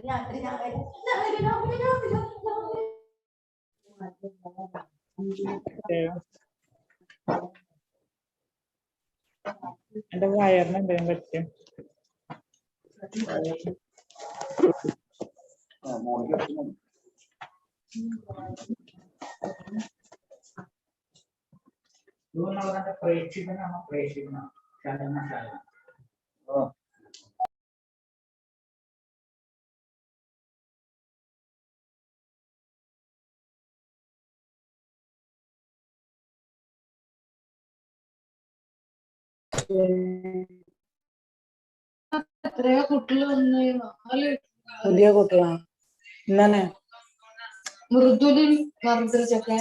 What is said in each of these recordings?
എന്റെ വയറിന് എന്തെങ്കിലും പറ്റും. പ്രേക്ഷിക്കണം എത്രയോ കുട്ടികൾ വന്നു, 4 പുതിയ കുട്ടികളാണ് ഇന്നെ മൃദുലിൻ പറഞ്ഞിട്ടൊക്കെ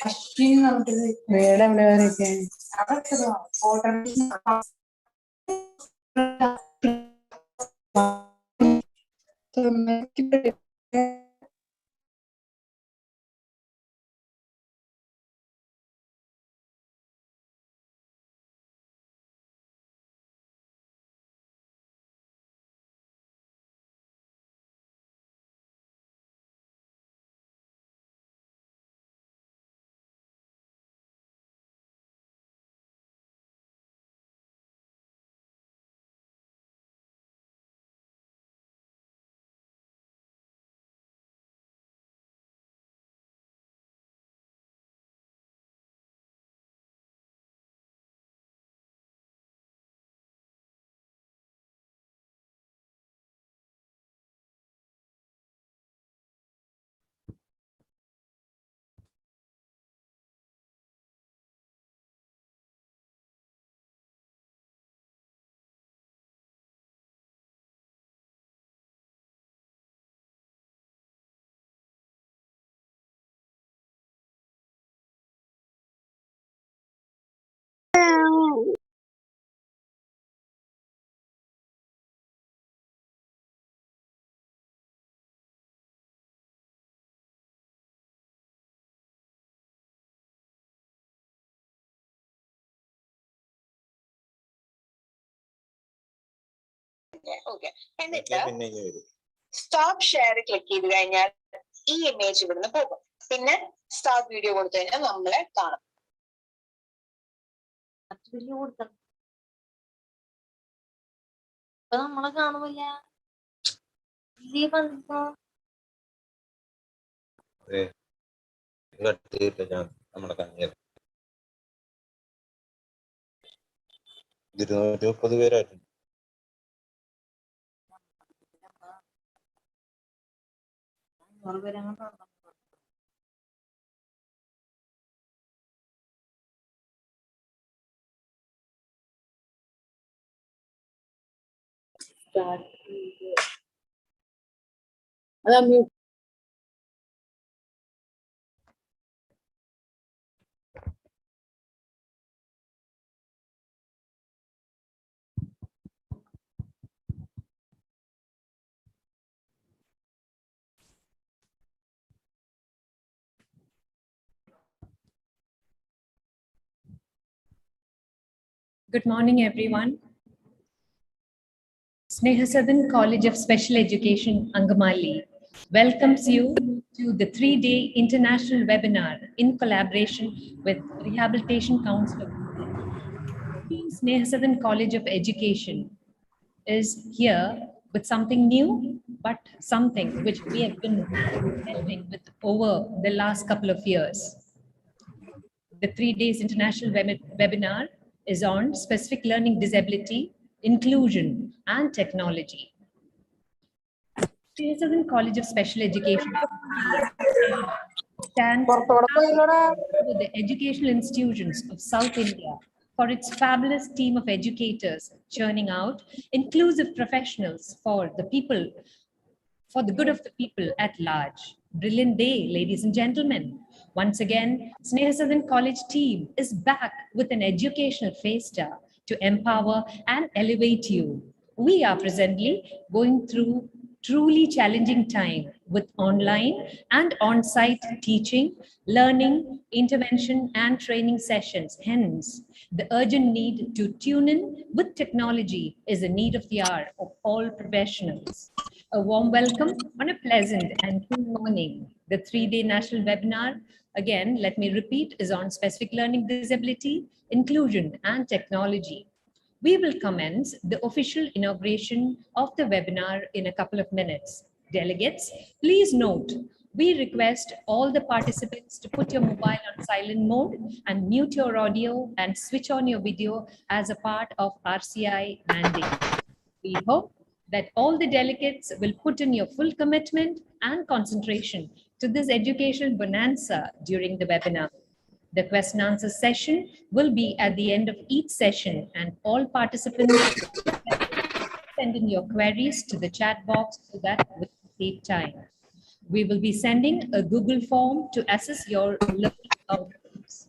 അശ്വിനി പറഞ്ഞിട്ട് വീട് എവിടെയൊക്കെ അതൊക്കെ ഫോട്ടോ ഓക്കെ, എന്നിട്ട് സ്റ്റോപ്പ് ഷെയർ ക്ലിക്ക് ചെയ്ത് കഴിഞ്ഞാൽ ഈ ഇമേജ് ഇവിടുന്ന് പോകും. പിന്നെ സ്റ്റാർട്ട് വീഡിയോ കൊടുത്തു കഴിഞ്ഞാൽ നമ്മളെ കാണും. നമ്മളെ കാണുമില്ല. നമ്മളെ 230 പേരായിട്ടുണ്ട്. Good morning, everyone. Sneha Sadan College of Special Education, Angamaly, welcomes you to the 3-day international webinar in collaboration with Rehabilitation Council of India. Sneha Sadan College of Education is here with something new, but something which we have been helping with over the last couple of years. The 3 days international webinar is on specific learning disability, inclusion, and technology. Sneha Sadan College of Special Education stands with the educational institutions of South India for its fabulous team of educators churning out inclusive professionals for the people, for the good of the people at large. Brilliant day, ladies and gentlemen. Once again, Sneha Sadan College team is back with an educational fiesta to empower and elevate you. We are presently going through truly challenging time with online and on-site teaching, learning, intervention, and training sessions. Hence, the urgent need to tune in with technology is a need of the hour of all professionals. A warm welcome on a pleasant and cool morning. The 3-day national webinar, again, let me repeat, is on specific learning disability, inclusion, and technology. We will commence the official inauguration of the webinar in a couple of minutes. Delegates, please note, we request all the participants to put your mobile on silent mode and mute your audio and switch on your video as a part of RCI mandate. We hope that all the delegates will put in your full commitment and concentration to this educational bonanza during the webinar. The question and answer session will be at the end of each session, and all participants send in your queries to the chat box so that we save time. We will be sending a Google form to assess your learning outcomes.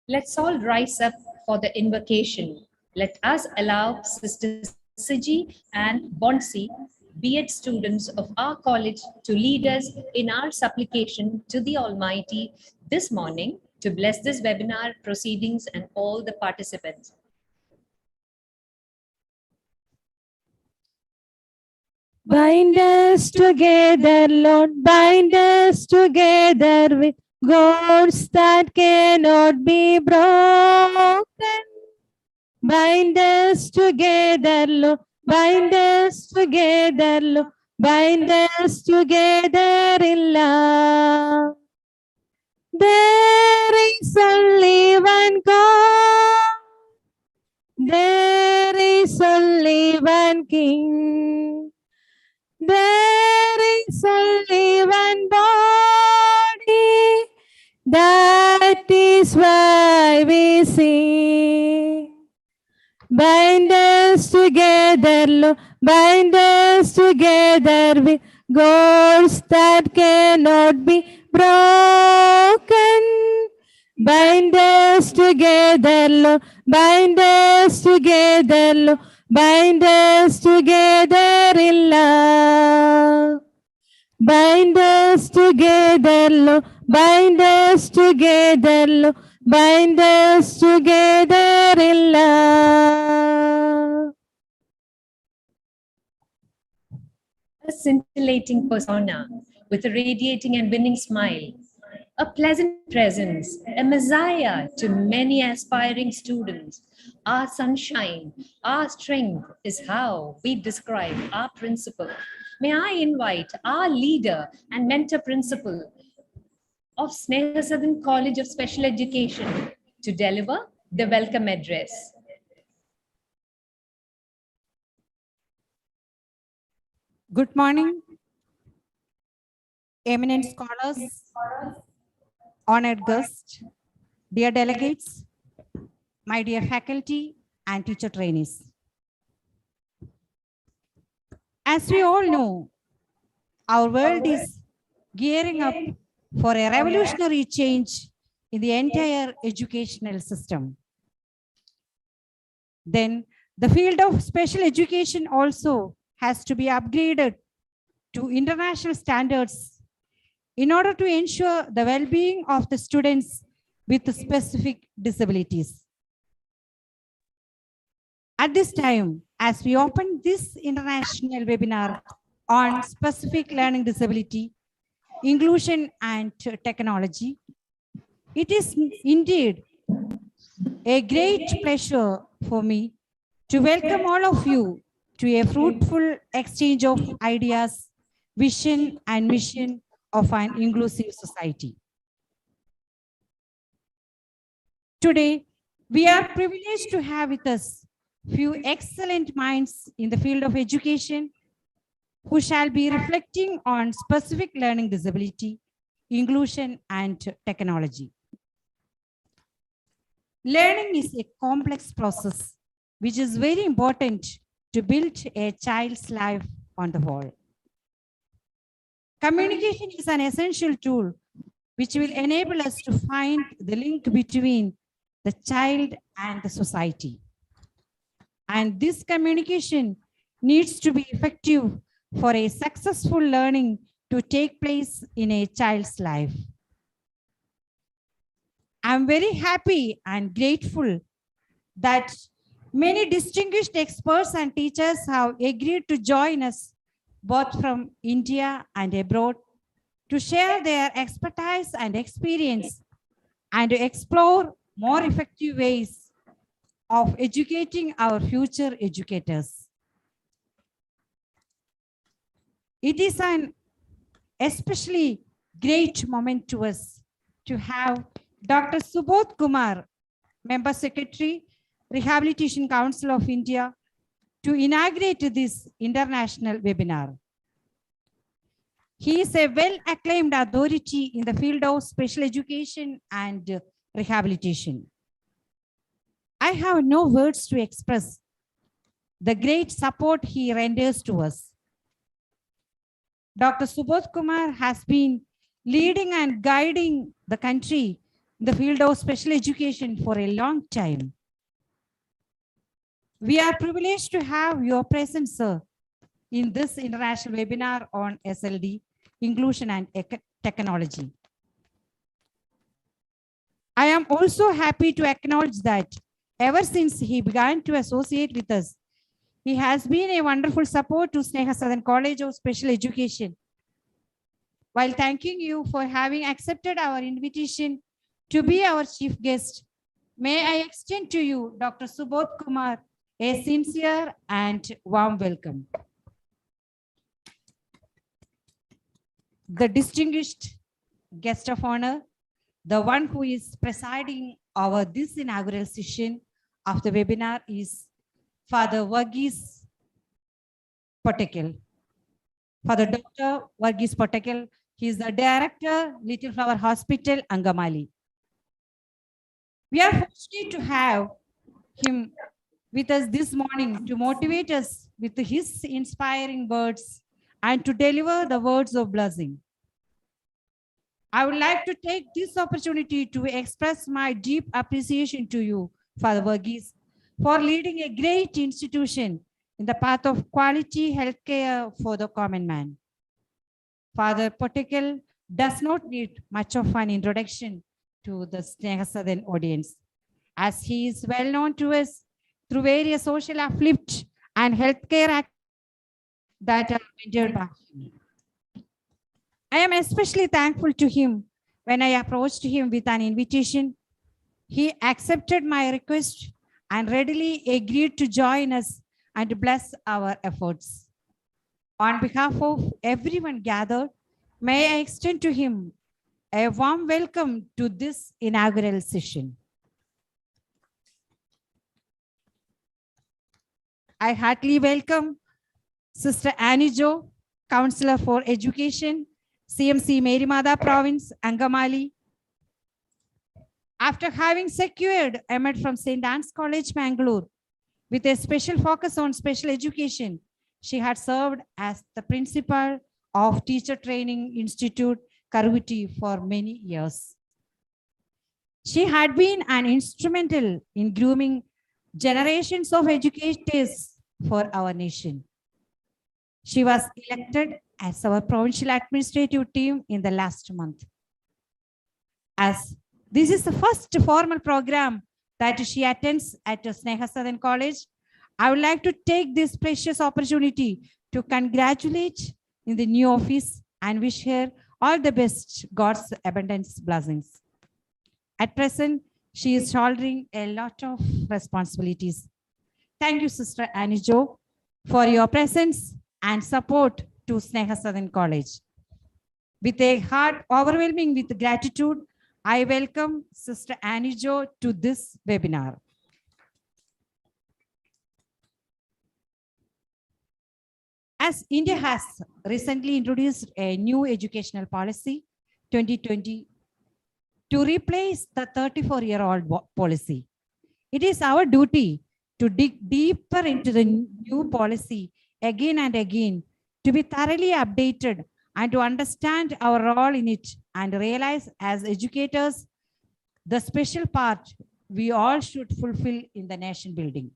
Let's all rise up for the invocation. Let us allow Sister Siji and Bonsi, B.Ed students of our college, to lead us in our supplication to the Almighty this morning to bless this webinar proceedings and all the participants. Bind us together, Lord, bind us together with cords that cannot be broken. Bind us together, Lord, bind us together, Lord, bind us together in love. There is only one God, there is only one King. There is only one body, that is why we sing. Bind us together, Lord, bind us together with cords that cannot be broken. Bind us together, Lord, bind us together, Lord, bind us together in love. Bind us together, Lord, bind us together, Lord, bind us together in love. A scintillating persona with a radiating and winning smile, a pleasant presence, a messiah to many aspiring students. Our sunshine, our strength is how we describe our principal. May I invite our leader and mentor principal of Sneha Sadan College of Special Education to deliver the welcome address. Good morning, eminent scholars, honored guests, dear delegates, my dear faculty and teacher trainees. As we all know, our world is gearing up for a revolutionary change in the entire educational system. Then the field of special education also has to be upgraded to international standards in order to ensure the well-being of the students with specific disabilities. At this time, as we open this international webinar on specific learning disability, inclusion and technology, it is indeed a great pleasure for me to welcome all of you to a fruitful exchange of ideas, vision and mission of an inclusive society. Today, we are privileged to have with us few excellent minds in the field of education who shall be reflecting on specific learning disability, inclusion and technology. Learning is a complex process which is very important to build a child's life on the whole. Communication is an essential tool which will enable us to find the link between the child, and the society. And this communication needs to be effective for a successful learning to take place in a child's life. I'm very happy and grateful that many distinguished experts and teachers have agreed to join us both from India and abroad to share their expertise and experience and to explore more effective ways of educating our future educators. It is an especially great moment to us to have Dr. Subodh Kumar, Member Secretary, Rehabilitation Council of India, to inaugurate this international webinar. He is a well-acclaimed authority in the field of special education and rehabilitation. I have no words to express the great support he renders to us. Dr. Subodh Kumar has been leading and guiding the country in the field of special education for a long time. We are privileged to have your presence, sir, in this international webinar on SLD, inclusion and technology. I am also happy to acknowledge that ever since he began to associate with us, he has been a wonderful support to Sneha Sadan College of Special Education. While thanking you for having accepted our invitation to be our chief guest, may I extend to you, Dr. Subodh Kumar, a sincere and warm welcome. The distinguished guest of honor, the one who is presiding over this inaugural session of the webinar is Father Varghese Potekal. Father Dr. Varghese Potekal, he is the director, Little Flower Hospital, Angamaly. We are fortunate to have him with us this morning to motivate us with his inspiring words and to deliver the words of blessing. I would like to take this opportunity to express my deep appreciation to you, Father Varghese, for leading a great institution in the path of quality healthcare for the common man. Father Potekal does not need much of an introduction to the Sneha Sadan audience, as he is well known to us through various social uplift and healthcare acts that are rendered by him. I am especially thankful to him when I approached him with an invitation. He accepted my request and readily agreed to join us and bless our efforts. On behalf of everyone gathered, may I extend to him a warm welcome to this inaugural session. I heartily welcome Sister Annie Jo, Counselor for Education, CMC Merimada Province, Angamaly. After having secured Ahmed from St. Anne's College, Mangalore, with a special focus on special education, she had served as the principal of Teacher Training Institute, Karuti, for many years. She had been an instrumental in grooming generations of educators for our nation. She was elected as our provincial administrative team in the last month. As this is the first formal program that she attends at Sneha Sadan College, I would like to take this precious opportunity to congratulate in the new office and wish her all the best, God's abundant blessings. At present, she is shouldering a lot of responsibilities. Thank you, Sister Annie Jo, for your presence and support to Sneha Sadan College. With a heart overwhelming with gratitude, I welcome Sister Annie Jo to this webinar. As India has recently introduced a new educational policy, 2020, to replace the 34-year-old policy, it is our duty to dig deeper into the new policy again and again, to be thoroughly updated and to understand our role in it and realize as educators the special part we all should fulfill in the nation building.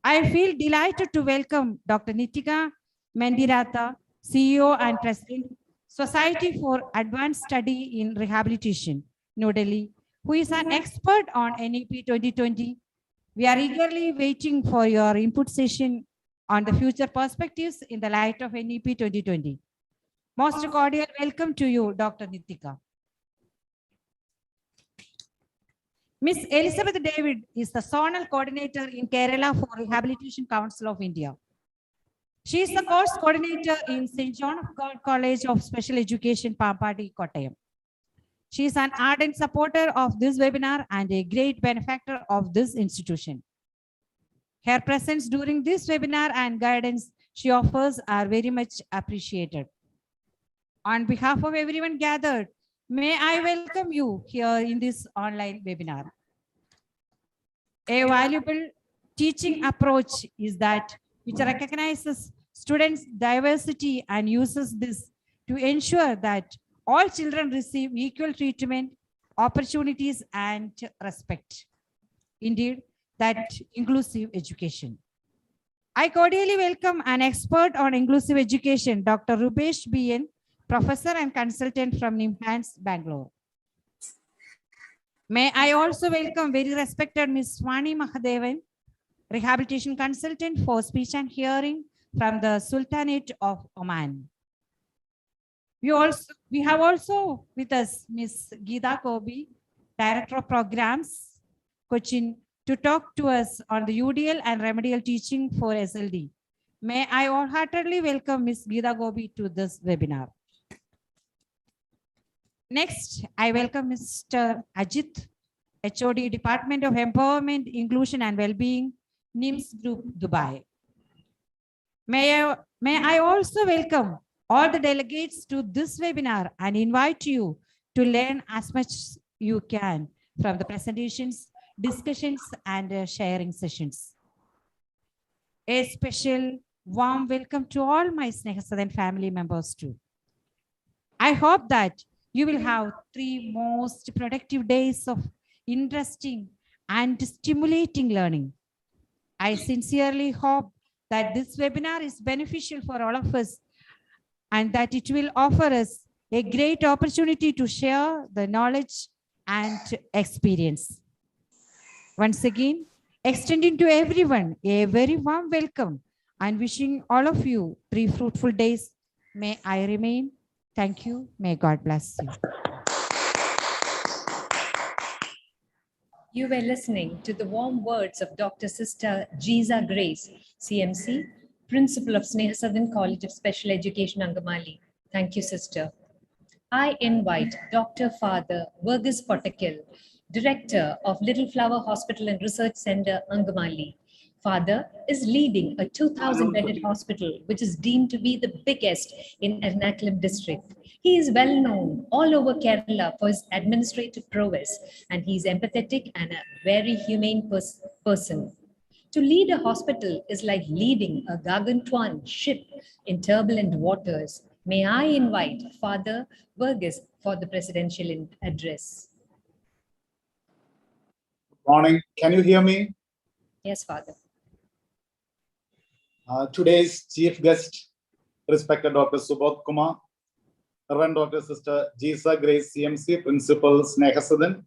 I feel delighted to welcome Dr. Nitika Mendiratha, CEO and President, Society for Advanced Study in Rehabilitation, New Delhi, who is an expert on NEP 2020. We are eagerly waiting for your input session on the future perspectives in the light of NEP 2020. Most cordial welcome to you, Dr. Nitika. Ms. Elizabeth David is the Zonal Coordinator in Kerala for Rehabilitation Council of India. She is the course coordinator in St. John of God College of Special Education, Pampadi, Kottayam. She is an ardent supporter of this webinar and a great benefactor of this institution. Her presence during this webinar and guidance she offers are very much appreciated. On behalf of everyone gathered, may I welcome you here in this online webinar. A valuable teaching approach is that which recognizes students' diversity and uses this to ensure that all children receive equal treatment, opportunities, and respect. Indeed, that inclusive education. I cordially welcome an expert on inclusive education, Dr. Rupesh B.N., Professor and Consultant from NIMHANS, Bangalore. May I also welcome very respected Ms. Swani Mahadevan, Rehabilitation Consultant for Speech and Hearing from the Sultanate of Oman. We have also with us Ms. Geeta Kobi, Director of Programs, Cochin, to talk to us on the UDL and remedial teaching for SLD. May I wholeheartedly welcome Ms. Geeta Gobi to this webinar. Next, I welcome Mr. Ajit, HOD, Department of Empowerment, Inclusion and Wellbeing, NIMS Group, Dubai. May I also welcome all the delegates to this webinar and invite you to learn as much as you can from the presentations, discussions, and sharing sessions. A special warm welcome to all my Sneha Sadan family members too. I hope that you will have 3 most productive days of interesting and stimulating learning. I sincerely hope that this webinar is beneficial for all of us and that it will offer us a great opportunity to share the knowledge and experience. Once again, extending to everyone a very warm welcome and wishing all of you 3 fruitful days. May I remain. Thank you. May God bless you. You were listening to the warm words of Dr. Sister Jiza Grace, CMC, Principal of Sneha Sadan College of Special Education, Angamaly. Thank you, Sister. I invite Dr. Father Verghese Pottakil, Director of Little Flower Hospital and Research Center, Angamaly. Father is leading a 2,000-bedded hospital, which is deemed to be the biggest in Ernakulam district. He is well known all over Kerala for his administrative prowess, and he is empathetic and a very humane person. To lead a hospital is like leading a gargantuan ship in turbulent waters. May I invite Father Verghese for the presidential address. Morning. Can you hear me? Yes, Father. Today's chief guest, respected Dr. Subodh Kumar, Reverend Dr. Sister Jiza Grace, CMC, Principal Sneha Sadan,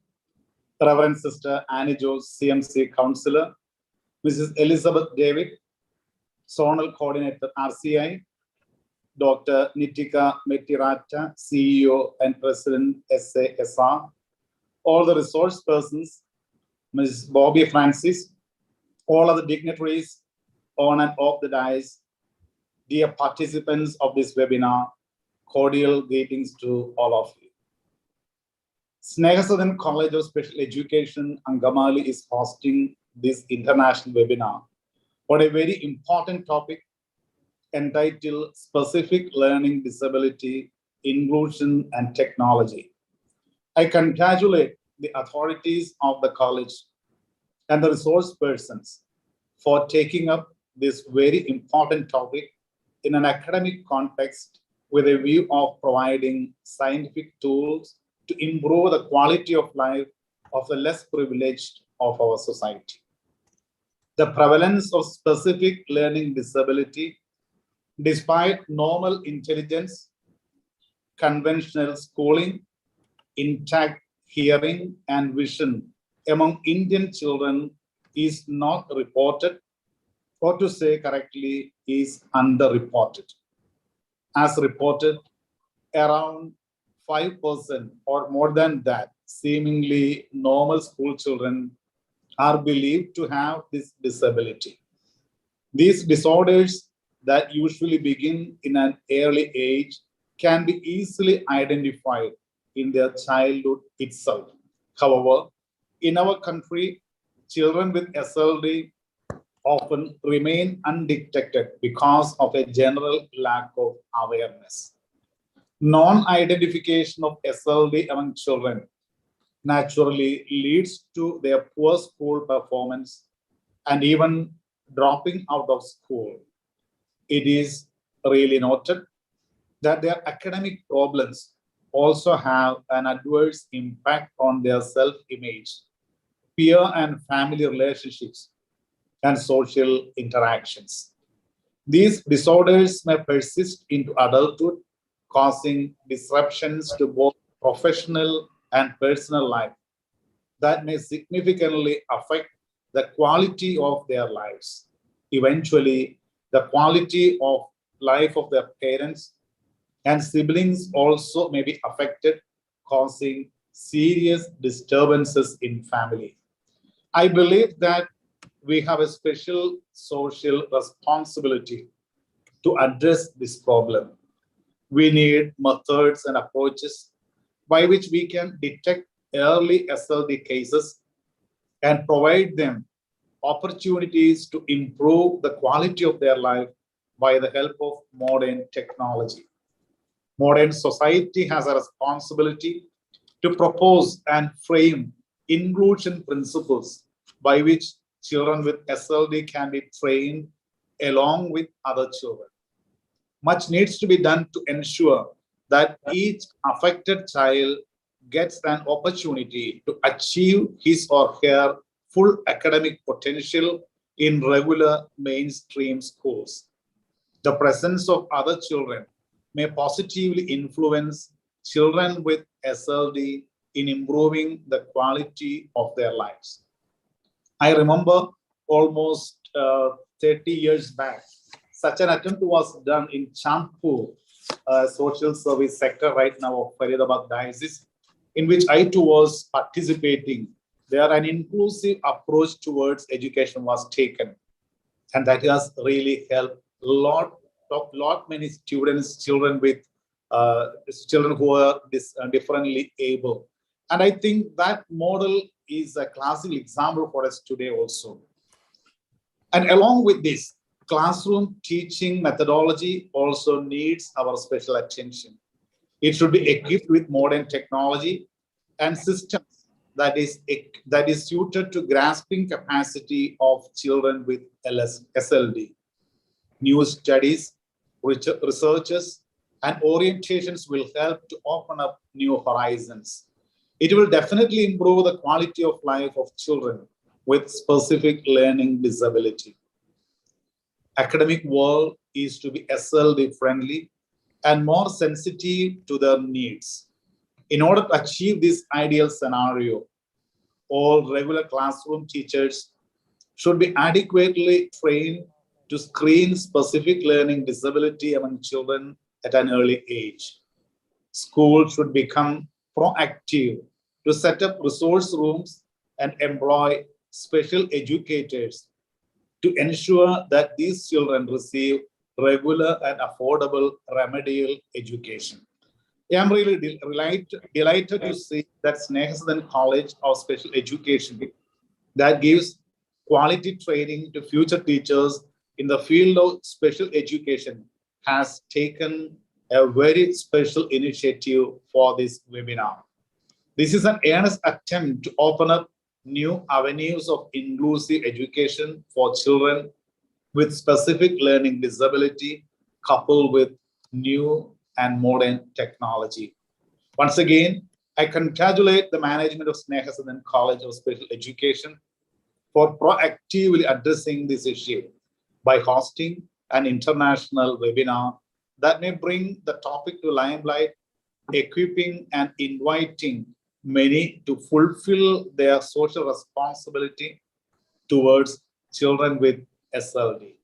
Reverend Sister Annie Jones, CMC Counselor, Mrs. Elizabeth David, Zonal Coordinator, RCI, Dr. Nitika Mendiratha, CEO and President, SASR, all the resource persons, Ms. Bobby Francis, all other dignitaries on and off the dais, dear participants of this webinar, cordial greetings to all of you. Sneha Sadan College of Special Education, Angamaly is hosting this international webinar on a very important topic entitled Specific Learning Disability, Inclusion and Technology. I congratulate the authorities of the college and the resource persons for taking up this very important topic in an academic context with a view of providing scientific tools to improve the quality of life of the less privileged of our society. The prevalence of specific learning disability, despite normal intelligence, conventional schooling, intact hearing and vision among Indian children is not reported, or to say correctly, is underreported. As reported, around 5% or more than that, seemingly normal school children are believed to have this disability. These disorders that usually begin in an early age can be easily identified in their childhood itself. However, in our country, children with SLD often remain undetected because of a general lack of awareness. Non-identification of SLD among children naturally leads to their poor school performance and even dropping out of school. It is really noted that their academic problems also have an adverse impact on their self-image, peer and family relationships, and social interactions. These disorders may persist into adulthood, causing disruptions to both professional and personal life that may significantly affect the quality of their lives. Eventually, the quality of life of their parents and siblings also may be affected, causing serious disturbances in family. I believe that we have a special social responsibility to address this problem. We need methods and approaches by which we can detect early SLD cases and provide them opportunities to improve the quality of their life by the help of modern technology. Modern society has a responsibility to propose and frame inclusion principles by which children with SLD can be trained along with other children. Much needs to be done to ensure that each affected child gets an opportunity to achieve his or her full academic potential in regular mainstream schools. The presence of other children may positively influence children with SLD in improving the quality of their lives. I remember almost 30 years back, such an attempt was done in Chandpur, social service sector right now of Faridabad Diocese, in which I too was participating. There an inclusive approach towards education was taken, and that has really helped many students, children who are differently able. And I think that model is a classic example for us today also. And along with this, classroom teaching methodology also needs our special attention. It should be equipped with modern technology and systems that is suited to grasping capacity of children with SLD. New studies, researches, and orientations will help to open up new horizons. It will definitely improve the quality of life of children with specific learning disability. Academic world is to be SLD friendly and more sensitive to their needs. In order to achieve this ideal scenario, all regular classroom teachers should be adequately trained to screen specific learning disability among children at an early age. Schools should become proactive to set up resource rooms and employ special educators to ensure that these children receive regular and affordable remedial education. I am really delighted to see that Sneha College of Special Education that gives quality training to future teachers in the field of special education has taken a very special initiative for this webinar. This is an earnest attempt to open up new avenues of inclusive education for children with specific learning disability, coupled with new and modern technology. Once again, I congratulate the management of Sneha College of Special Education for proactively addressing this issue by hosting an international webinar that may bring the topic to limelight, equipping and inviting many to fulfill their social responsibility towards children with SLD.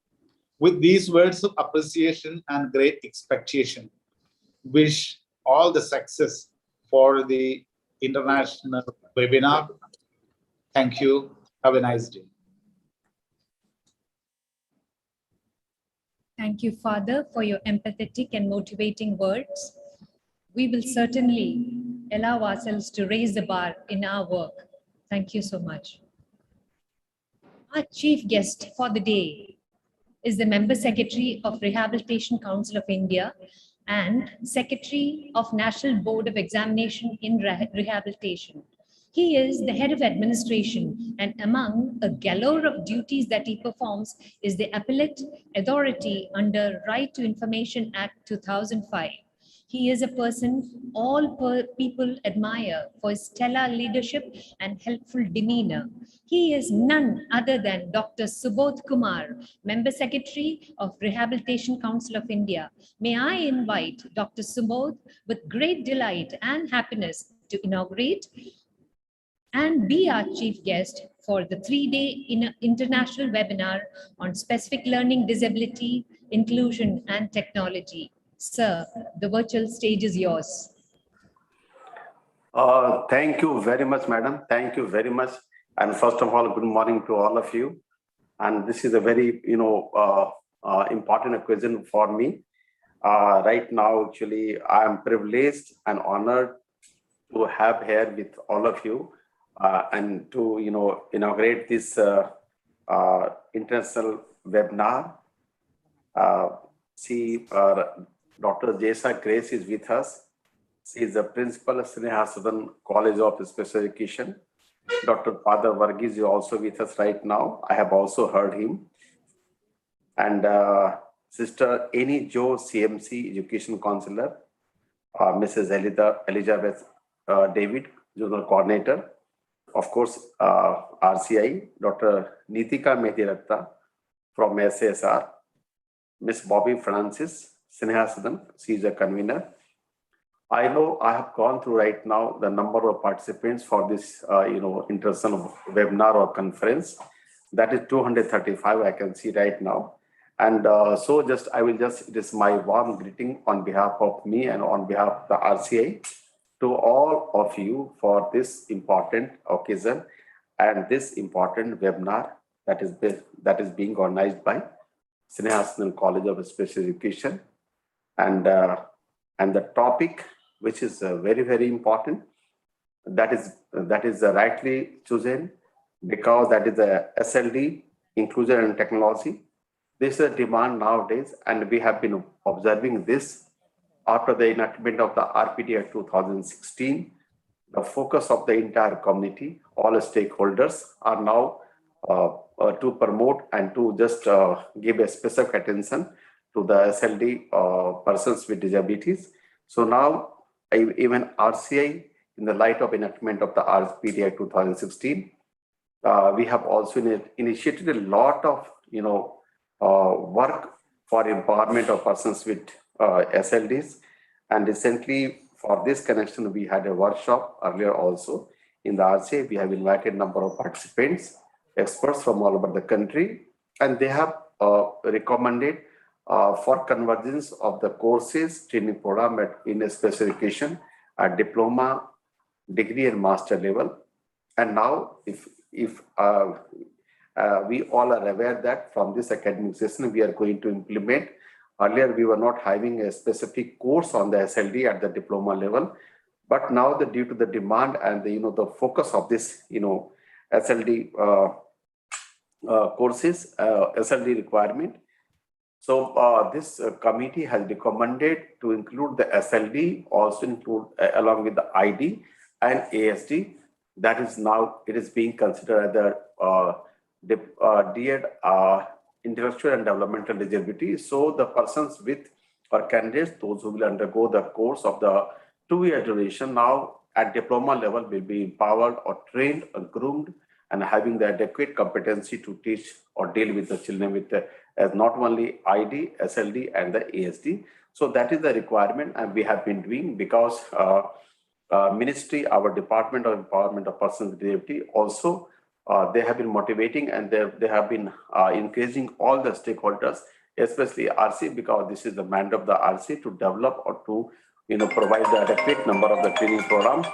With these words of appreciation and great expectation, wish all the success for the international webinar. Thank you. Have a nice day. Thank you, Father, for your empathetic and motivating words. We will certainly allow ourselves to raise the bar in our work. Thank you so much. Our chief guest for the day is the Member Secretary of Rehabilitation Council of India and Secretary of National Board of Examination in Rehabilitation. He is the head of administration, and among a galore of duties that he performs is the appellate authority under Right to Information Act 2005. He is a person all people admire for his stellar leadership and helpful demeanor. He is none other than Dr. Subodh Kumar, Member Secretary of Rehabilitation Council of India. May I invite Dr. Subodh with great delight and happiness to inaugurate and be our chief guest for the 3-day international webinar on specific learning disability, inclusion and technology. Sir, the virtual stage is yours. Thank you very much, madam. Thank you very much. And first of all, good morning to all of you. And this is a very, important occasion for me. Right now, actually, I am privileged and honored to have here with all of you and to, inaugurate this international webinar. Dr. Jesa Grace is with us. She is the principal of Sneha Sadan College of Special Education. Dr. Father Varghese is also with us right now. I have also heard him. And Sister Annie Jo, CMC Education Counselor, Mrs. Elizabeth David, General Coordinator. Of course, RCI, Dr. Nitika Mediratta from SSR, Miss Bobby Francis, Sneha Sadan, she is a convener. I know I have gone through right now the number of participants for this, international webinar or conference. That is 235, I can see right now. And it is my warm greeting on behalf of me and on behalf of the RCI to all of you for this important occasion and this important webinar that is being organized by Sneha Sadan College of Special Education. And the topic, which is very, very important, that is rightly chosen because that is the SLD, inclusion and technology. This is a demand nowadays, and we have been observing this after the enactment of the RPT Act 2016. The focus of the entire community, all stakeholders, are now to promote and to just give a specific attention to the SLD persons with disabilities. So now even RCI, in the light of enactment of the RPT Act 2016, we have also initiated a lot of work for empowerment of persons with SLDs. And recently, for this connection, we had a workshop earlier also in the RCI. We have invited a number of participants, experts from all over the country, and they have recommended for convergence of the courses, training program in a special education at diploma, degree and master level. And now, if we all are aware that from this academic session, we are going to implement. Earlier, we were not having a specific course on the SLD at the diploma level, but now due to the demand and the focus of this SLD courses, SLD requirement. So this committee has recommended to include the SLD, also include along with the ID and ASD. That is now, it is being considered as the DED intellectual and developmental disability. So the persons with or candidates, those who will undergo the course of the 2-year duration now at diploma level will be empowered or trained or groomed and having the adequate competency to teach or deal with the children with as not only ID, SLD, and the ASD. So that is the requirement, and we have been doing because ministry, our Department of Empowerment of Persons with Disability, also they have been motivating and they have been encouraging all the stakeholders, especially RC, because this is the mandate of the RC to develop or to provide the adequate number of the training program,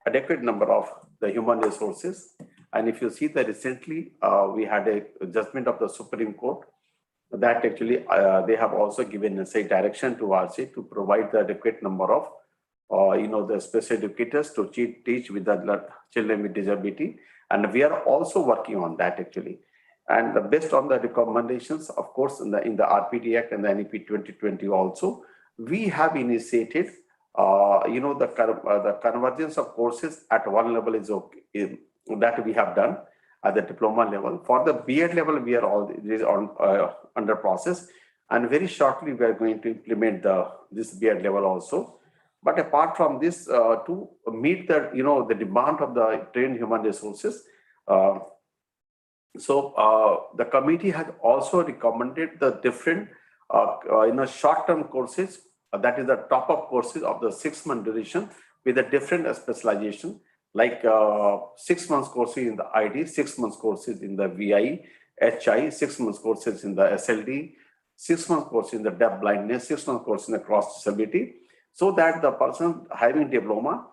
adequate number of the human resources. And if you see that recently we had a judgment of the Supreme Court that actually they have also given a say direction to RC to provide the adequate number of the special educators to teach with the children with disability. And we are also working on that actually. And based on the recommendations, of course, in the RPT Act and the NEP 2020 also, we have initiated, the convergence of courses at one level is okay, that we have done at the diploma level. For the B.Ed level, we are all under process, and very shortly we are going to implement this B.Ed level also. But apart from this, to meet the the demand of the trained human resources, so the committee has also recommended the different short-term courses, that is the top-up courses of the 6-month duration with a different specialization, like 6 months courses in the ID, 6 months courses in the VI, HI, 6 months courses in the SLD, 6 months course in the deaf blindness, 6 months course in the cross disability, so that the person having diploma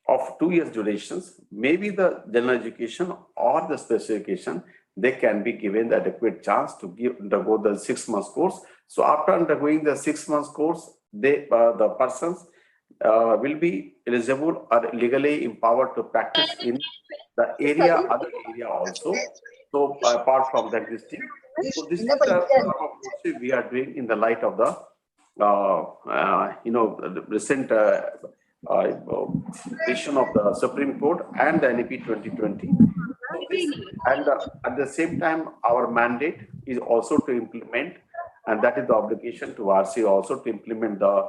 of 2 years durations, maybe the general education or the special education, they can be given the adequate chance to undergo the 6 months course. So after undergoing the 6 months course, the persons will be eligible or legally empowered to practice in the other area also. So apart from the existing, so this is the course we are doing in the light of the the recent decision of the Supreme Court and the NEP 2020. And at the same time, our mandate is also to implement, and that is the obligation to RC also to implement the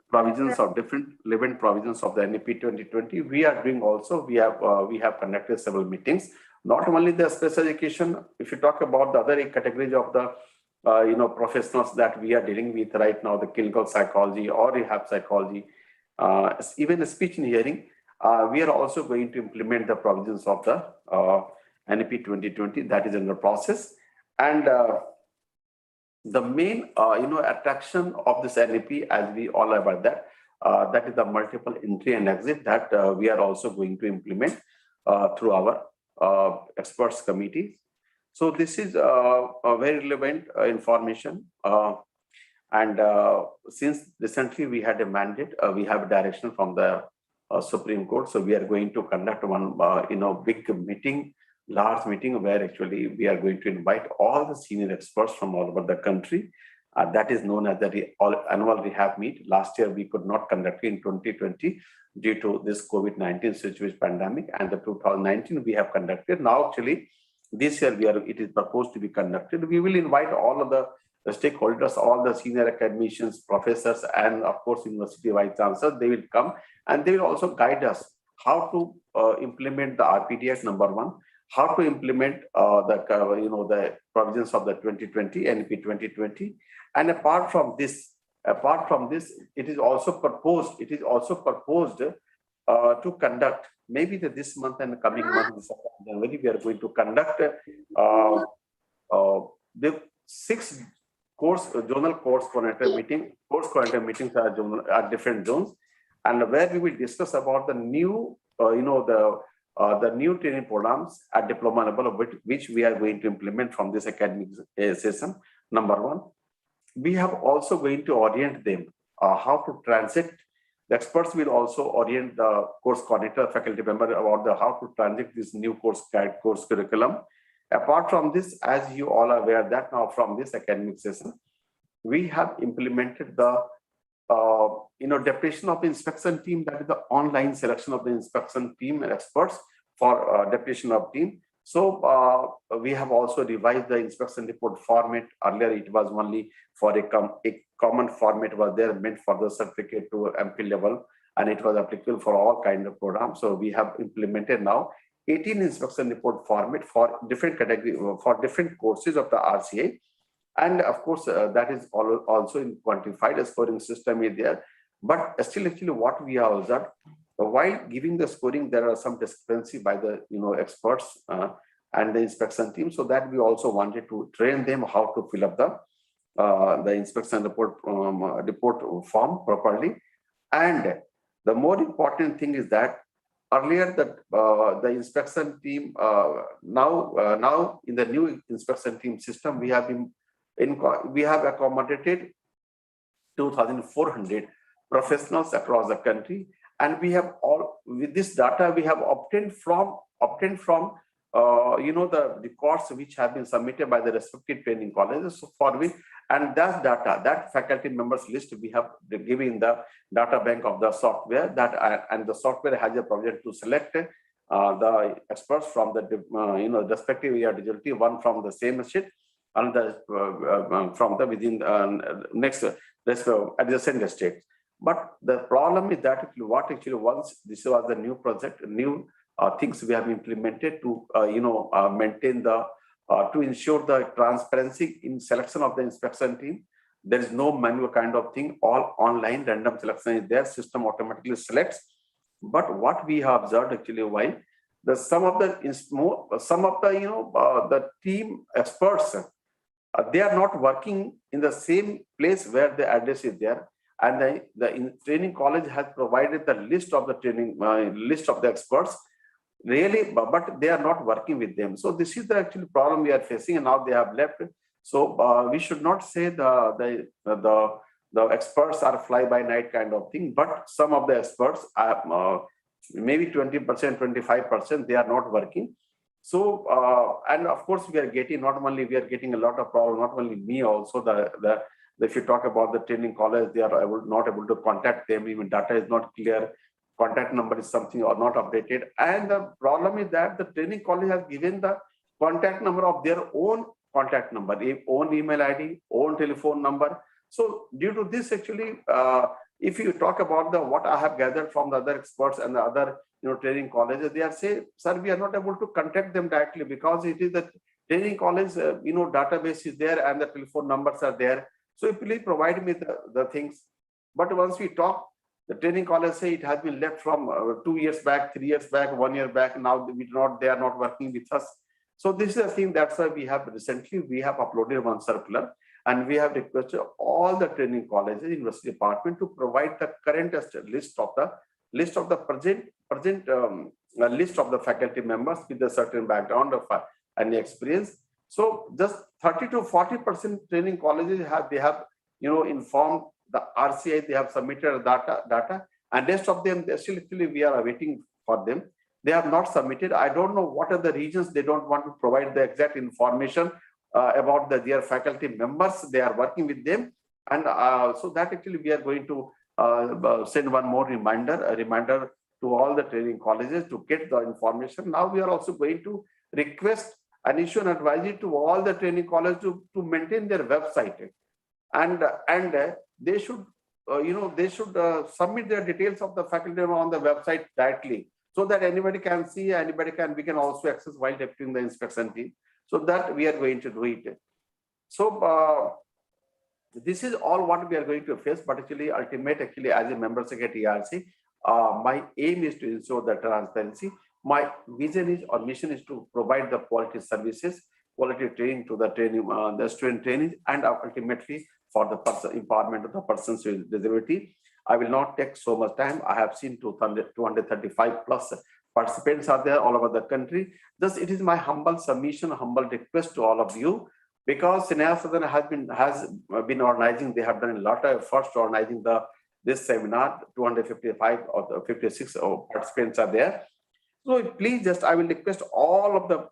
provisions of different relevant provisions of the NEP 2020. We are doing also, we have conducted several meetings, not only the special education. If you talk about the other categories of the professionals that we are dealing with right now, the clinical psychology or rehab psychology, even the speech and hearing, we are also going to implement the provisions of the NEP 2020 that is in the process. And the main attraction of this NEP, as we all are aware that is the multiple entry and exit that we are also going to implement through our experts committee. So this is a very relevant information. And since recently we had a mandate, we have a direction from the Supreme Court. So we are going to conduct one big meeting, large meeting, where actually we are going to invite all the senior experts from all over the country. That is known as the annual rehab meet. Last year we could not conduct it in 2020 due to this COVID-19 situation pandemic, and the 2019 we have conducted. Now actually this year it is proposed to be conducted. We will invite all of the stakeholders, all the senior academicians, professors, and of course university vice chancellors. They will come and they will also guide us how to implement the RPT Act number 1, how to implement the provisions of the 2020 NEP 2020. And apart from this, it is also proposed to conduct, maybe this month and the coming month, January, we are going to conduct the 6 zonal course coordinator meetings are different zones, and where we will discuss about the new the new training programs at diploma level, which we are going to implement from this academic session. Number 1, we have also going to orient them how to transit. The experts will also orient the course coordinator, faculty member about how to transit this new course curriculum. Apart from this, as you all are aware that now from this academic session, we have implemented the deputation of the inspection team, that is the online selection of the inspection team and experts for deputation of team. So we have also revised the inspection report format. Earlier it was only for a common format was there meant for the certificate to MP level, and it was applicable for all kind of programs. So we have implemented now 18 inspection report format for different category, for different courses of the RCA. And of course, that is also in quantified scoring system is there. But still, actually, what we have observed, while giving the scoring, there are some discrepancy by the experts and the inspection team. So that we also wanted to train them how to fill up the inspection report form properly. And the more important thing is that earlier the inspection team now in the new inspection team system we have accommodated 2,400 professionals across the country, and we have all with this data we have obtained from the records which have been submitted by the respective training colleges for which, and that data, that faculty members list we have given the data bank of the software that and the software has a provision to select the experts from the respective area digitality, one from the same sheet and the from the within next adjacent states. But the problem is that actually once this was the new project, new things we have implemented to maintain the to ensure the transparency in selection of the inspection team. There is no manual kind of thing, all online random selection is there, system automatically selects. But what we have observed actually why some of the the team experts they are not working in the same place where the address is there, and the training college has provided the list of the training list of the experts really, but they are not working with them. So this is the actual problem we are facing, and now they have left. So we should not say the experts are fly by night kind of thing, but some of the experts are maybe 20%, 25%, they are not working. So and of course we are getting not only we are getting a lot of problem, not only me also if you talk about the training college, they are not able to contact them, even data is not clear, contact number is something or not updated. And the problem is that the training college has given the contact number of their own contact number, own email ID, own telephone number. So due to this actually, if you talk about what I have gathered from the other experts and the other training colleges, they are saying, sir, we are not able to contact them directly because it is the training college, database is there and the telephone numbers are there. So please provide me the things. But once we talk, the training college say it has been left from 2 years back, 3 years back, 1 year back. Now they are not working with us. So this is a thing. That's why we have uploaded one circular, and we have requested all the training colleges, university department to provide the current list of the present list of the faculty members with a certain background of any experience. So just 30 to 40% training colleges have informed the RCI, they have submitted data, and rest of them actually we are awaiting for them. They have not submitted. I don't know what are the reasons they don't want to provide the exact information about their faculty members. They are working with them, and so that actually we are going to send one more reminder to all the training colleges to get the information. Now we are also going to request and issue an advisory to all the training colleges to maintain their website, and they should submit their details of the faculty on the website directly, so that anybody can see, we can also access while deputing the inspection team. So that we are going to do it. So this is all what we are going to face, but actually as a member secretary ERC, my aim is to ensure the transparency. My vision is or mission is to provide the quality services, quality training to the student training, and ultimately for the empowerment of the persons with disability. I will not take so much time. I have seen 235 plus participants are there all over the country. Thus, it is my humble submission, humble request to all of you, because Sneha Sadan has been organizing. They have done a lot of efforts to organizing this seminar. 255 or 56 participants are there. So please I will request all of the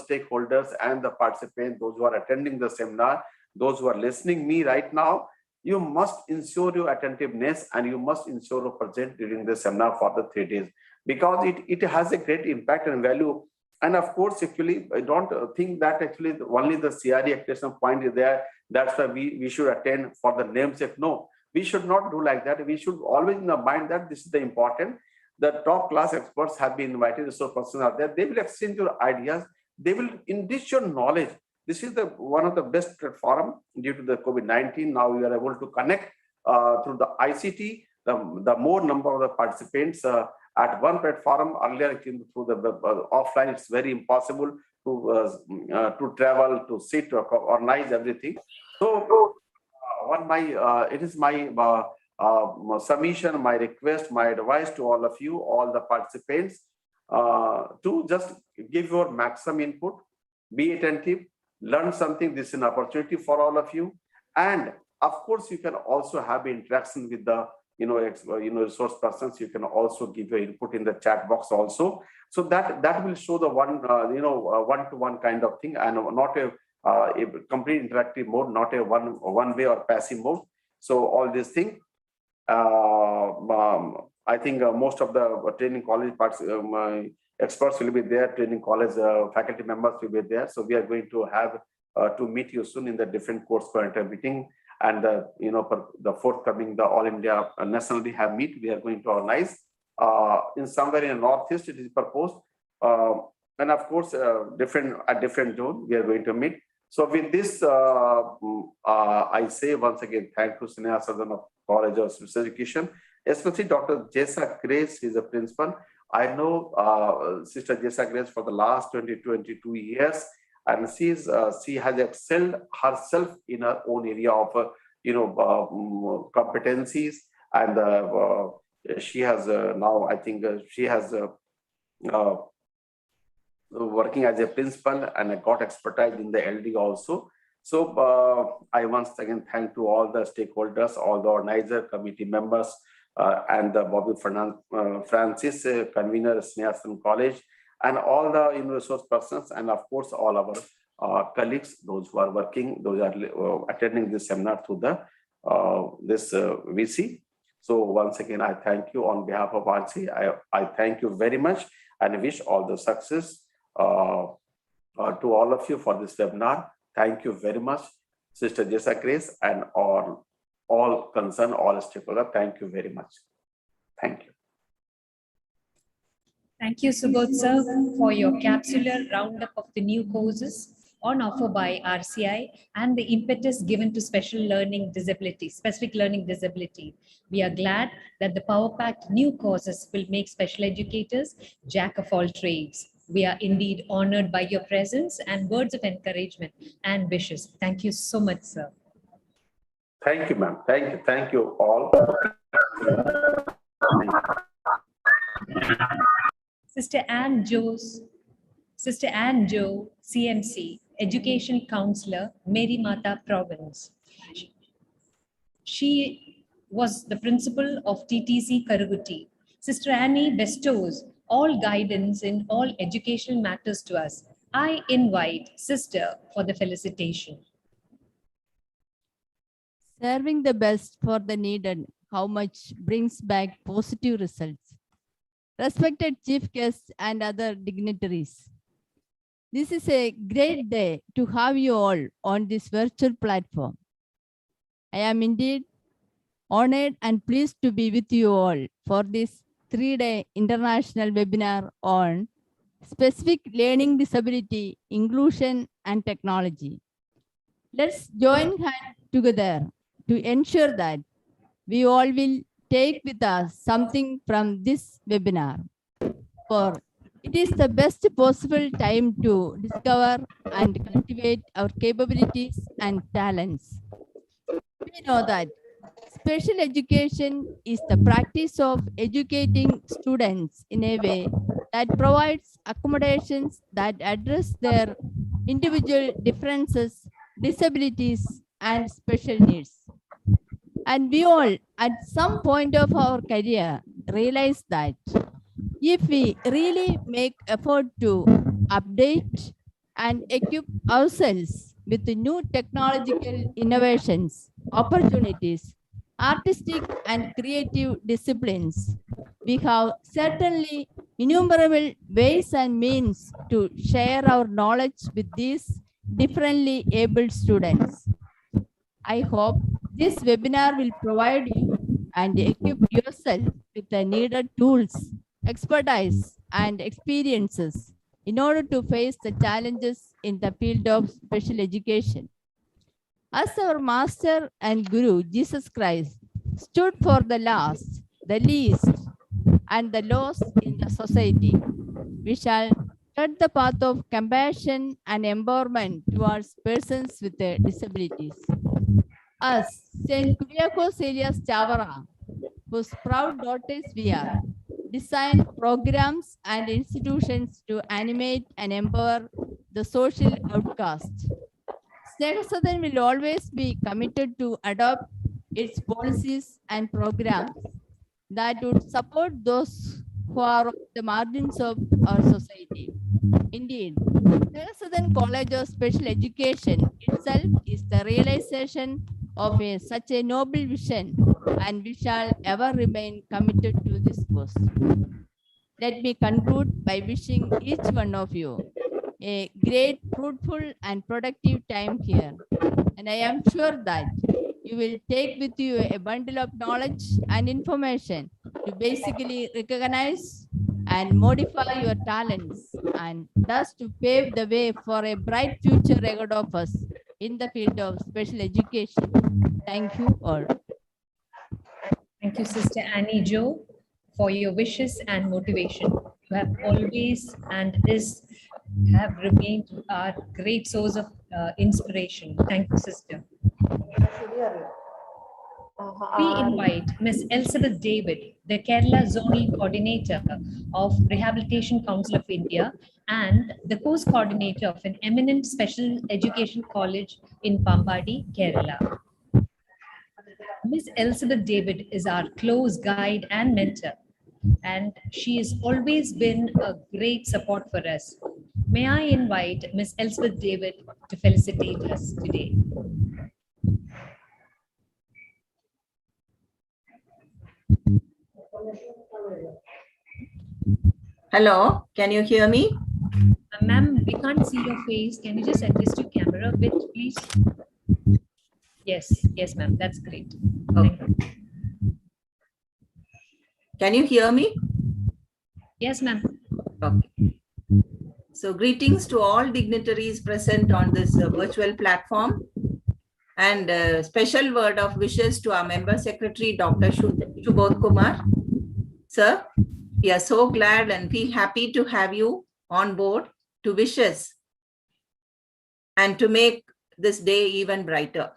stakeholders and the participants, those who are attending the seminar, those who are listening me right now, you must ensure your attentiveness and you must ensure your presence during the seminar for the 3 days, because it has a great impact and value. And of course, actually, I don't think that actually only the CRE accreditation point is there. That's why we should attend for the namesake. No, We should not do like that. We should always in the mind that this is the important. The top class experts have been invited, resource persons are there. They will exchange your ideas. They will enrich your knowledge. This is the one of the best platform due to the COVID-19. Now we are able to connect through the ICT. The more number of the participants at one platform. Earlier through the offline, it's very impossible to travel, to sit, to organize everything. So it is my submission, my request, my advice to all of you, all the participants, to just give your maximum input, be attentive, learn something. This is an opportunity for all of you, and of course you can also have interaction with the resource persons. You can also give your input in the chat box also, so that will show the one-to-one kind of thing, and not a complete interactive mode, not a one way or passive mode. So all these things, I think most of the training college parts experts will be there, training college faculty members will be there. So we are going to have to meet you soon in the different course coordinator meeting, and the forthcoming the All India National Rehab meet we are going to organize in somewhere in the northeast. It is proposed, and of course at different zone we are going to meet. So with this, I say once again, thank you, Sneha Sadan of College of Special Education, especially Dr. Jesa Grace, is a principal. I know Sister Jesa Grace for the last 22 years, and she has excelled herself in her own area of competencies, and she has now, I think she has working as a principal and got expertise in the LD also. So I once again thank to all the stakeholders, all the organizer, committee members, and the Bobby Francis, convener, Sneha Sadan College, and all the resource persons, and of course all our colleagues, those who are working, those are attending this seminar through the this VC. So once again, I thank you on behalf of RC. I thank you very much and wish all the success to all of you for this webinar. Thank you very much, Sister Jesa Grace, and all concerned, all stakeholders. Thank you very much. Thank you. Thank you, Subodh sir, for your capsular roundup of the new courses on offer by RCI and the impetus given to specific learning disability. We are glad that the power-packed new courses will make special educators jack of all trades. We are indeed honored by your presence and words of encouragement and wishes. Thank you so much, sir. Thank you, ma'am. Thank you all. Sister Anne Joe, CMC, Education Counselor, Mary Mata Province. She was the principal of TTC Karaguti. Sister Annie bestows all guidance in all educational matters to us. I invite Sister for the felicitation. Serving the best for the needed, how much brings back positive results. Respected chief guests and other dignitaries, this is a great day to have you all on this virtual platform. I am indeed honored and pleased to be with you all for this 3-day international webinar on specific learning disability, inclusion, and technology. Let's join hands together to ensure that we all will take with us something from this webinar. For it is the best possible time to discover and cultivate our capabilities and talents. We know that special education is the practice of educating students in a way that provides accommodations that address their individual differences, disabilities, and special needs. And we all, at some point of our career, realize that if we really make effort to update and equip ourselves with the new technological innovations, opportunities, artistic and creative disciplines, we have certainly innumerable ways and means to share our knowledge with these differently abled students. I hope This webinar will provide you and equip yourself with the needed tools, expertise, and experiences in order to face the challenges in the field of special education. As our Master and Guru, Jesus Christ, stood for the last, the least, and the lost in the society, we shall tread the path of compassion and empowerment towards persons with disabilities. Us, Saint Kuriakos Elias Chavara, whose proud daughters we are, design programs and institutions to animate and empower the social outcast. Sneha Sadan will always be committed to adopt its policies and programs that would support those who are on the margins of our society. Indeed, Sneha Sadan College of Special Education itself is the realization of such a noble vision, and we shall ever remain committed to this cause. Let me conclude by wishing each one of you a great, fruitful, and productive time here. And I am sure that you will take with you a bundle of knowledge and information to basically recognize and modify your talents, and thus to pave the way for a bright future ahead of us in the field of special education. Thank you all. Thank you, Sister Annie Jo, for your wishes and motivation. You have always and have remained our great source of inspiration. Thank you, Sister. We invite Ms. Elizabeth David, the Kerala Zonal Coordinator of Rehabilitation Council of India and the Course Coordinator of an eminent special education college in Pampadi, Kerala. Ms. Elizabeth David is our close guide and mentor, and she has always been a great support for us. May I invite Ms. Elizabeth David to felicitate us today. Hello, can you hear me? Ma'am, we can't see your face. Can you just adjust your camera a bit, please? Yes, ma'am, that's great. Okay. Can you hear me? Yes, ma'am. Okay. So greetings to all dignitaries present on this virtual platform, and a special word of wishes to our member secretary, Dr. Subodh Kumar. Sir, we are so glad and feel happy to have you on board to wish us and to make this day even brighter.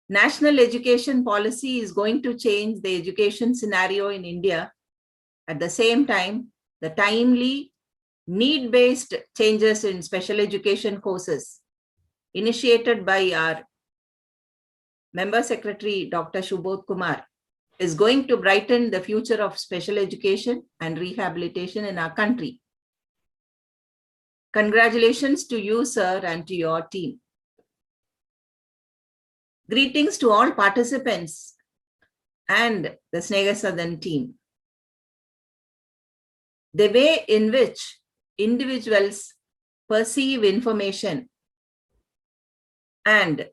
National education policy is going to change the education scenario in India. At the same time, the timely, need-based changes in special education courses initiated by our member secretary, Dr. Subodh Kumar, is going to brighten the future of special education and rehabilitation in our country. Congratulations to you, sir, and to your team. Greetings to all participants and the Sneha Sadan team. The way in which individuals perceive information and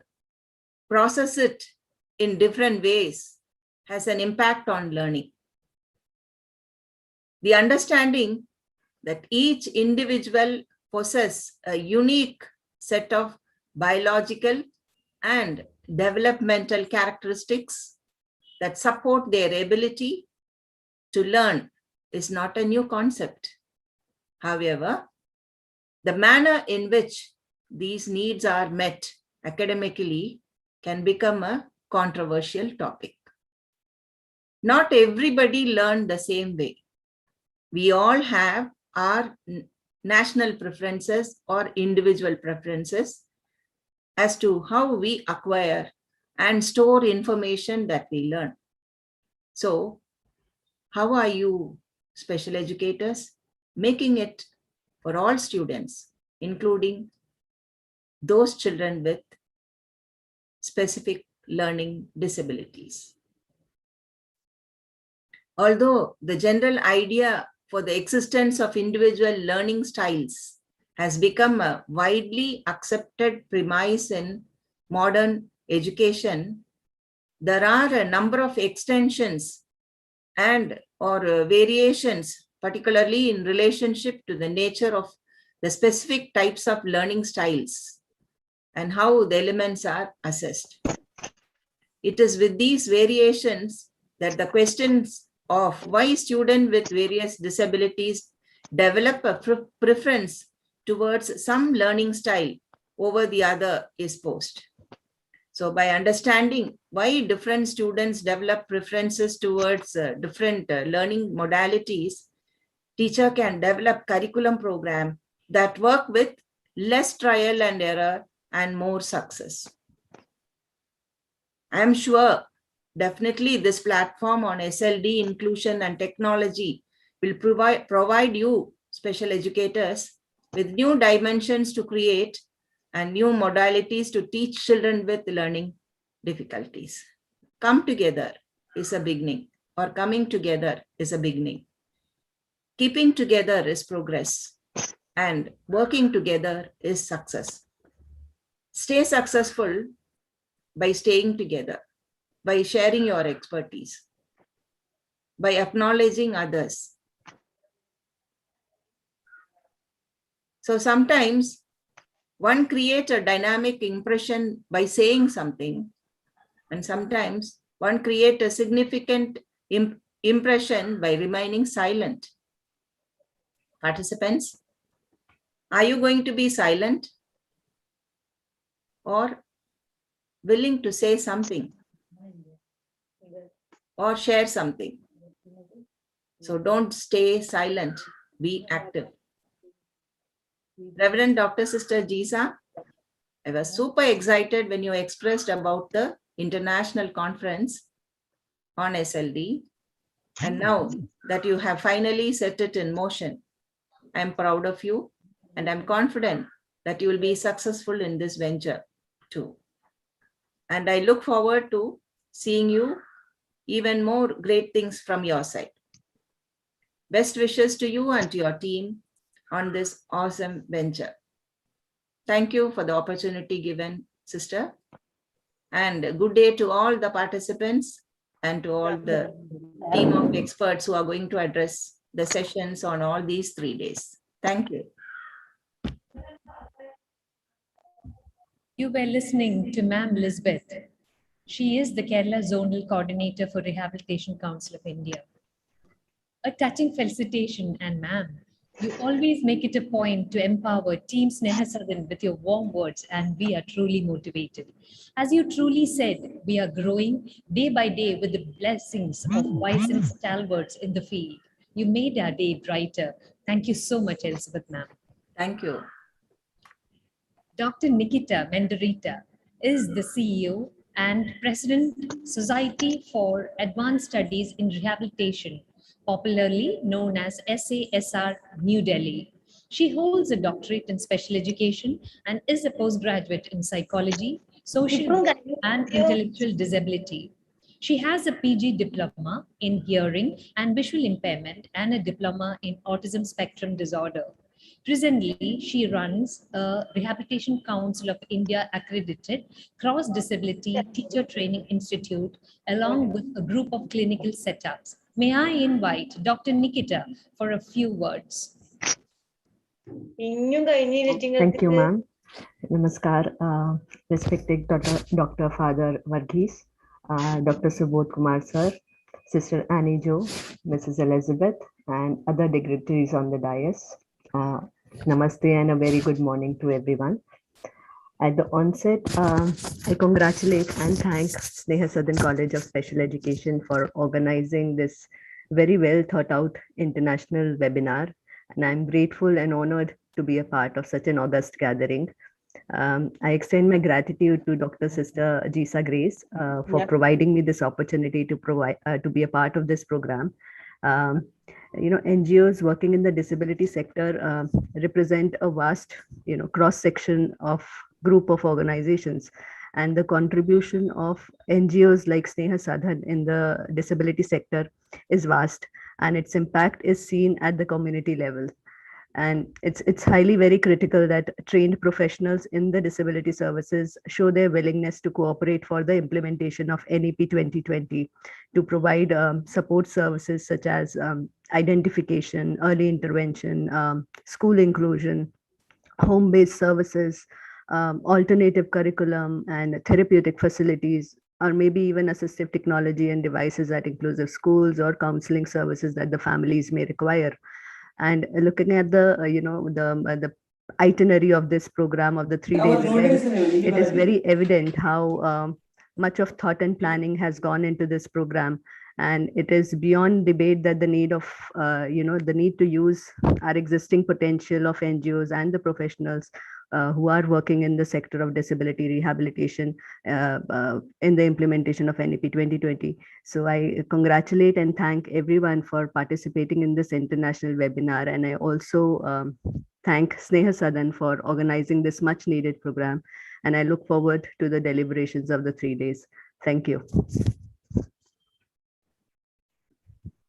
process it in different ways has an impact on learning. The understanding that each individual possesses a unique set of biological and developmental characteristics that support their ability to learn is not a new concept. However, the manner in which these needs are met academically can become a controversial topic. Not everybody learned the same way. We all have our national preferences or individual preferences as to how we acquire and store information that we learn. So, how are you, special educators, making it for all students, including those children with specific learning disabilities? Although the general idea for the existence of individual learning styles has become a widely accepted premise in modern education, there are a number of extensions and or variations, particularly in relationship to the nature of the specific types of learning styles and how the elements are assessed. It is with these variations that the questions of why students with various disabilities develop a preference towards some learning style over the other is posed. So by understanding why different students develop preferences towards different learning modalities, teacher can develop curriculum program that work with less trial and error and more success. I am sure definitely this platform on SLD, inclusion and technology will provide you special educators with new dimensions to create and new modalities to teach children with learning difficulties. Come together is a beginning, or coming together is a beginning. Keeping together is progress, and working together is success. Stay successful by staying together, by sharing your expertise, by acknowledging others. So sometimes one creates a dynamic impression by saying something, and sometimes one creates a significant impression by remaining silent. Participants, are you going to be silent or willing to say something or share something? So don't stay silent, be active. Reverend Dr. Sister Jisa, I was super excited when you expressed about the international conference on SLD. And now that you have finally set it in motion, I'm proud of you and I'm confident that you will be successful in this venture too. And I look forward to seeing you even more great things from your side. Best wishes to you and to your team on this awesome venture. Thank you for the opportunity given, sister. And good day to all the participants and to all the team of experts who are going to address the sessions on all these 3 days. Thank you. You were listening to Ma'am Lisbeth. She is the Kerala Zonal Coordinator for Rehabilitation Council of India. A touching felicitation, and ma'am, you always make it a point to empower Team Sneha Sadan with your warm words, and we are truly motivated. As you truly said, we are growing day by day with the blessings of wise and stalwarts in the field. You made our day brighter. Thank you so much, Elizabeth ma'am. Thank you. Dr. Nikita Menderita is the CEO and President, Society for Advanced Studies in Rehabilitation, popularly known as SASR New Delhi. She holds a doctorate in special education and is a postgraduate in psychology, social and intellectual disability. She has a PG diploma in hearing and visual impairment and a diploma in autism spectrum disorder. Presently, she runs a Rehabilitation Council of India accredited cross-disability teacher training institute along with a group of clinical setups. May I invite Dr. Nikita for a few words? Thank you, ma'am. Namaskar, respected Dr. Father Varghese, Dr. Subodh Kumar sir, Sister Annie Jo, Mrs. Elizabeth, and other dignitaries on the dais. Namaste and a very good morning to everyone. At the onset, I congratulate and thank Sneha Sadan College of Special Education for organizing this very well thought out international webinar. And I'm grateful and honored to be a part of such an august gathering. I extend my gratitude to Dr. Sister Jisa Grace for providing me this opportunity to be a part of this program. NGOs working in the disability sector represent a vast, cross section of group of organizations, and the contribution of NGOs like Sneha Sadan in the disability sector is vast, and its impact is seen at the community level. And it's highly very critical that trained professionals in the disability services show their willingness to cooperate for the implementation of NEP 2020 to provide support services such as identification, early intervention, school inclusion, home-based services, alternative curriculum, and therapeutic facilities, or maybe even assistive technology and devices at inclusive schools or counseling services that the families may require. And looking at the the itinerary of this program of the 3 days event, it is very evident how much of thought and planning has gone into this program. And it is beyond debate that the need of the need to use our existing potential of NGOs and the professionals who are working in the sector of disability rehabilitation in the implementation of NEP 2020. So I congratulate and thank everyone for participating in this international webinar. And I also thank Sneha Sadan for organizing this much needed program. And I look forward to the deliberations of the 3 days. Thank you.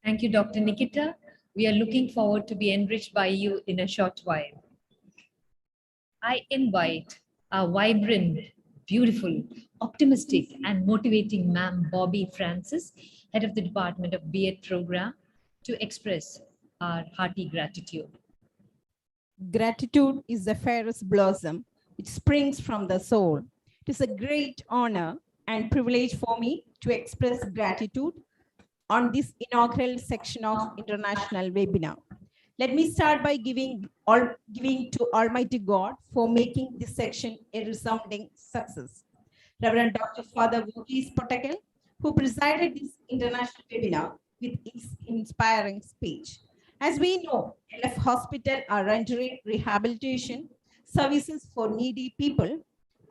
Thank you, Dr. Nikita. We are looking forward to be enriched by you in a short while. I invite our vibrant, beautiful, optimistic, and motivating Ma'am Bobby Francis, Head of the Department of B.Ed Program, to express our hearty gratitude. Gratitude is the fairest blossom which springs from the soul. It is a great honor and privilege for me to express gratitude on this inaugural section of international webinar. Let me start by giving to Almighty God for making this section a resounding success. Reverend Dr. Father Varghese Pottakkal, who presided this international webinar with his inspiring speech. As we know, LF Hospital are rendering rehabilitation services for needy people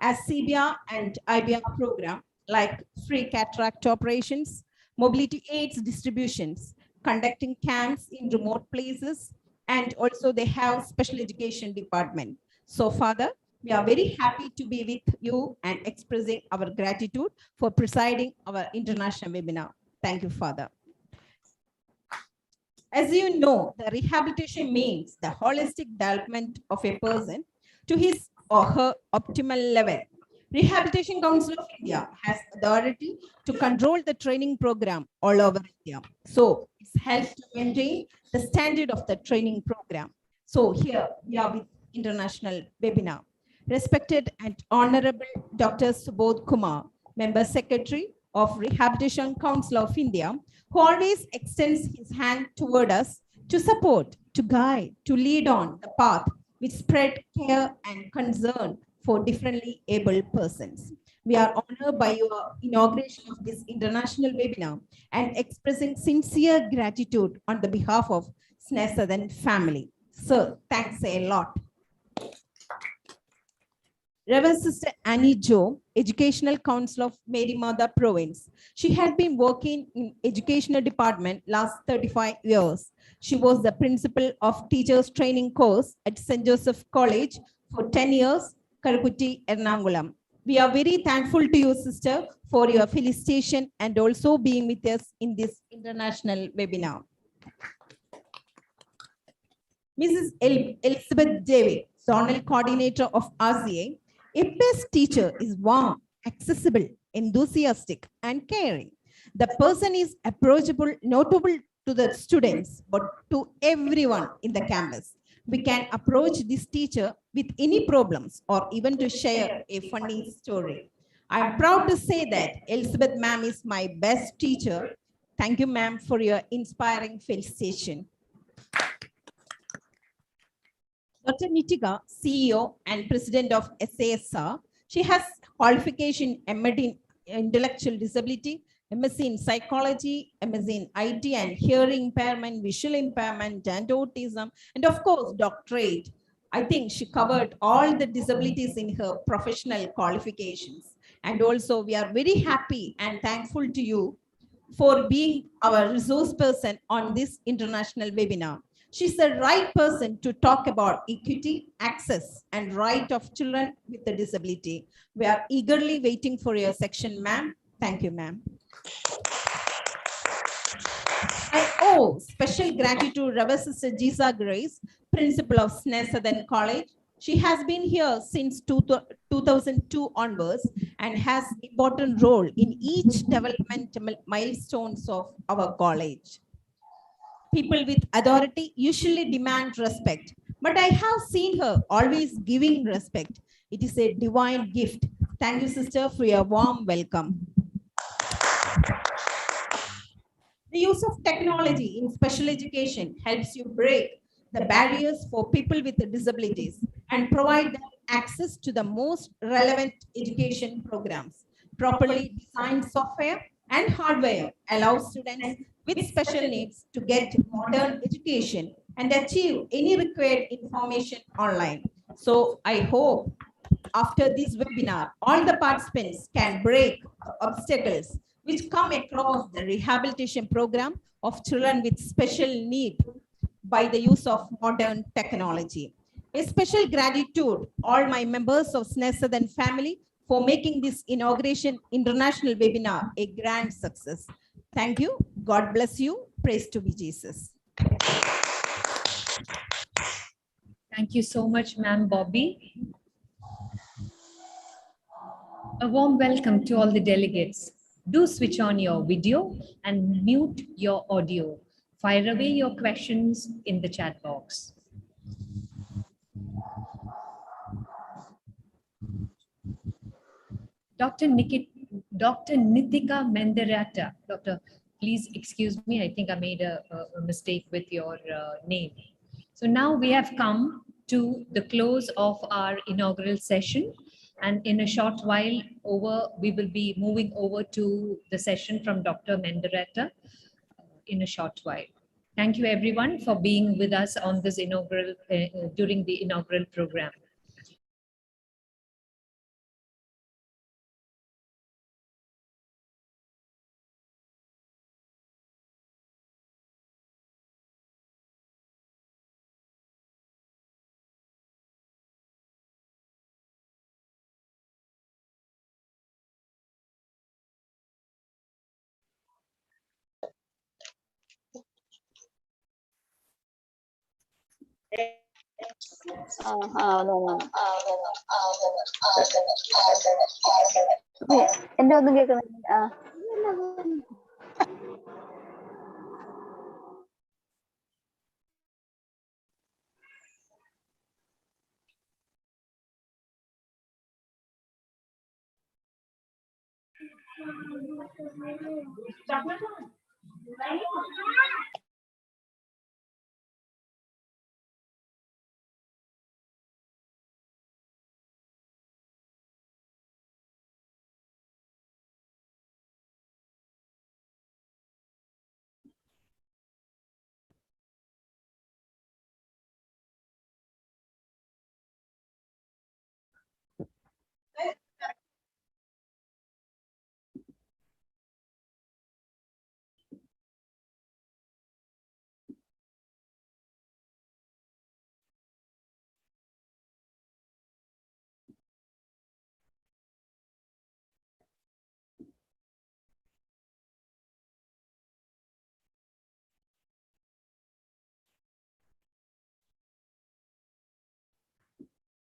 as CBR and IBR program like free cataract operations, mobility aids distributions, conducting camps in remote places, and also they have special education department. So Father, we are very happy to be with you and expressing our gratitude for presiding our international webinar. Thank you, Father. As you know, the rehabilitation means the holistic development of a person to his or her optimal level. Rehabilitation Council of India has authority to control the training program all over India. So it's helps to maintain the standard of the training program. So here we are with international webinar. Respected and Honorable Dr. Subodh Kumar, Member Secretary of Rehabilitation Council of India, who always extends his hand toward us to support, to guide, to lead on the path which spread care and concern for differently able persons. We are honored by your inauguration of this international webinar and expressing sincere gratitude on the behalf of Sneha Sadan family. Sir, thanks a lot. Reverend Sister Annie Jo, Educational Council of Mary Mother Province. She had been working in educational department last 35 years. She was the principal of teachers training course at St. Joseph College for 10 years, Karakutti, Ernakulam. We are very thankful to you, sister, for your felicitation and also being with us in this international webinar. Mrs. Elizabeth David, Zonal Coordinator of RCA. A best teacher is warm, accessible, enthusiastic, and caring. The person is approachable, notable to the students, but to everyone in the campus. We can approach this teacher with any problems or even to share a funny story. I'm proud to say that Elizabeth ma'am is my best teacher. Thank you, ma'am, for your inspiring felicitation. Dr. Nitika, CEO and President of SASR, she has qualification MD in Intellectual Disability, MSc in Psychology, MSc in IT and Hearing Impairment, Visual Impairment and Autism, and of course, doctorate. I think she covered all the disabilities in her professional qualifications. And also, we are very happy and thankful to you for being our resource person on this international webinar. She's the right person to talk about equity, access, and right of children with a disability. We are eagerly waiting for your section, ma'am. Thank you, ma'am. I owe special gratitude to Reverend Sister Jisa Grace, Principal of Sadan College. She has been here since 2002 onwards and has important role in each developmental milestones of our college. People with authority usually demand respect, but I have seen her always giving respect. It is a divine gift. Thank you, sister, for your warm welcome. The use of technology in special education helps you break the barriers for people with disabilities and provide them access to the most relevant education programs. Properly designed software and hardware allows students with special needs to get modern education and achieve any required information online. So I hope after this webinar, all the participants can break obstacles which come across the rehabilitation program of children with special need by the use of modern technology. A special gratitude all my members of Sadan family for making this inauguration international webinar a grand success. Thank you. God bless you. Praise to be Jesus. Thank you so much, Ma'am Bobby. A warm welcome to all the delegates. Do switch on your video and mute your audio. Fire away your questions in the chat box. Dr. Nitika Menderata. Doctor, please excuse me. I think I made a mistake with your name. So now we have come to the close of our inaugural session. And in a short while we will be moving over to the session from Dr. Menderata in a short while. Thank you everyone for being with us on this inaugural, during the inaugural program. എന്റെ ഒന്നും കേൾക്കുന്നില്ല.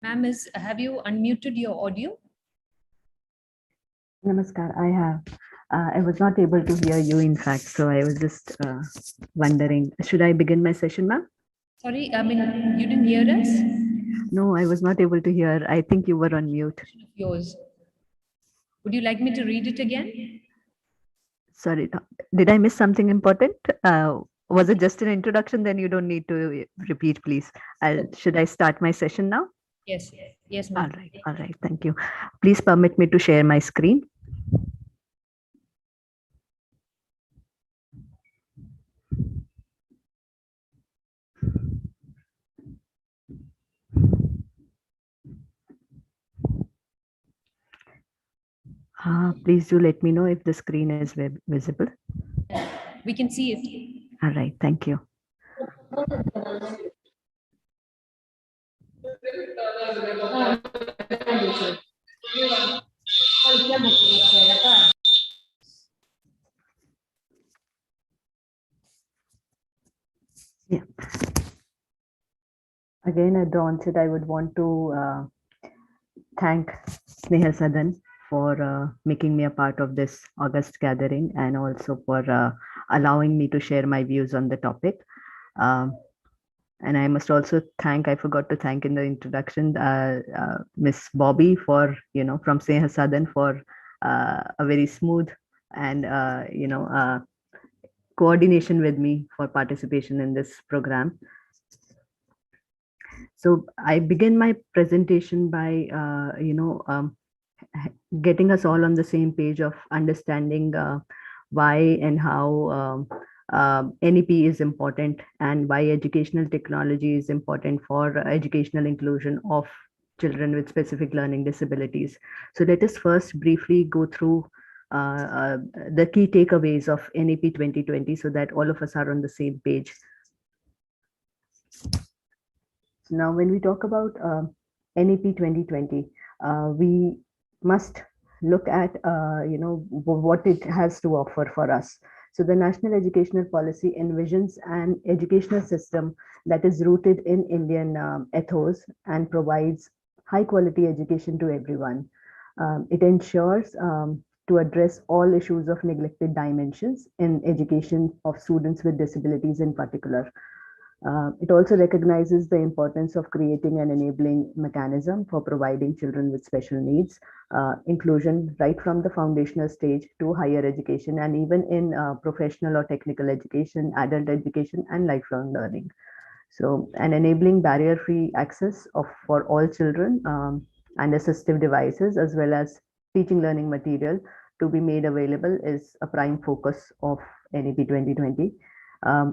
Ma'am, have you unmuted your audio? Namaskar, I have. I was not able to hear you, in fact, so I was just wondering, should I begin my session, ma'am? Sorry, I mean, you didn't hear us? No, I was not able to hear. I think you were on mute. Yours. Would you like me to read it again? Sorry, did I miss something important? Was it just an introduction? Then you don't need to repeat, please. Should I start my session now? Yes, yes, ma'am. All right, thank you. Please permit me to share my screen. Please do let me know if the screen is visible. We can see it. All right, thank you. Yeah. Again, at the onset, I would want to thank Sneha Sadan for making me a part of this August gathering and also for allowing me to share my views on the topic. And I must also thank, I forgot to thank in the introduction, Miss Bobby for, from Sneha Sadan for a very smooth and, coordination with me for participation in this program. So I begin my presentation by, getting us all on the same page of understanding why and how NEP is important and why educational technology is important for educational inclusion of children with specific learning disabilities. So let us first briefly go through the key takeaways of NEP 2020 so that all of us are on the same page. Now, when we talk about NEP 2020, we must look at what it has to offer for us. So the National Educational Policy envisions an educational system that is rooted in Indian ethos and provides high quality education to everyone. It ensures to address all issues of neglected dimensions in education of students with disabilities in particular. It also recognizes the importance of creating an enabling mechanism for providing children with special needs, inclusion right from the foundational stage to higher education and even in professional or technical education, adult education and lifelong learning. So an enabling barrier-free access for all children and assistive devices as well as teaching learning material to be made available is a prime focus of NEP 2020.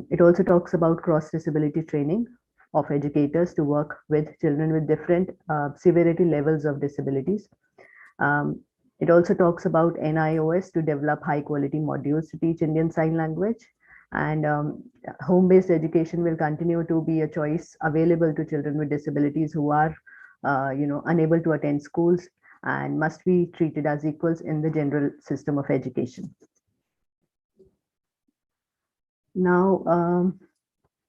It also talks about cross-disability training of educators to work with children with different severity levels of disabilities. It also talks about NIOS to develop high-quality modules to teach Indian Sign Language. And home-based education will continue to be a choice available to children with disabilities who are unable to attend schools and must be treated as equals in the general system of education. Now,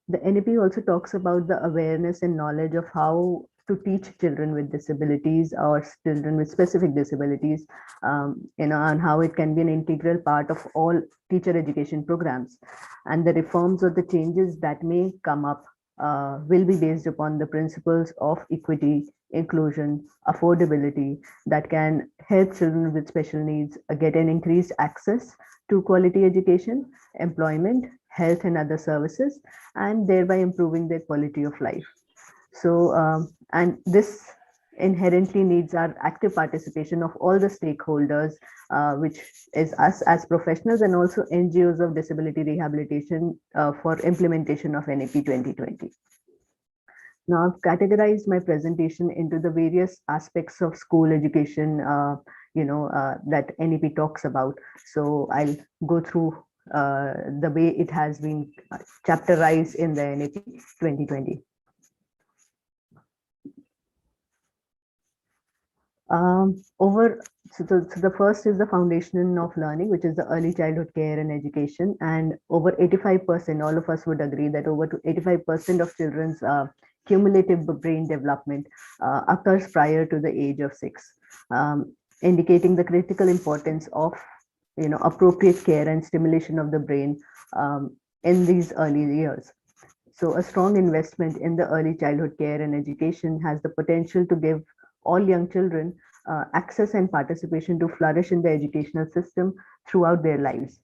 the NEP also talks about the awareness and knowledge of how to teach children with disabilities or children with specific disabilities, and how it can be an integral part of all teacher education programs. And the reforms or the changes that may come up will be based upon the principles of equity, inclusion, affordability that can help children with special needs get an increased access to quality education, employment, health and other services, and thereby improving their quality of life. So, and this inherently needs our active participation of all the stakeholders, which is us as professionals and also NGOs of disability rehabilitation for implementation of NEP 2020. Now, I've categorized my presentation into the various aspects of school education, that NEP talks about. So I'll go through the way it has been chapterized in the NEP 2020. So the first is the foundation of learning, which is the early childhood care and education. And over 85%, all of us would agree that over 85% of children's cumulative brain development occurs prior to the age of 6, indicating the critical importance of appropriate care and stimulation of the brain in these early years. So a strong investment in the early childhood care and education has the potential to give all young children access and participation to flourish in the educational system throughout their lives.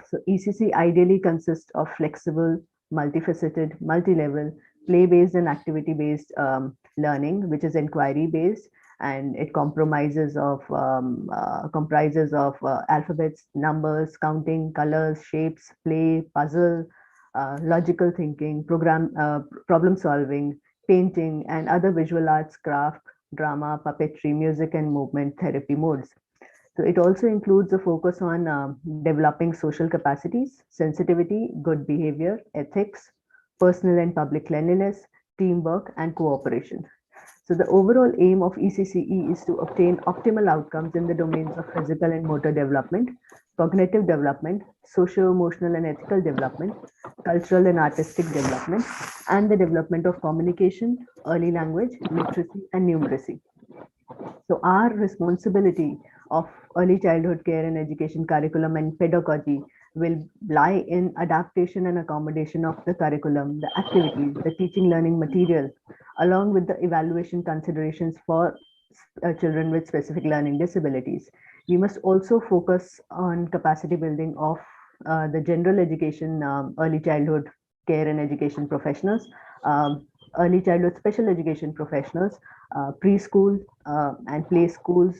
So ECC ideally consists of flexible, multifaceted, multi-level, play-based and activity-based learning, which is inquiry-based, and it comprises of alphabets, numbers, counting, colors, shapes, play, puzzle, logical thinking, problem solving, painting, and other visual arts, craft, drama, puppetry, music, and movement therapy modes. So it also includes a focus on developing social capacities, sensitivity, good behavior, ethics, personal and public cleanliness, teamwork, and cooperation. So the overall aim of ECCE is to obtain optimal outcomes in the domains of physical and motor development, cognitive development, socio-emotional and ethical development, cultural and artistic development, and the development of communication, early language, literacy, and numeracy. So our responsibility of early childhood care and education curriculum and pedagogy will lie in adaptation and accommodation of the curriculum, the activities, the teaching learning material, along with the evaluation considerations for children with specific learning disabilities. We must also focus on capacity building of the general education, early childhood care and education professionals, early childhood special education professionals, preschool and play schools,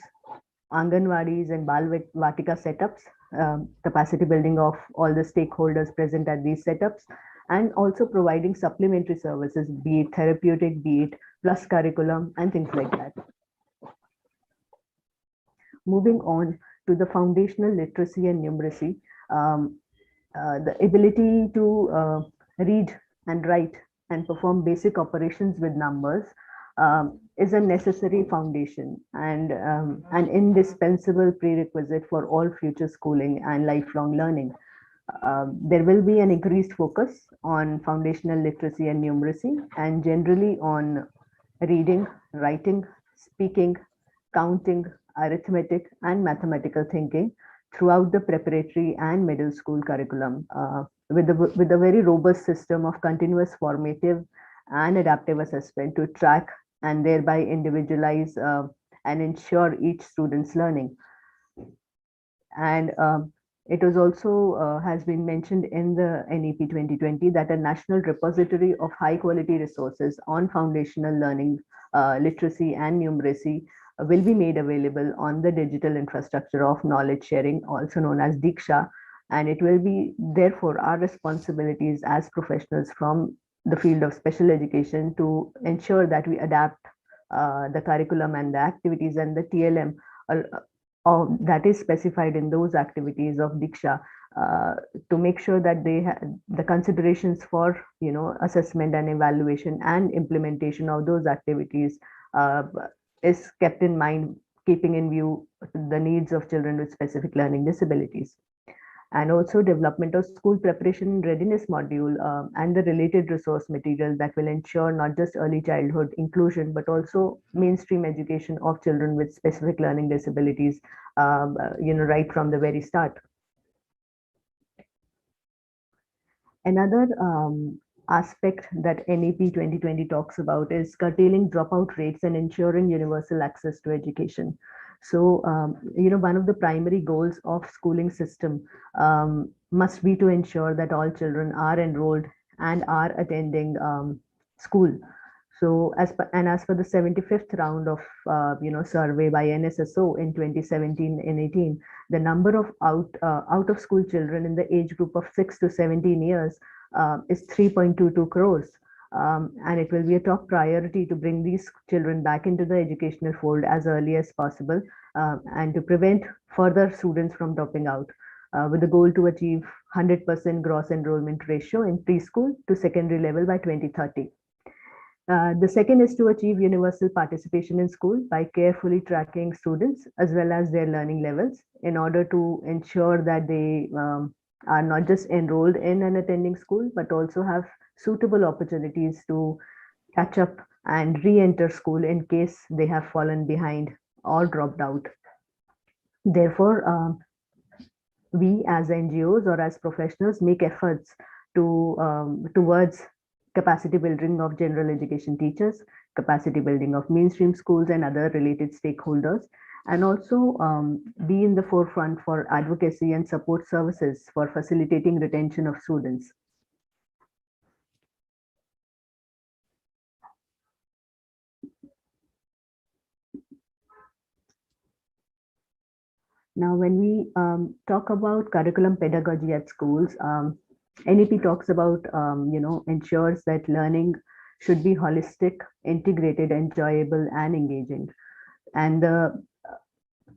Anganwadis and Bal Vatika setups, capacity building of all the stakeholders present at these setups, and also providing supplementary services, be it therapeutic, be it plus curriculum, and things like that. Moving on to the foundational literacy and numeracy, the ability to read and write and perform basic operations with numbers is a necessary foundation and an indispensable prerequisite for all future schooling and lifelong learning. There will be an increased focus on foundational literacy and numeracy, and generally on reading, writing, speaking, counting, arithmetic, and mathematical thinking throughout the preparatory and middle school curriculum, with a very robust system of continuous formative and adaptive assessment to track and thereby individualize and ensure each student's learning. And it was also has been mentioned in the NEP 2020 that a national repository of high quality resources on foundational learning, literacy and numeracy will be made available on the digital infrastructure of knowledge sharing, also known as Diksha. And it will be therefore our responsibilities as professionals from the field of special education to ensure that we adapt the curriculum and the activities and the TLM that is specified in those activities of Diksha to make sure that they the considerations for assessment and evaluation and implementation of those activities is kept in mind, keeping in view the needs of children with specific learning disabilities. And also development of school preparation readiness module and the related resource material that will ensure not just early childhood inclusion, but also mainstream education of children with specific learning disabilities, right from the very start. Another aspect that NEP 2020 talks about is curtailing dropout rates and ensuring universal access to education. So, one of the primary goals of schooling system must be to ensure that all children are enrolled and are attending school. So, as per the 75th round of survey by NSSO in 2017 and 18, the number of out of school children in the age group of 6 to 17 years is 3.22 crores. And it will be a top priority to bring these children back into the educational fold as early as possible and to prevent further students from dropping out with the goal to achieve 100% gross enrollment ratio in preschool to secondary level by 2030. The second is to achieve universal participation in school by carefully tracking students as well as their learning levels in order to ensure that they are not just enrolled in and attending school, but also have suitable opportunities to catch up and re-enter school in case they have fallen behind or dropped out. Therefore, we as NGOs or as professionals make efforts towards capacity building of general education teachers, capacity building of mainstream schools and other related stakeholders, and also be in the forefront for advocacy and support services for facilitating retention of students. Now, when we talk about curriculum pedagogy at schools, NEP talks about, ensures that learning should be holistic, integrated, enjoyable, and engaging. And the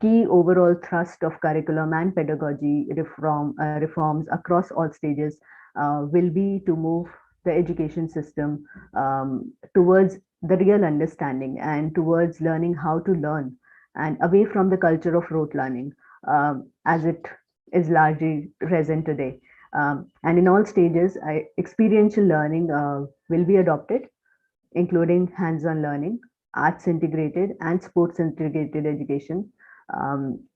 key overall thrust of curriculum and pedagogy reforms across all stages will be to move the education system towards the real understanding and towards learning how to learn and away from the culture of rote learning as it is largely present today. And in all stages, experiential learning will be adopted, including hands-on learning, arts integrated and sports integrated education,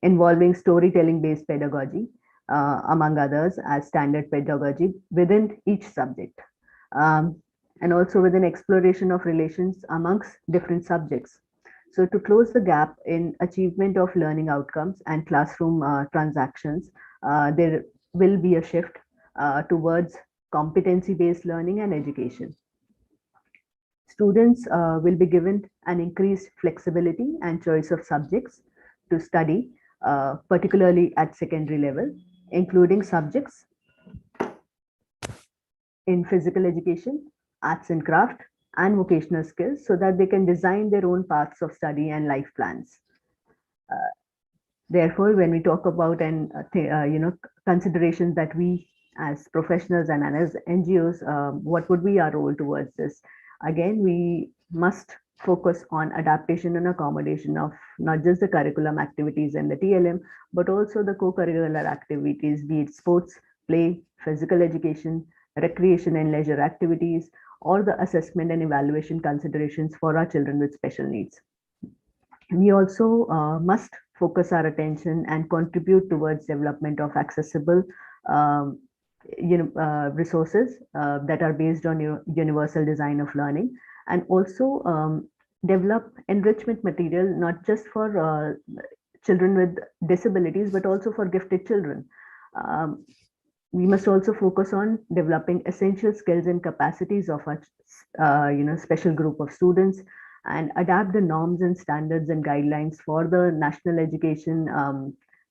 involving storytelling-based pedagogy, among others, as standard pedagogy within each subject. And also with an exploration of relations amongst different subjects. So to close the gap in achievement of learning outcomes and classroom transactions, there will be a shift towards competency-based learning and education. Students will be given an increased flexibility and choice of subjects to study, particularly at secondary level, including subjects in physical education, arts and craft, and vocational skills, so that they can design their own paths of study and life plans. Therefore, when we talk about considerations that we as professionals and as NGOs, what would be our role towards this? Again, we must focus on adaptation and accommodation of not just the curriculum activities and the TLM, but also the co-curricular activities, be it sports, play, physical education, recreation and leisure activities, or the assessment and evaluation considerations for our children with special needs. We also must focus our attention and contribute towards development of accessible resources that are based on universal design of learning, and also develop enrichment material, not just for children with disabilities, but also for gifted children. We must also focus on developing essential skills and capacities of our special group of students, and adapt the norms and standards and guidelines for the National Education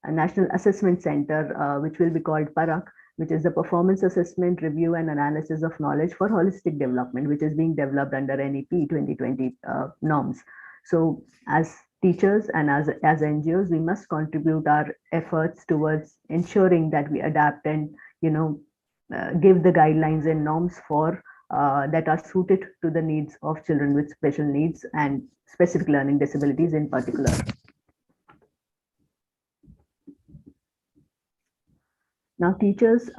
National Assessment Center, which will be called PARAK, which is the Performance Assessment, Review and Analysis of Knowledge for Holistic Development, which is being developed under NEP 2020 norms. So as teachers and as NGOs, we must contribute our efforts towards ensuring that we adapt and give the guidelines and norms for that are suited to the needs of children with special needs and specific learning disabilities in particular. Now, teachers,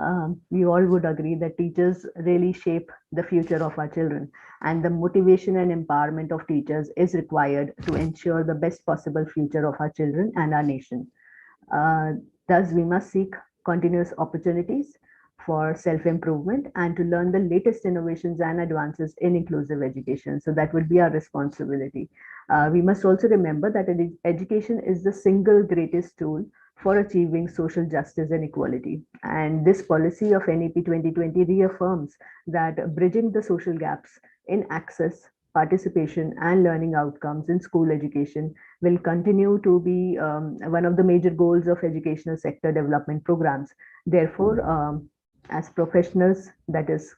we all would agree that teachers really shape the future of our children, and the motivation and empowerment of teachers is required to ensure the best possible future of our children and our nation. Thus, we must seek continuous opportunities for self-improvement and to learn the latest innovations and advances in inclusive education. So that would be our responsibility. We must also remember that education is the single greatest tool for achieving social justice and equality. And this policy of NEP 2020 reaffirms that bridging the social gaps in access, participation, and learning outcomes in school education will continue to be one of the major goals of educational sector development programs. Therefore, as professionals, that is,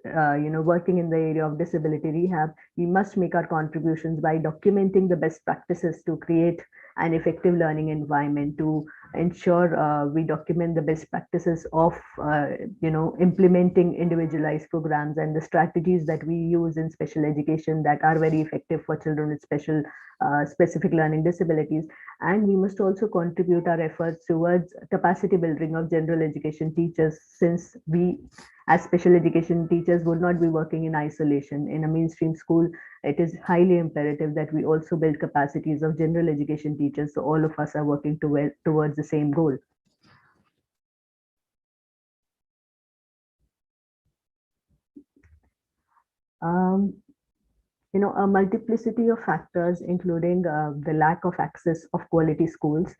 working in the area of disability rehab, we must make our contributions by documenting the best practices to create an effective learning environment, to ensure we document the best practices of implementing individualized programs and the strategies that we use in special education that are very effective for children with specific learning disabilities. And we must also contribute our efforts towards capacity building of general education teachers, since we as special education teachers would not be working in isolation. In a mainstream school, it is highly imperative that we also build capacities of general education teachers, so all of us are working towards the same goal. A multiplicity of factors, including the lack of access of quality schools,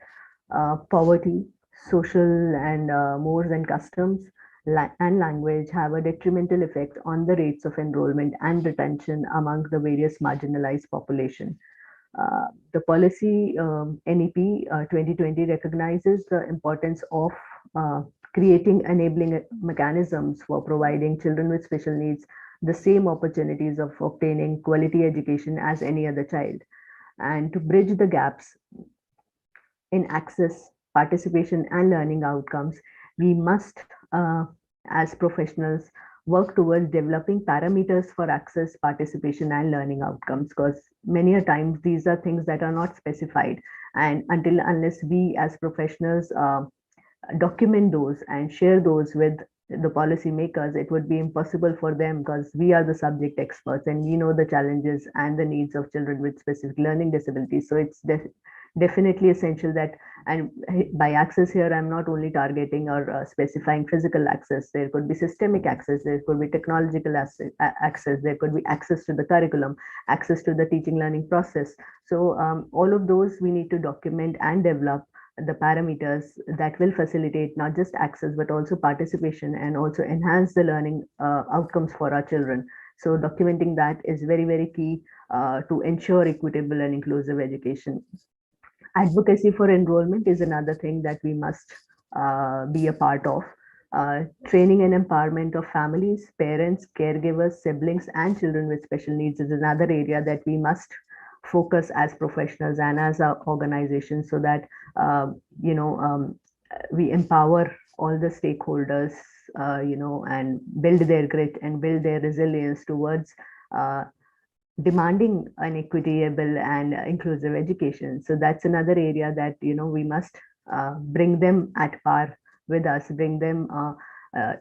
poverty, social and mores and customs, and language have a detrimental effect on the rates of enrollment and retention among the various marginalized population. The policy NEP 2020 recognizes the importance of creating enabling mechanisms for providing children with special needs the same opportunities of obtaining quality education as any other child. And to bridge the gaps in access, participation, and learning outcomes, we must, as professionals, work towards developing parameters for access, participation, and learning outcomes, because many a times these are things that are not specified. And unless we as professionals document those and share those with the policymakers, it would be impossible for them, because we are the subject experts and we know the challenges and the needs of children with specific learning disabilities. So it's definitely essential that, and by access here, I'm not only targeting or specifying physical access. There could be systemic access, there could be technological access, there could be access to the curriculum, access to the teaching learning process. So all of those we need to document and develop the parameters that will facilitate not just access, but also participation and also enhance the learning outcomes for our children. So documenting that is very, very key to ensure equitable and inclusive education. Advocacy for enrollment is another thing that we must be a part of. Training and empowerment of families, parents, caregivers, siblings, and children with special needs is another area that we must focus as professionals and as our organization, so that we empower all the stakeholders, and build their grit and build their resilience towards demanding an equitable and inclusive education. So that's another area that we must bring them at par with us, bring them,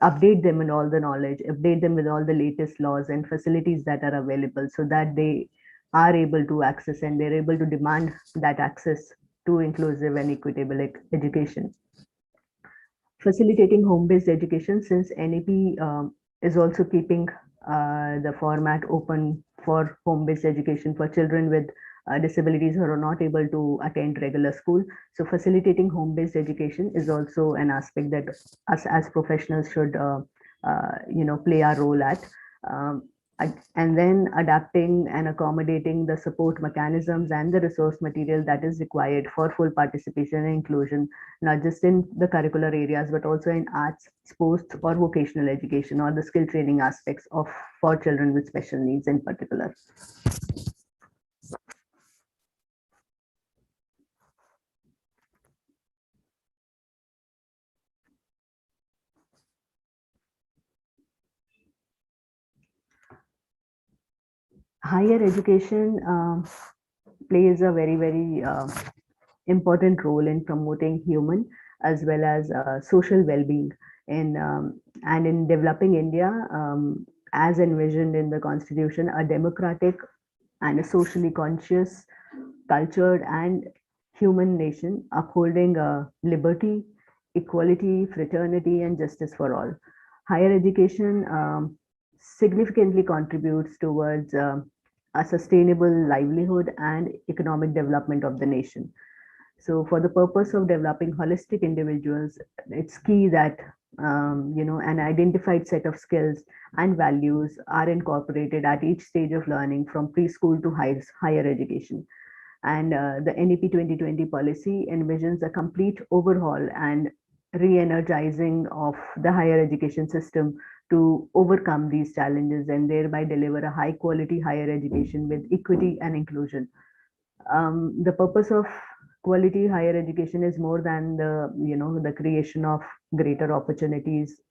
update them in all the knowledge, update them with all the latest laws and facilities that are available, so that they are able to access and they're able to demand that access to inclusive and equitable education. Facilitating home-based education, since NEP is also keeping the format open for home-based education for children with disabilities who are not able to attend regular school. So facilitating home-based education is also an aspect that us as professionals should play our role at. And then adapting and accommodating the support mechanisms and the resource material that is required for full participation and inclusion, not just in the curricular areas, but also in arts, sports, or vocational education, or the skill training aspects for children with special needs in particular. Higher education plays a very, very important role in promoting human as well as social well-being and in developing India, as envisioned in the Constitution, a democratic and a socially conscious, cultured and human nation, upholding liberty, equality, fraternity, and justice for all. Higher education significantly contributes towards a sustainable livelihood and economic development of the nation. So for the purpose of developing holistic individuals, it's key that an identified set of skills and values are incorporated at each stage of learning, from preschool to higher education. And the NEP 2020 policy envisions a complete overhaul and re-energizing of the higher education system to overcome these challenges and thereby deliver a high quality higher education with equity and inclusion. The purpose of quality higher education is more than the creation of greater opportunities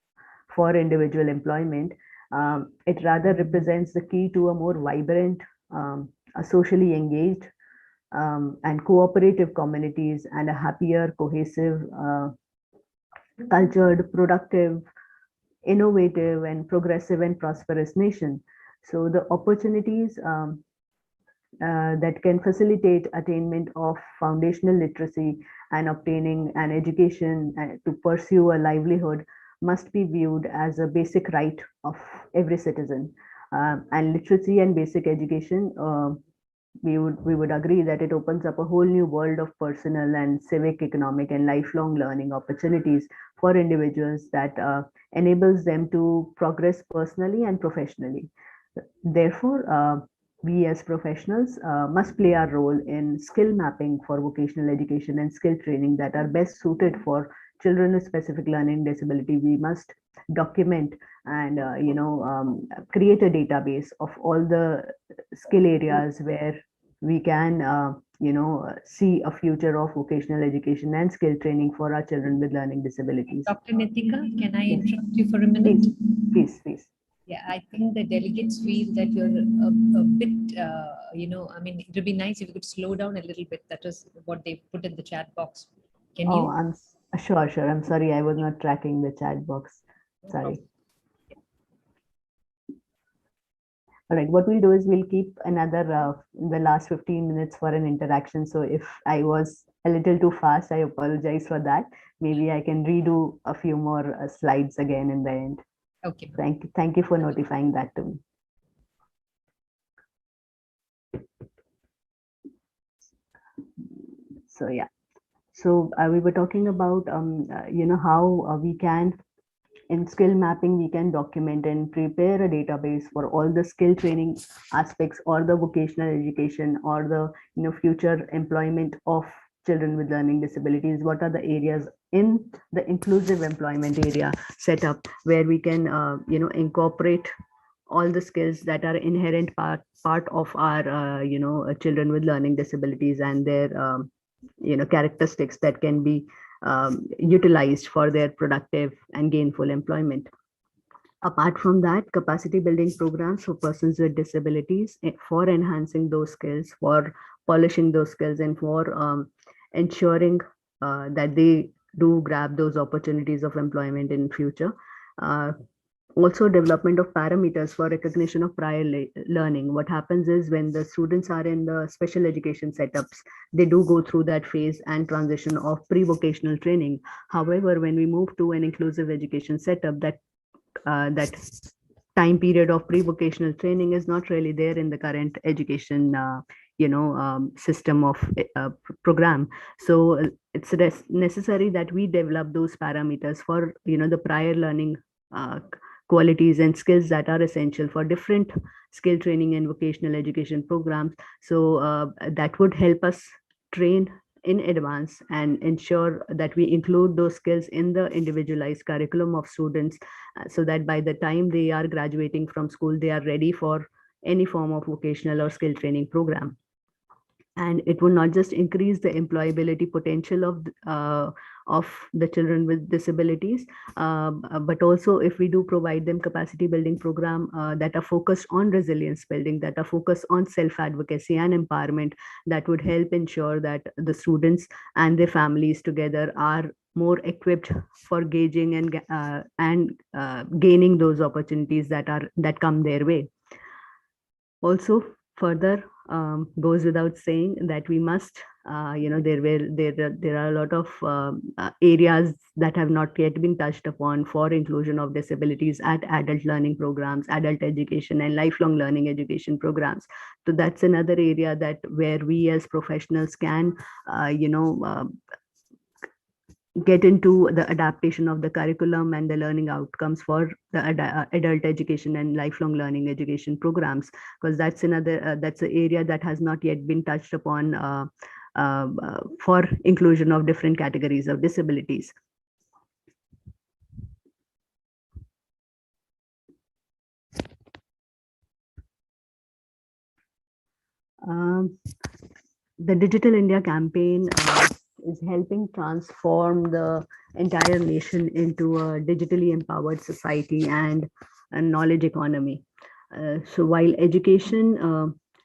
for individual employment. It rather represents the key to a more vibrant, a socially engaged and cooperative communities and a happier, cohesive, cultured, productive, innovative and progressive and prosperous nation. So the opportunities that can facilitate attainment of foundational literacy and obtaining an education to pursue a livelihood must be viewed as a basic right of every citizen. And literacy and basic education, we would agree that it opens up a whole new world of personal and civic, economic and lifelong learning opportunities for individuals that enables them to progress personally and professionally. Therefore, we as professionals must play our role in skill mapping for vocational education and skill training that are best suited for children with specific learning disability. We must document and create a database of all the skill areas where we can see a future of vocational education and skill training for our children with learning disabilities. Dr. Nitika, can I interrupt you for a minute? Please. Yeah, I think the delegates feel that you're a bit, I mean, it would be nice if you could slow down a little bit. That was what they put in the chat box. Can Oh, you? sure. I'm sorry, I was not tracking the chat box. Sorry. All right, what we'll do is we'll keep another the last 15 minutes for an interaction. So if I was a little too fast, I apologize for that. Maybe I can redo a few more slides again in the end. Okay. Thank you for notifying that to me. So yeah, so we were talking about how we can, in skill mapping, we can document and prepare a database for all the skill training aspects or the vocational education or the future employment of children with learning disabilities. What are the areas in the inclusive employment area set up where we can incorporate all the skills that are inherent part of our children with learning disabilities and their characteristics that can be utilized for their productive and gainful employment. Apart from that, capacity building programs for persons with disabilities for enhancing those skills, for polishing those skills, and for ensuring that they do grab those opportunities of employment in future. Also, development of parameters for recognition of prior learning. What happens is when the students are in the special education setups, they do go through that phase and transition of pre-vocational training. However, when we move to an inclusive education setup, that time period of pre-vocational training is not really there in the current education system of program. So it's necessary that we develop those parameters for the prior learning qualities and skills that are essential for different skill training and vocational education programs. So that would help us train in advance and ensure that we include those skills in the individualized curriculum of students so that by the time they are graduating from school, they are ready for any form of vocational or skill training program. And it will not just increase the employability potential of the children with disabilities, but also if we do provide them capacity building program that are focused on resilience building, that are focused on self-advocacy and empowerment, that would help ensure that the students and their families together are more equipped for gauging and gaining those opportunities that come their way. Also, further goes without saying that we must, there are a lot of areas that have not yet been touched upon for inclusion of disabilities at adult learning programs, adult education, and lifelong learning education programs. So that's another area that where we as professionals can, get into the adaptation of the curriculum and the learning outcomes for the adult education and lifelong learning education programs, because that's another that's an area that has not yet been touched upon for inclusion of different categories of disabilities. The Digital India campaign is helping transform the entire nation into a digitally empowered society and a knowledge economy. So while education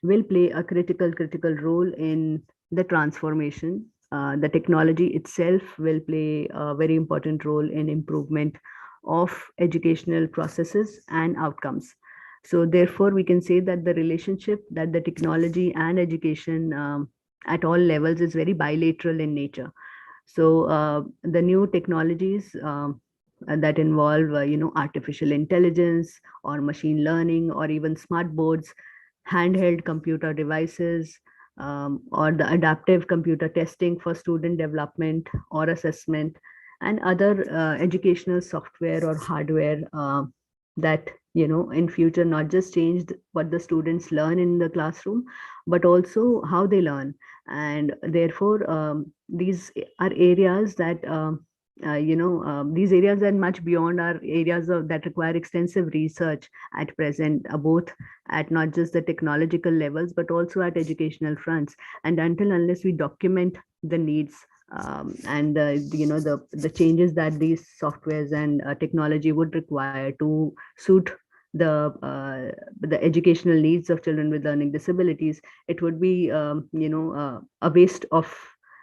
will play a critical role in the transformation, the technology itself will play a very important role in improvement of educational processes and outcomes. So therefore, we can say that the relationship that the technology and education at all levels is very bilateral in nature. So the new technologies that involve, artificial intelligence or machine learning or even smart boards, handheld computer devices, or the adaptive computer testing for student development or assessment, and other educational software or hardware that in future not just changed what the students learn in the classroom, but also how they learn. And therefore these are areas that these areas are much beyond our areas that require extensive research at present, both at not just the technological levels but also at educational fronts. And unless we document the needs and the changes that these softwares and technology would require to suit the educational needs of children with learning disabilities, it would be a waste of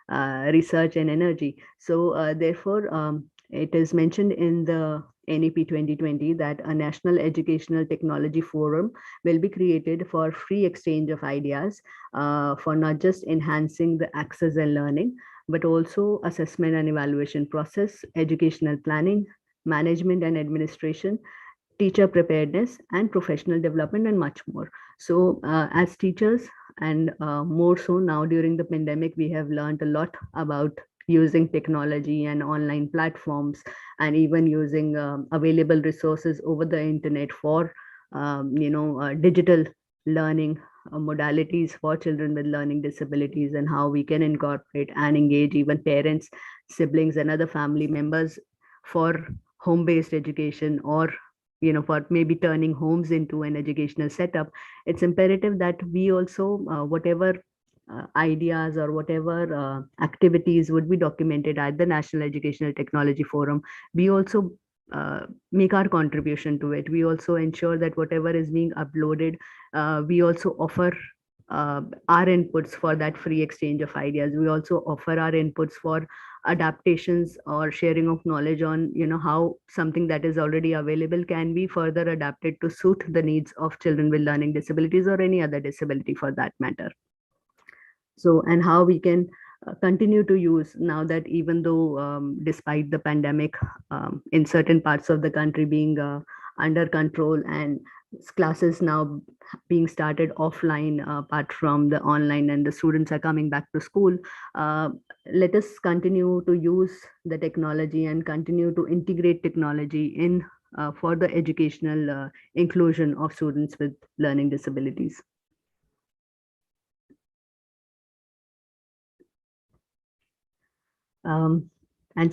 research and energy. So therefore, it is mentioned in the NEP 2020 that a National Educational Technology Forum will be created for free exchange of ideas for not just enhancing the access and learning, but also assessment and evaluation process, educational planning, management and administration, teacher preparedness and professional development, and much more. So as teachers, and more so now during the pandemic, we have learned a lot about using technology and online platforms, and even using available resources over the internet for digital learning modalities for children with learning disabilities, and how we can incorporate and engage even parents, siblings and other family members for home-based education, or for maybe turning homes into an educational setup. It's imperative that we also, whatever ideas or whatever activities would be documented at the National Educational Technology Forum, we also make our contribution to it. We also ensure that whatever is being uploaded, we also offer our inputs for that free exchange of ideas. We also offer our inputs for adaptations or sharing of knowledge on how something that is already available can be further adapted to suit the needs of children with learning disabilities, or any other disability for that matter. So, and how we can continue to use, now that even though despite the pandemic in certain parts of the country being under control, and classes now being started offline apart from the online, and the students are coming back to school, let us continue to use the technology and continue to integrate technology in for the educational inclusion of students with learning disabilities. And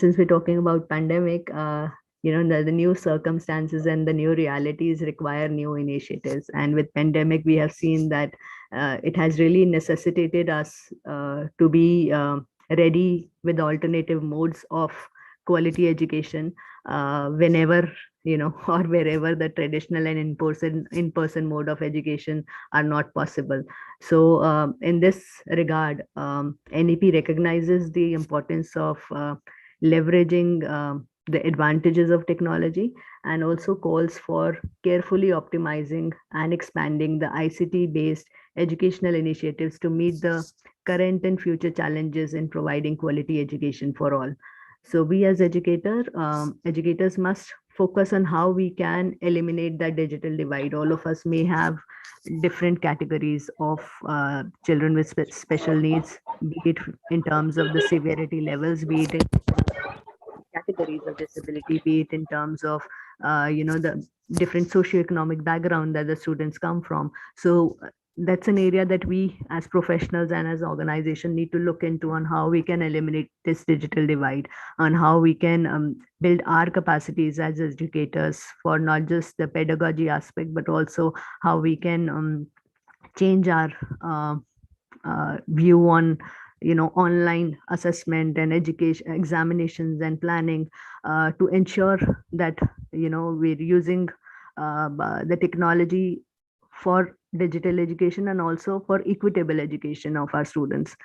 since we're talking about pandemic, the new circumstances and the new realities require new initiatives. And with pandemic, we have seen that it has really necessitated us to be ready with alternative modes of quality education whenever or wherever the traditional and in-person mode of education are not possible. So in this regard, NEP recognizes the importance of leveraging the advantages of technology, and also calls for carefully optimizing and expanding the ICT-based educational initiatives to meet the current and future challenges in providing quality education for all. So we as educators must focus on how we can eliminate that digital divide. All of us may have different categories of children with special needs, be it in terms of the severity levels, be it in categories of disability, be it in terms of the different socioeconomic background that the students come from. So that's an area that we as professionals and as organization need to look into, on how we can eliminate this digital divide, on how we can build our capacities as educators for not just the pedagogy aspect, but also how we can change our view on online assessment and education examinations and planning to ensure that we're using the technology for digital education and also for equitable education of our students.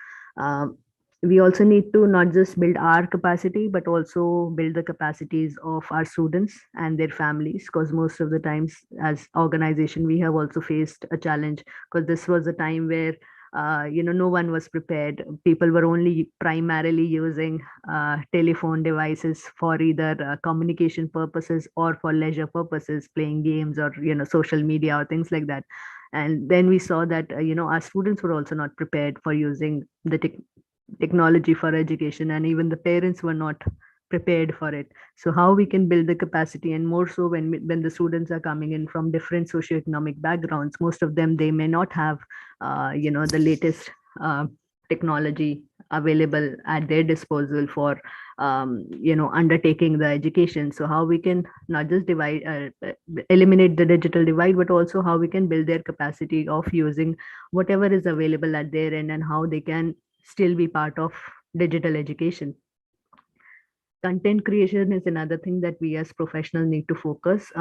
We also need to not just build our capacity, but also build the capacities of our students and their families, because most of the times as organization, we have also faced a challenge, because this was a time where no one was prepared. People were only primarily using telephone devices for either communication purposes or for leisure purposes, playing games or social media or things like that. And then we saw that our students were also not prepared for using the technology for education, and even the parents were not prepared for it. So how we can build the capacity, and more so when the students are coming in from different socioeconomic backgrounds, most of them, they may not have the latest technology available at their disposal for undertaking the education. So how we can not just eliminate the digital divide, but also how we can build their capacity of using whatever is available at their end, and how they can still be part of digital education. Content creation is another thing that we as professionals need to focus.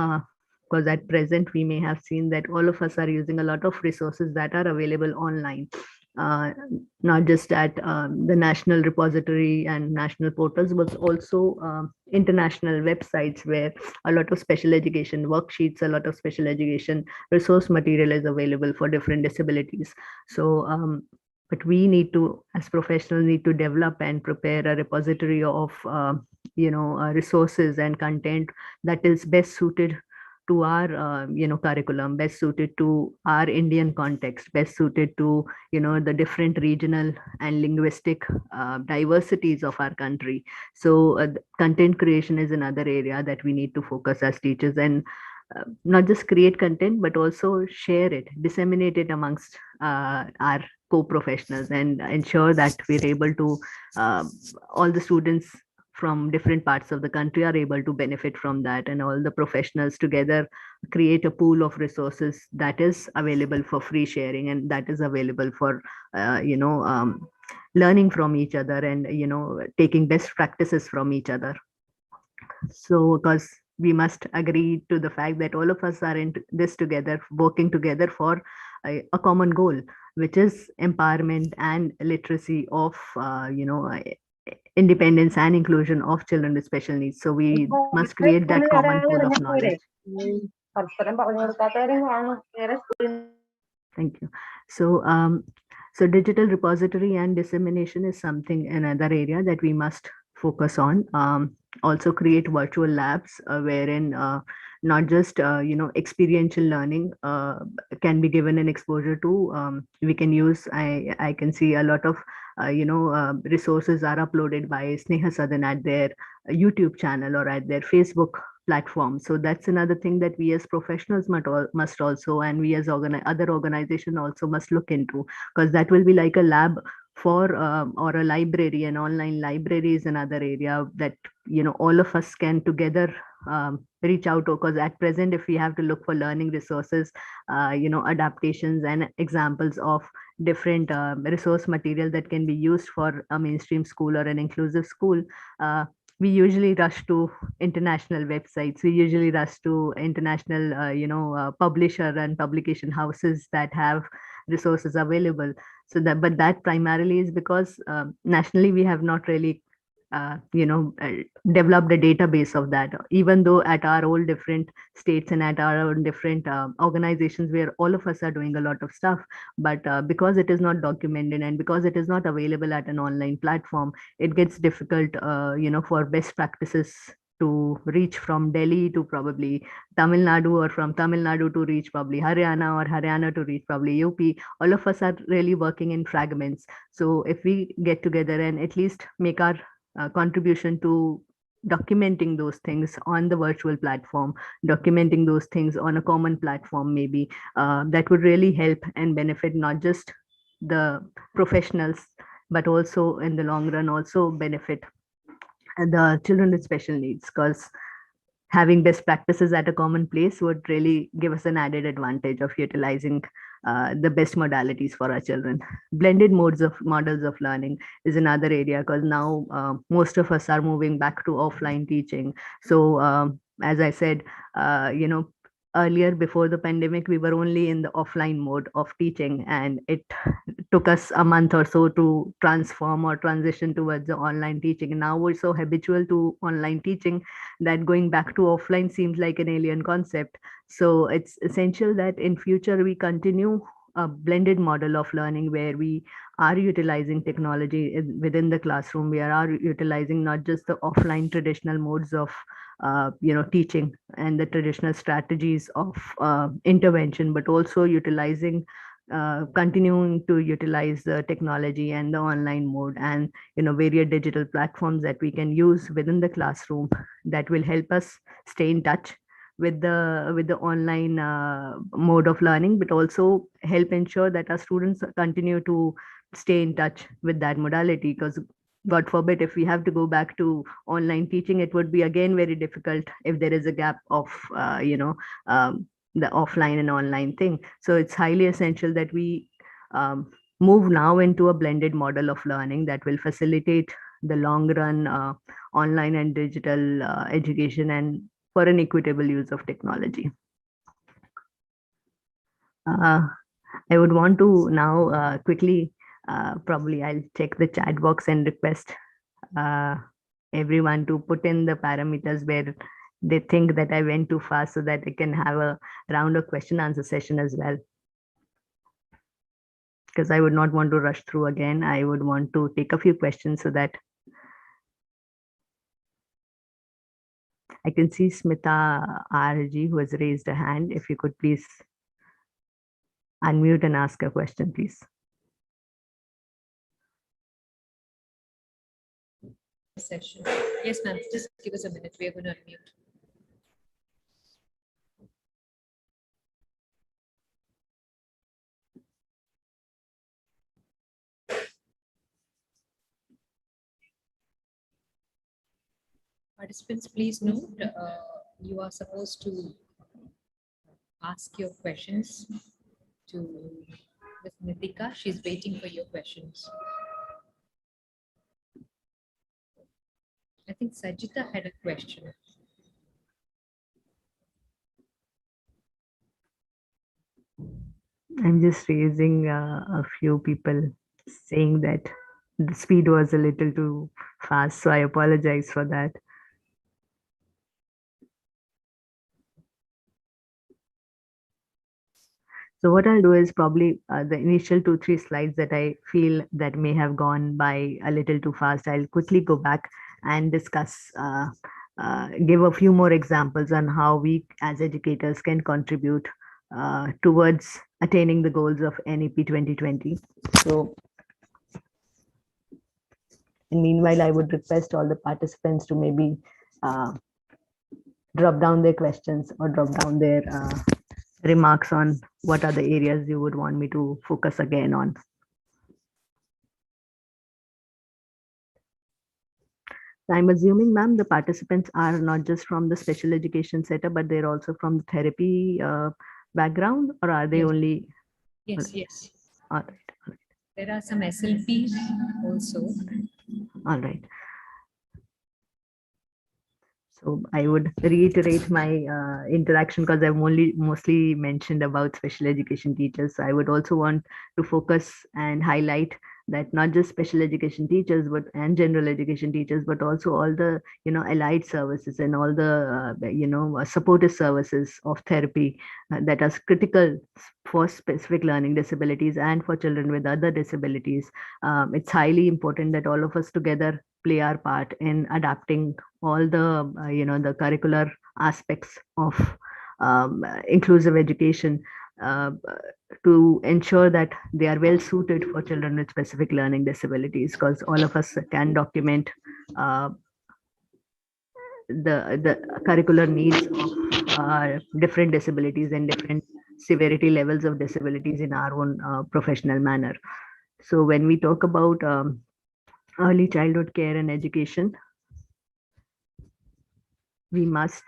because at present we may have seen that all of us are using a lot of resources that are available online, not just at the national repository and national portals, but also international websites where a lot of special education worksheets, a lot of special education resource material is available for different disabilities. So but we need to, as professionals, need to develop and prepare a repository of resources and content that is best suited to our curriculum, best suited to our Indian context, best suited to the different regional and linguistic diversities of our country. So content creation is another area that we need to focus as teachers, and not just create content but also share it, disseminate it amongst our co-professionals, and ensure that we're able to all the students from different parts of the country are able to benefit from that, and all the professionals together create a pool of resources that is available for free sharing, and that is available for learning from each other, and taking best practices from each other. So because we must agree to the fact that all of us are in this together, working together for a common goal, which is empowerment and literacy of independence and inclusion of children with special needs. So we must create that common pool of knowledge. Thank you. So digital repository and dissemination is another area that we must focus on. Also create virtual labs wherein not just experiential learning can be given an exposure to. We can use, I can see a lot of resources are uploaded by Sneha Sadan at their YouTube channel or at their Facebook platform. So that's another thing that we as professionals must also, and we as other organizations also must look into, because that will be like a lab for or a library. An online library is another area that all of us can together reach out to, because at present, if we have to look for learning resources, adaptations and examples of different resource material that can be used for a mainstream school or an inclusive school, we usually rush to international websites. We usually rush to international publisher and publication houses that have resources available. So but that primarily is because nationally we have not really developed a database of that, even though at our own different states and at our own different organizations where all of us are doing a lot of stuff, but because it is not documented and because it is not available at an online platform, it gets difficult for best practices to reach from Delhi to probably Tamil Nadu, or from Tamil Nadu to reach probably Haryana, or Haryana to reach probably UP. All of us are really working in fragments. So if we get together and at least make our contribution to documenting those things on the virtual platform, documenting those things on a common platform, maybe that would really help and benefit not just the professionals, but also in the long run also benefit the children with special needs, because having best practices at a common place would really give us an added advantage of utilizing the best modalities for our children. Blended models of learning is another area, because now most of us are moving back to offline teaching. So as I said, earlier before the pandemic, we were only in the offline mode of teaching, and it took us a month or so to transform or transition towards the online teaching. And now we're so habitual to online teaching that going back to offline seems like an alien concept. So it's essential that in future we continue a blended model of learning where we are utilizing technology within the classroom. We are utilizing not just the offline traditional modes of teaching and the traditional strategies of intervention, but also continuing to utilize the technology and the online mode and various digital platforms that we can use within the classroom that will help us stay in touch with the online mode of learning, but also help ensure that our students continue to stay in touch with that modality. Because God forbid, if we have to go back to online teaching, it would be again very difficult if there is a gap of the offline and online thing. So it's highly essential that we move now into a blended model of learning that will facilitate the long run online and digital education, and for an equitable use of technology. I would want to now quickly, probably I'll check the chat box and request uh, everyone to put in the parameters where they think that I went too fast so that I can have a round of question answer session as well. Because I would not want to rush through again. I would want to take a few questions so that I can see Smita RG who has raised a hand. If you could please unmute and ask a question, please. Session. Yes, ma'am. Just give us a minute. We are going to unmute. Participants, please note, you are supposed to ask your questions to Ms. Nitika. She's waiting for your questions. I think Sajita had a question. I'm just raising a few people saying that the speed was a little too fast, so I apologize for that. So what I'll do is probably the initial 2-3 slides that I feel that may have gone by a little too fast, I'll quickly go back and discuss, give a few more examples on how we as educators can contribute towards attaining the goals of NEP 2020. So, and meanwhile, I would request all the participants to maybe drop down their questions or drop down their remarks on what are the areas you would want me to focus again on. I'm assuming, ma'am, the participants are not just from the special education setup, but they're also from the therapy background, or are they only? Yes, yes. All right, all right. There are some SLPs also. All right. So I would reiterate my interaction because I've only mostly mentioned about special education teachers. So I would also want to focus and highlight that not just special education teachers, but and general education teachers, but also all the allied services and all the supportive services of therapy that are critical for specific learning disabilities and for children with other disabilities. It's highly important that all of us together play our part in adapting all the the curricular aspects of inclusive education to ensure that they are well suited for children with specific learning disabilities, because all of us can document the curricular needs of different disabilities and different severity levels of disabilities in our own professional manner. So when we talk about early childhood care and education, we must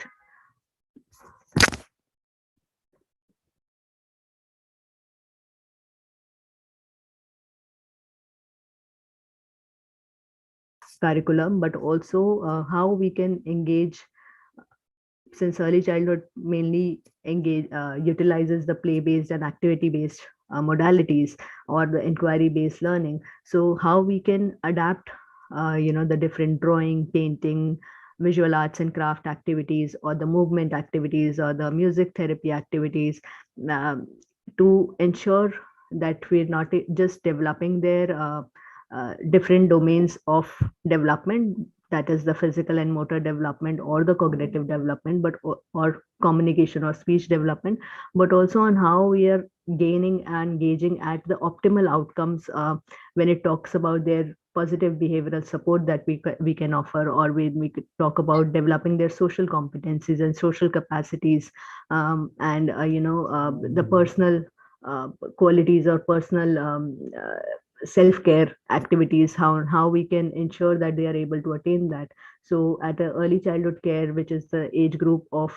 curriculum, but also how we can engage, since early childhood mainly utilizes the play-based and activity-based modalities or the inquiry-based learning. So how we can adapt, the different drawing, painting, visual arts and craft activities, or the movement activities, or the music therapy activities, to ensure that we're not just developing their different domains of development, that is the physical and motor development or the cognitive development, but or communication or speech development, but also on how we are gaining and gauging at the optimal outcomes when it talks about their positive behavioral support that we can offer, or when we could talk about developing their social competencies and social capacities, and the personal qualities or personal self-care activities, how we can ensure that they are able to attain that. So at a early childhood care, which is the age group of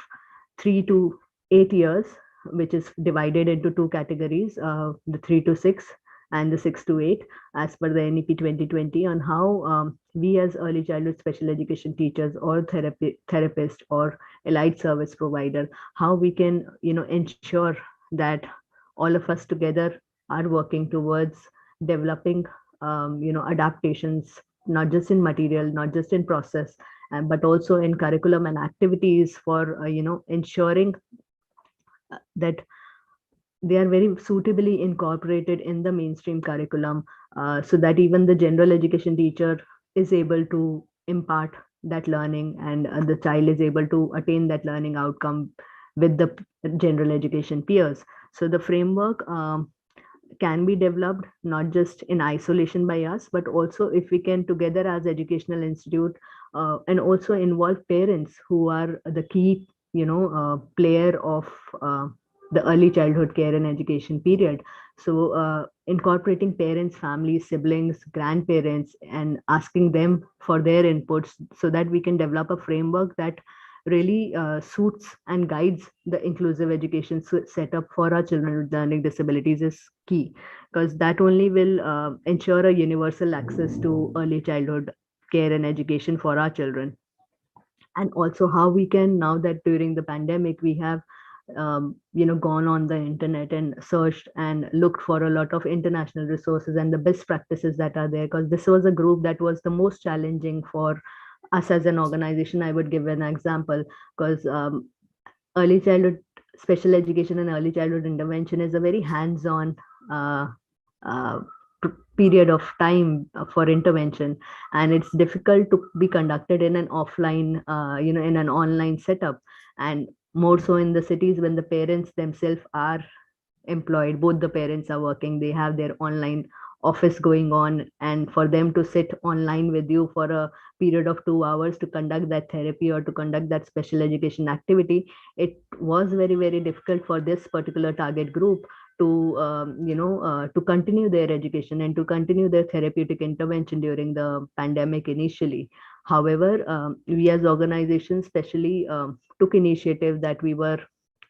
3 to 8 years, which is divided into two categories, the 3 to 6 and the 6 to 8, as per the NEP 2020, on how we as early childhood special education teachers or therapist or allied service provider, how we can ensure that all of us together are working towards developing, adaptations, not just in material, not just in process, but also in curriculum and activities for, ensuring that they are very suitably incorporated in the mainstream curriculum, so that even the general education teacher is able to impart that learning, and the child is able to attain that learning outcome with the general education peers. So the framework can be developed not just in isolation by us, but also if we can together as educational institute, and also involve parents who are the key, player of the early childhood care and education period. So incorporating parents, families, siblings, grandparents, and asking them for their inputs so that we can develop a framework that really suits and guides the inclusive education setup for our children with learning disabilities is key, because that only will ensure a universal access to early childhood care and education for our children. And also how we can, now that during the pandemic we have gone on the internet and searched and looked for a lot of international resources and the best practices that are there, because this was a group that was the most challenging for us as an organization. I would give an example, because early childhood special education and early childhood intervention is a very hands-on uh, uh, period of time for intervention, and it's difficult to be conducted in an offline, in an online setup, and more so in the cities when the parents themselves are employed. Both the parents are working, they have their online office going on, and for them to sit online with you for a period of 2 hours to conduct that therapy or to conduct that special education activity, it was very, very difficult for this particular target group to to continue their education and to continue their therapeutic intervention during the pandemic initially. However, we as organizations especially took initiative that we were,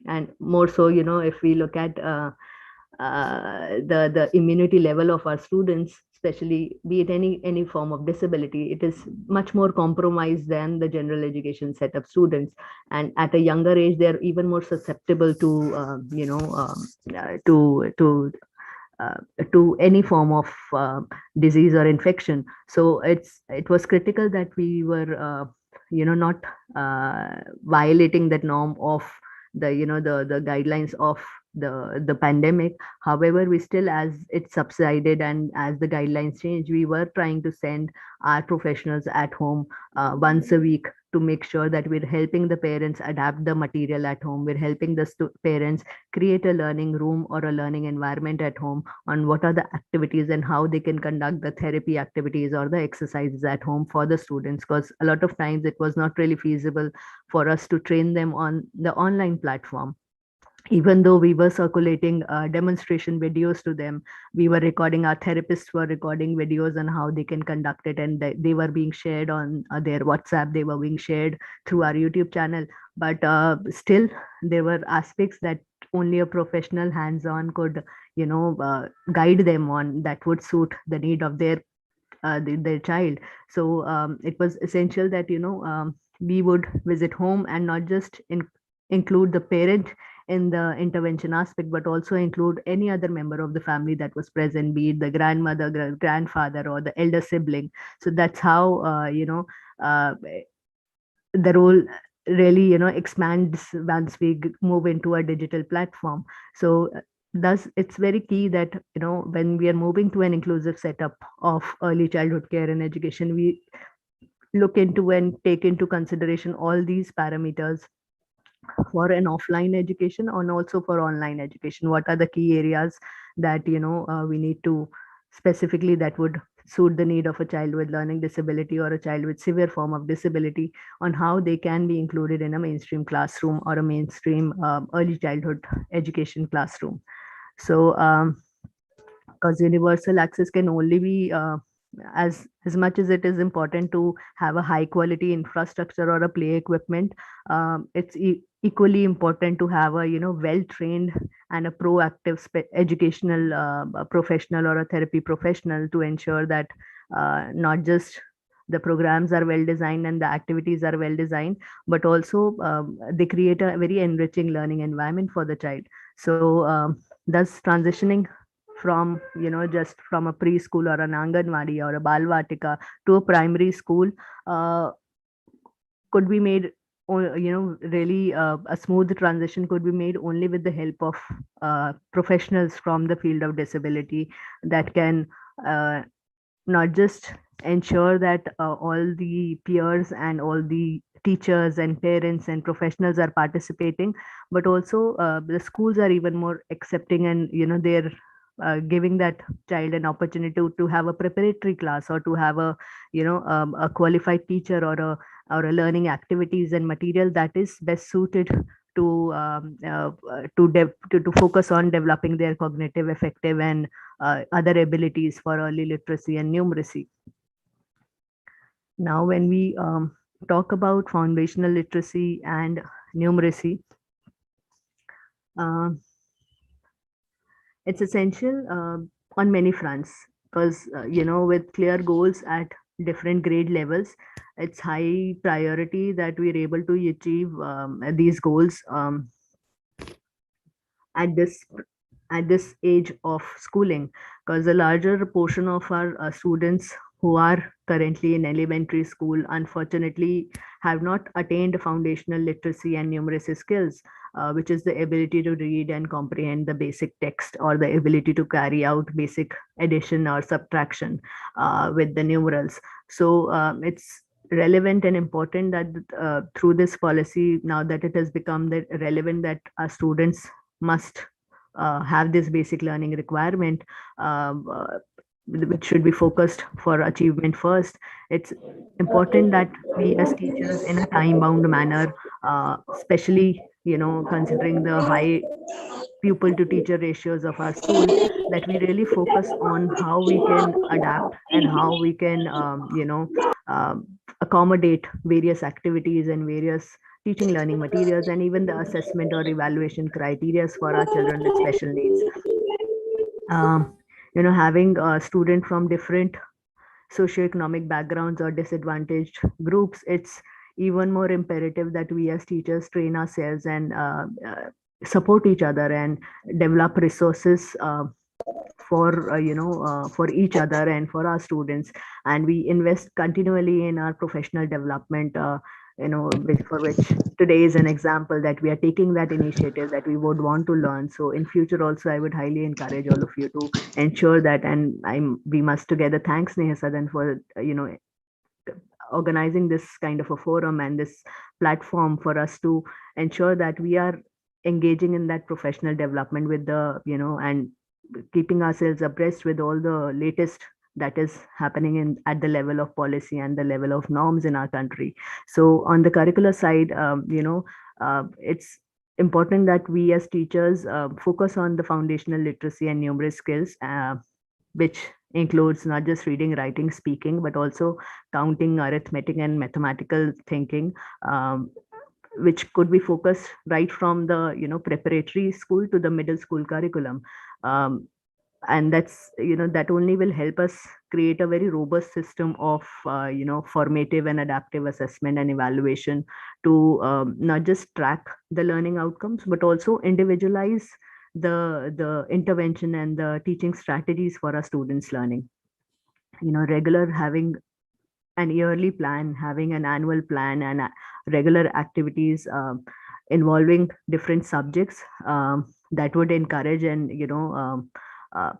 and more so, if we look at the immunity level of our students, especially be it any form of disability, it is much more compromised than the general education setup students, and at a younger age they're even more susceptible to uh, to any form of disease or infection. So it was critical that we were not violating that norm of the the guidelines of the pandemic. However, we still, as it subsided and as the guidelines changed, we were trying to send our professionals at home once a week to make sure that we're helping the parents adapt the material at home. We're helping the parents create a learning room or a learning environment at home on what are the activities and how they can conduct the therapy activities or the exercises at home for the students, because a lot of times it was not really feasible for us to train them on the online platform. Even though we were circulating demonstration videos to them, we were recording, our therapists were recording videos on how they can conduct it, and they were being shared on their WhatsApp, they were being shared through our YouTube channel. But still, there were aspects that only a professional hands-on could, guide them on, that would suit the need of their child. So it was essential that, we would visit home and not just include the parent in the intervention aspect, but also include any other member of the family that was present, be it the grandmother, grandfather, or the elder sibling. So that's how, the role really, expands once we move into a digital platform. So thus it's very key that, when we are moving to an inclusive setup of early childhood care and education, we look into and take into consideration all these parameters for an offline education and also for online education. What are the key areas that we need to specifically that would suit the need of a child with learning disability or a child with severe form of disability, on how they can be included in a mainstream classroom or a mainstream early childhood education classroom. So because universal access can only be, as much as it is important to have a high quality infrastructure or a play equipment, it's equally important to have a well trained and a proactive educational professional or a therapy professional to ensure that not just the programs are well designed and the activities are well designed, but also they create a very enriching learning environment for the child. So thus transitioning from, just from a preschool or an Anganwadi or a Balvatika to a primary school could be made, really a smooth transition could be made only with the help of professionals from the field of disability that can not just ensure that all the peers and all the teachers and parents and professionals are participating, but also the schools are even more accepting, and they're giving that child an opportunity to have a preparatory class, or to have a qualified teacher, or a learning activities and material that is best suited to focus on developing their cognitive, affective, and other abilities for early literacy and numeracy. Now, when we talk about foundational literacy and numeracy, it's essential on many fronts, because with clear goals at different grade levels, it's high priority that we're able to achieve these goals at this age of schooling, because a larger portion of our students who are currently in elementary school unfortunately have not attained foundational literacy and numeracy skills, which is the ability to read and comprehend the basic text, or the ability to carry out basic addition or subtraction with the numerals. So it's relevant and important that through this policy, now that it has become relevant that our students must have this basic learning requirement, which should be focused for achievement first. It's important that we as teachers, in a time-bound manner, especially considering the high pupil to teacher ratios of our school, that we really focus on how we can adapt and how we can accommodate various activities and various teaching learning materials, and even the assessment or evaluation criteria for our children with special needs. Having a student from different socioeconomic backgrounds or disadvantaged groups, it's even more imperative that we as teachers train ourselves and support each other and develop resources for each other and for our students, and we invest continually in our professional development, for which today is an example that we are taking that initiative, that we would want to learn. So in future also, I would highly encourage all of you to ensure that, and we must together thank Sneha Sadan for organizing this kind of a forum and this platform for us to ensure that we are engaging in that professional development with the and keeping ourselves abreast with all the latest that is happening at the level of policy and the level of norms in our country. So on the curricular side, it's important that we as teachers focus on the foundational literacy and numeracy skills, which includes not just reading, writing, speaking, but also counting, arithmetic, and mathematical thinking, which could be focused right from the preparatory school to the middle school curriculum. And that's that only will help us create a very robust system of formative and adaptive assessment and evaluation to not just track the learning outcomes, but also individualize the intervention and the teaching strategies for our students' learning. Regular having an yearly plan, having an annual plan, and regular activities involving different subjects that would encourage and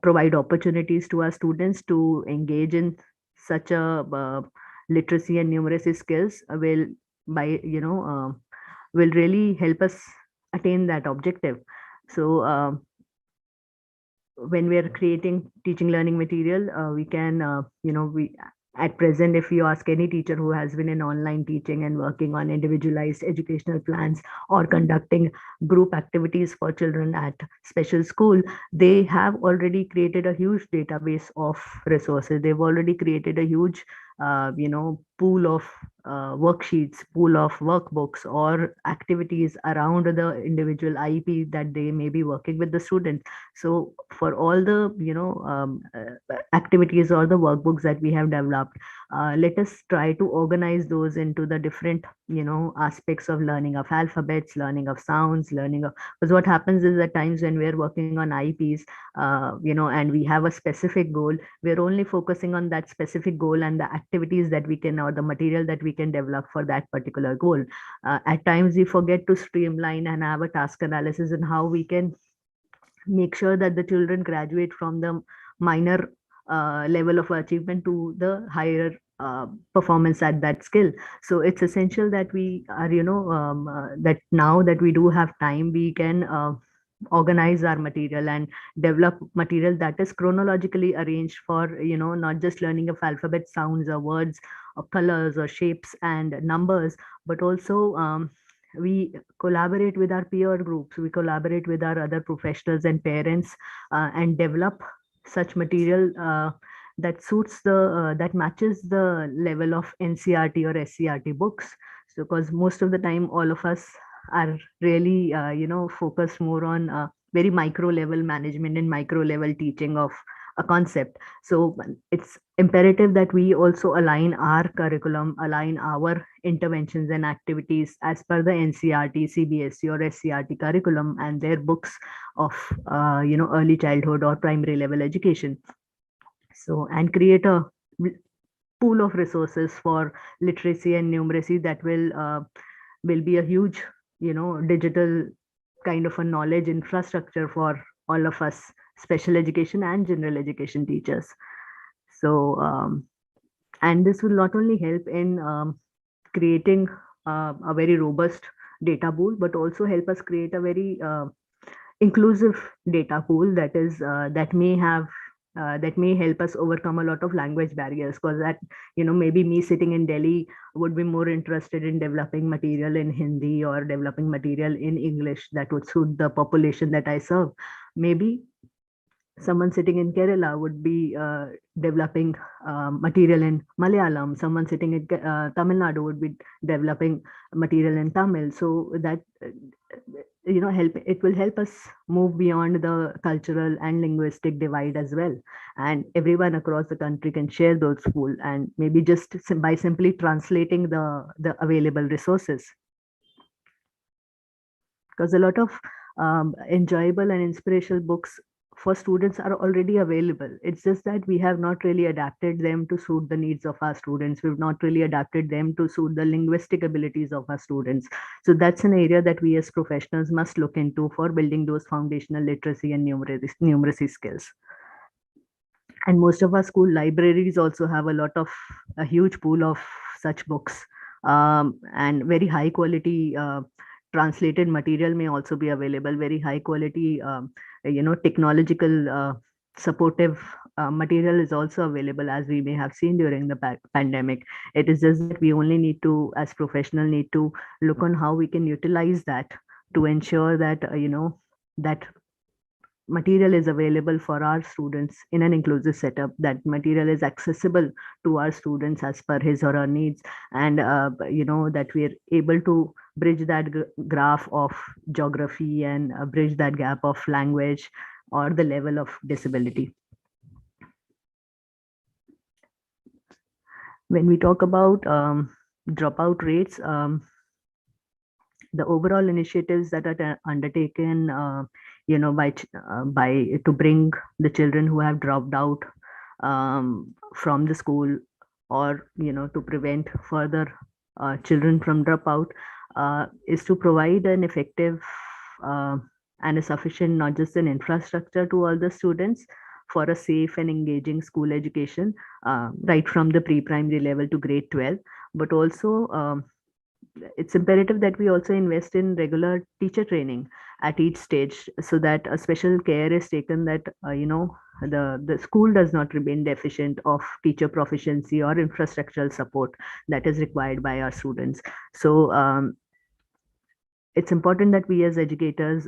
provide opportunities to our students to engage in such a literacy and numeracy skills will really help us attain that objective. So when we are creating teaching learning material, we can we at present, if you ask any teacher who has been in online teaching and working on individualized educational plans or conducting group activities for children at special school, they have already created a huge database of resources. They've already created a huge, pool of worksheets, pool of workbooks or activities around the individual IEP that they may be working with the students. So for all the activities or the workbooks that we have developed, let us try to organize those into the different aspects of learning of alphabets, learning of sounds, learning of, because what happens is at times when we're working on IEPs, and we have a specific goal, we're only focusing on that specific goal and the activities that we can, or the material that we can develop for that particular goal. At times we forget to streamline and have a task analysis on how we can make sure that the children graduate from the minor level of achievement to the higher performance at that skill. So it's essential that we are, that now that we do have time, we can organize our material and develop material that is chronologically arranged for, not just learning of alphabet sounds or words or colors or shapes and numbers, but also we collaborate with our peer groups, we collaborate with our other professionals and parents and develop such material that suits the, that matches the level of NCRT or SCRT books. So, because most of the time, all of us are really, focused more on very micro level management and micro level teaching of a concept. So it's imperative that we also align our curriculum, align our interventions and activities as per the NCRT, CBSE or SCRT curriculum and their books of, early childhood or primary level education. So, and create a pool of resources for literacy and numeracy that will be a huge, digital kind of a knowledge infrastructure for all of us special education and general education teachers. So, and this will not only help in creating a very robust data pool, but also help us create a very inclusive data pool that is that may help us overcome a lot of language barriers, because that, maybe me sitting in Delhi would be more interested in developing material in Hindi or developing material in English that would suit the population that I serve. Maybe someone sitting in Kerala would be developing material in Malayalam. Someone sitting in Tamil Nadu would be developing material in Tamil. So that, it will help us move beyond the cultural and linguistic divide as well. And everyone across the country can share those pool, and maybe just by simply translating the available resources. Because a lot of enjoyable and inspirational books for students are already available. It's just that we have not really adapted them to suit the needs of our students. We've not really adapted them to suit the linguistic abilities of our students. So that's an area that we as professionals must look into for building those foundational literacy and numeracy skills. And most of our school libraries also have a huge pool of such books, and very high quality translated material may also be available. Very high quality, technological supportive material is also available, as we may have seen during the pandemic. It is just that we only need to, as professionals, need to look on how we can utilize that to ensure that, that material is available for our students in an inclusive setup, that material is accessible to our students as per his or her needs, and that we are able to bridge that graph of geography and bridge that gap of language or the level of disability. When we talk about dropout rates, the overall initiatives that are undertaken, by to bring the children who have dropped out from the school, or to prevent further children from dropout, is to provide an effective and a sufficient, not just an infrastructure to all the students for a safe and engaging school education, right from the pre-primary level to grade 12, but also it's imperative that we also invest in regular teacher training at each stage, so that a special care is taken that the school does not remain deficient of teacher proficiency or infrastructural support that is required by our students. So it's important that we as educators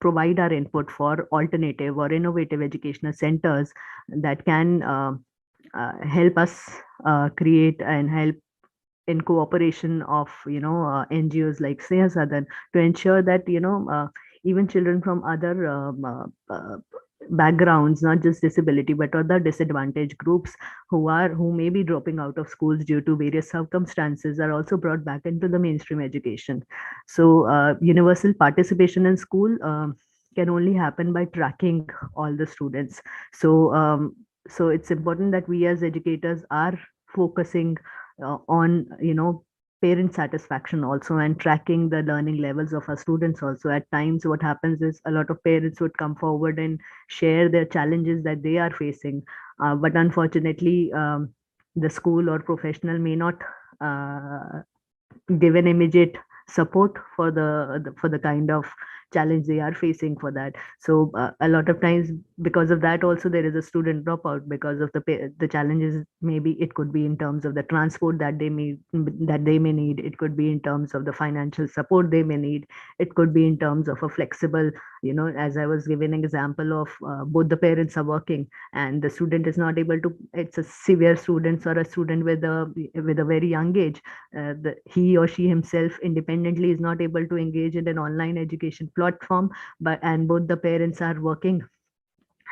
provide our input for alternative or innovative educational centers that can help us create and help in cooperation of NGOs like Sneha Sadan to ensure that even children from other backgrounds, not just disability, but other disadvantaged groups who may be dropping out of schools due to various circumstances are also brought back into the mainstream education. So universal participation in school can only happen by tracking all the students. So it's important that we as educators are focusing on parent satisfaction also, and tracking the learning levels of our students also. At times what happens is a lot of parents would come forward and share their challenges that they are facing, but unfortunately the school or professional may not give an immediate support for the kind of challenge they are facing for that. So a lot of times because of that also there is a student dropout because of the challenges. Maybe it could be in terms of the transport that they may need, it could be in terms of the financial support they may need, it could be in terms of a flexible, as I was giving an example of both the parents are working and the student is not able to, it's a severe student or a student with a very young age, he or she himself independently is not able to engage in an online education platform, and both the parents are working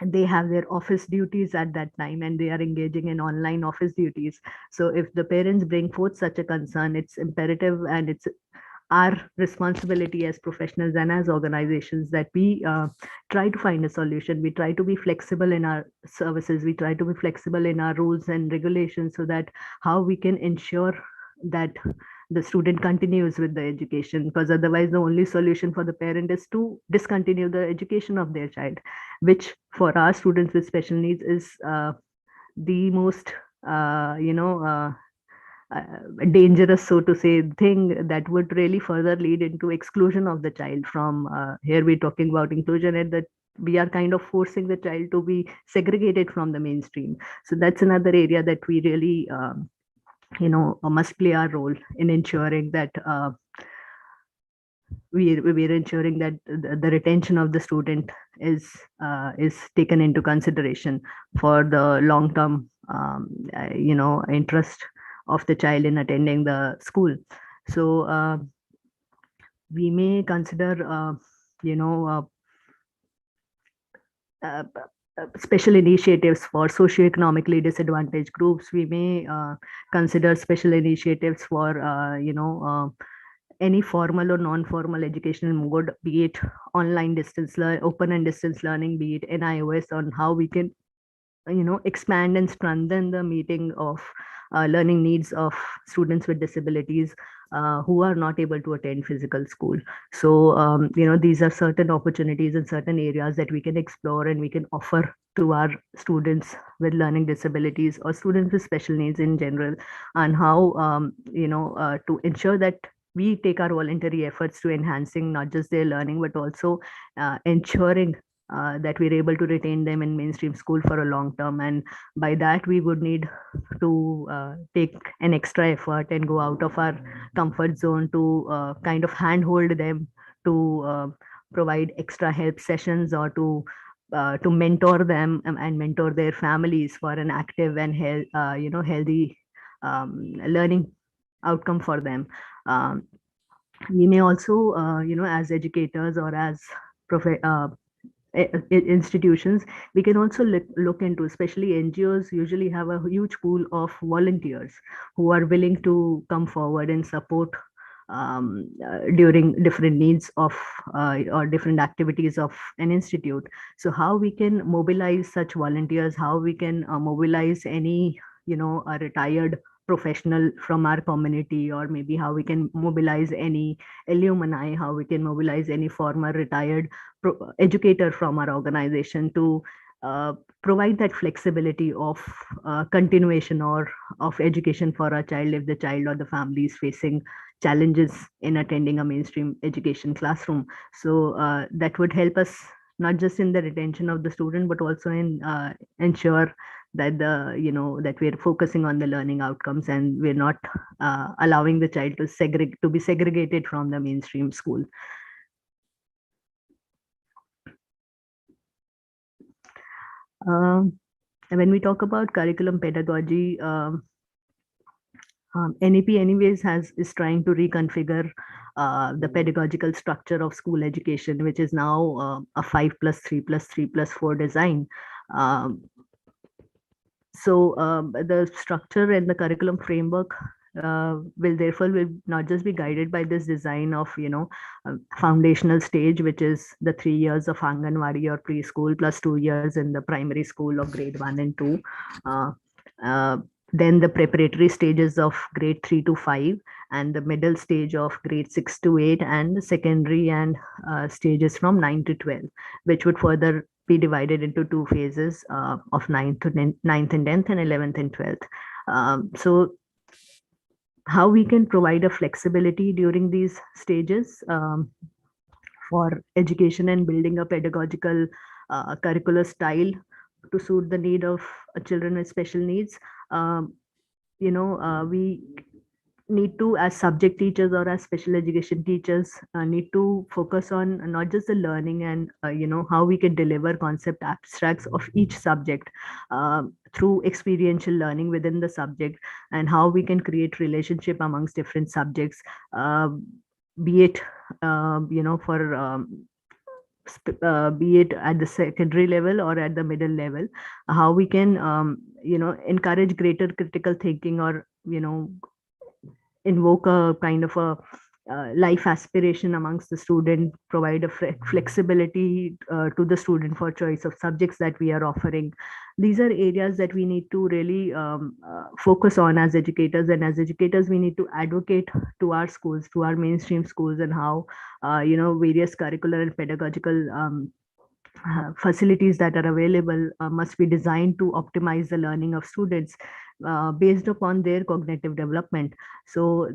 and they have their office duties at that time and they are engaging in online office duties. So if the parents bring forth such a concern, it's imperative and it's our responsibility as professionals and as organizations that we try to find a solution. We try to be flexible in our services, we try to be flexible in our rules and regulations, so that how we can ensure that the student continues with the education, because otherwise the only solution for the parent is to discontinue the education of their child, which for our students with special needs is the most dangerous, so to say, thing that would really further lead into exclusion of the child from here we're talking about inclusion, and that we are kind of forcing the child to be segregated from the mainstream. So that's another area that we really must play our role in ensuring that we're ensuring that the retention of the student is taken into consideration for the long term interest of the child in attending the school. So we may consider special initiatives for socioeconomically disadvantaged groups. We may consider special initiatives for any formal or non-formal educational mode, be it online distance open and distance learning, be it NIOS, on how we can expand and strengthen the meeting of learning needs of students with disabilities who are not able to attend physical school. So these are certain opportunities in certain areas that we can explore and we can offer to our students with learning disabilities or students with special needs in general, and how to ensure that we take our voluntary efforts to enhancing not just their learning, but also ensuring that we're able to retain them in mainstream school for a long term. And by that, we would need to take an extra effort and go out of our comfort zone to kind of handhold them, to provide extra help sessions, or to mentor them and mentor their families for an active and healthy learning outcome for them. We may also, as educators or as institutions, we can also look into, especially NGOs usually have a huge pool of volunteers who are willing to come forward and support during different needs of or different activities of an institute. So how we can mobilize such volunteers, how we can mobilize any a retired professional from our community, or maybe how we can mobilize any alumni, how we can mobilize any former retired educator from our organization to provide that flexibility of continuation or of education for our child if the child or the family is facing challenges in attending a mainstream education classroom. So that would help us not just in the retention of the student, but also in ensure that that we're focusing on the learning outcomes and we're not allowing the child to be segregated from the mainstream school. When we talk about curriculum pedagogy, NEP anyways is trying to reconfigure the pedagogical structure of school education, which is now a 5+3+3+4 design. Um, the structure and the curriculum framework will not just be guided by this design of foundational stage, which is the 3 years of Anganwadi or preschool plus 2 years in the primary school of grade 1 and 2. Then the preparatory stages of grade 3 to 5, and the middle stage of grade 6 to 8, and the secondary and stages from 9 to 12, which would further be divided into 2 phases of 9th and 10th and 11th and 12th. So how we can provide a flexibility during these stages for education and building a pedagogical curricular style to suit the need of children with special needs. We need to, as subject teachers or as special education teachers, need to focus on not just the learning and how we can deliver concept abstracts of each subject through experiential learning within the subject, and how we can create relationship amongst different subjects, be it be it at the secondary level or at the middle level, how we can encourage greater critical thinking, or invoke a kind of a life aspiration amongst the student, provide a flexibility to the student for choice of subjects that we are offering. These are areas that we need to really focus on as educators, and as educators we need to advocate to our schools, to our mainstream schools, and how various curricular and pedagogical facilities that are available must be designed to optimize the learning of students based upon their cognitive development. So,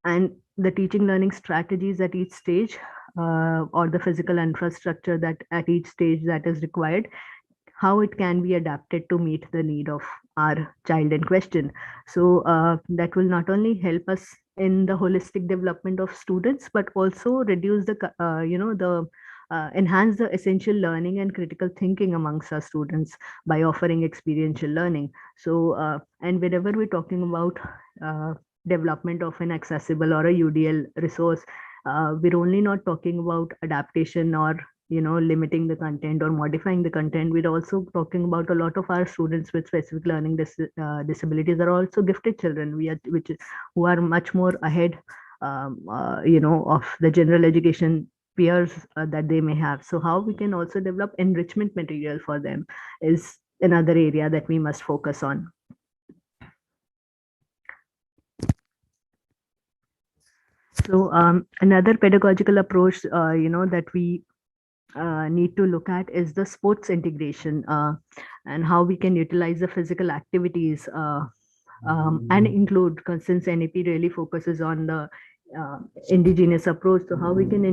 and the teaching learning strategies at each stage, or the physical infrastructure that at each stage that is required, how it can be adapted to meet the need of our child in question. So that will not only help us in the holistic development of students, but also reduce the enhance the essential learning and critical thinking amongst our students by offering experiential learning. So, and whenever we're talking about development of an accessible or a UDL resource, we're only not talking about adaptation or limiting the content or modifying the content. We're also talking about a lot of our students with specific learning disabilities are also gifted children, who are much more ahead of the general education peers that they may have. So how we can also develop enrichment material for them is another area that we must focus on. So another pedagogical approach, that we need to look at is the sports integration, and how we can utilize the physical activities and include, since NEP really focuses on the indigenous approach, so how we can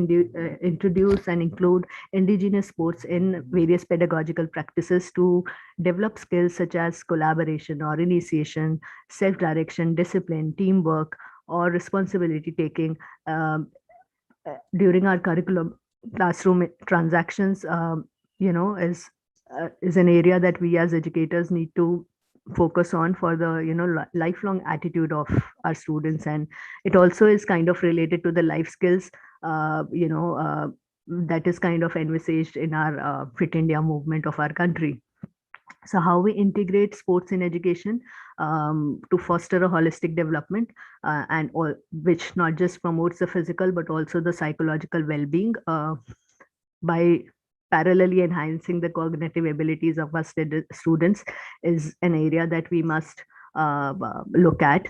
introduce and include indigenous sports in various pedagogical practices to develop skills such as collaboration or initiation, self-direction, discipline, teamwork, or responsibility taking during our curriculum. Classroom transactions, is an area that we as educators need to focus on for the lifelong attitude of our students, and it also is kind of related to the life skills that is kind of envisaged in our Fit India movement of our country. So how we integrate sports in education to foster a holistic development, and all, which not just promotes the physical but also the psychological well-being by parallelly enhancing the cognitive abilities of our students, is an area that we must look at.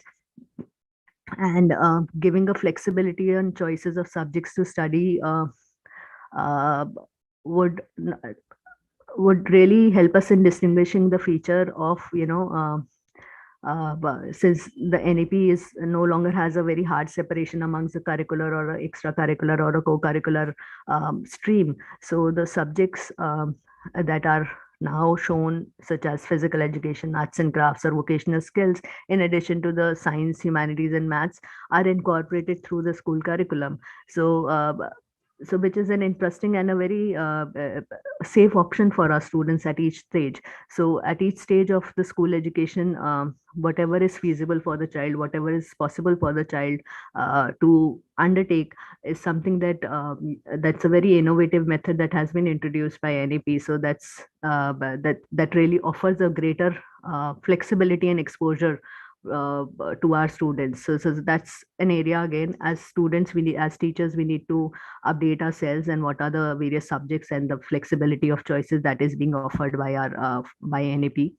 And giving a flexibility and choices of subjects to study would really help us in distinguishing the feature of since the NEP is no longer has a very hard separation amongst the curricular or a extracurricular or a co-curricular stream. So the subjects that are now shown, such as physical education, arts and crafts, or vocational skills, in addition to the science, humanities, and maths, are incorporated through the school curriculum. So so which is an interesting and a very safe option for our students at each stage. So at each stage of the school education, whatever is feasible for the child, whatever is possible for the child to undertake is something that that's a very innovative method that has been introduced by NEP. So that really offers a greater flexibility and exposure to our students. So that's an area again, as students, we need, as teachers, we need to update ourselves and what are the various subjects and the flexibility of choices that is being offered by our by NEP.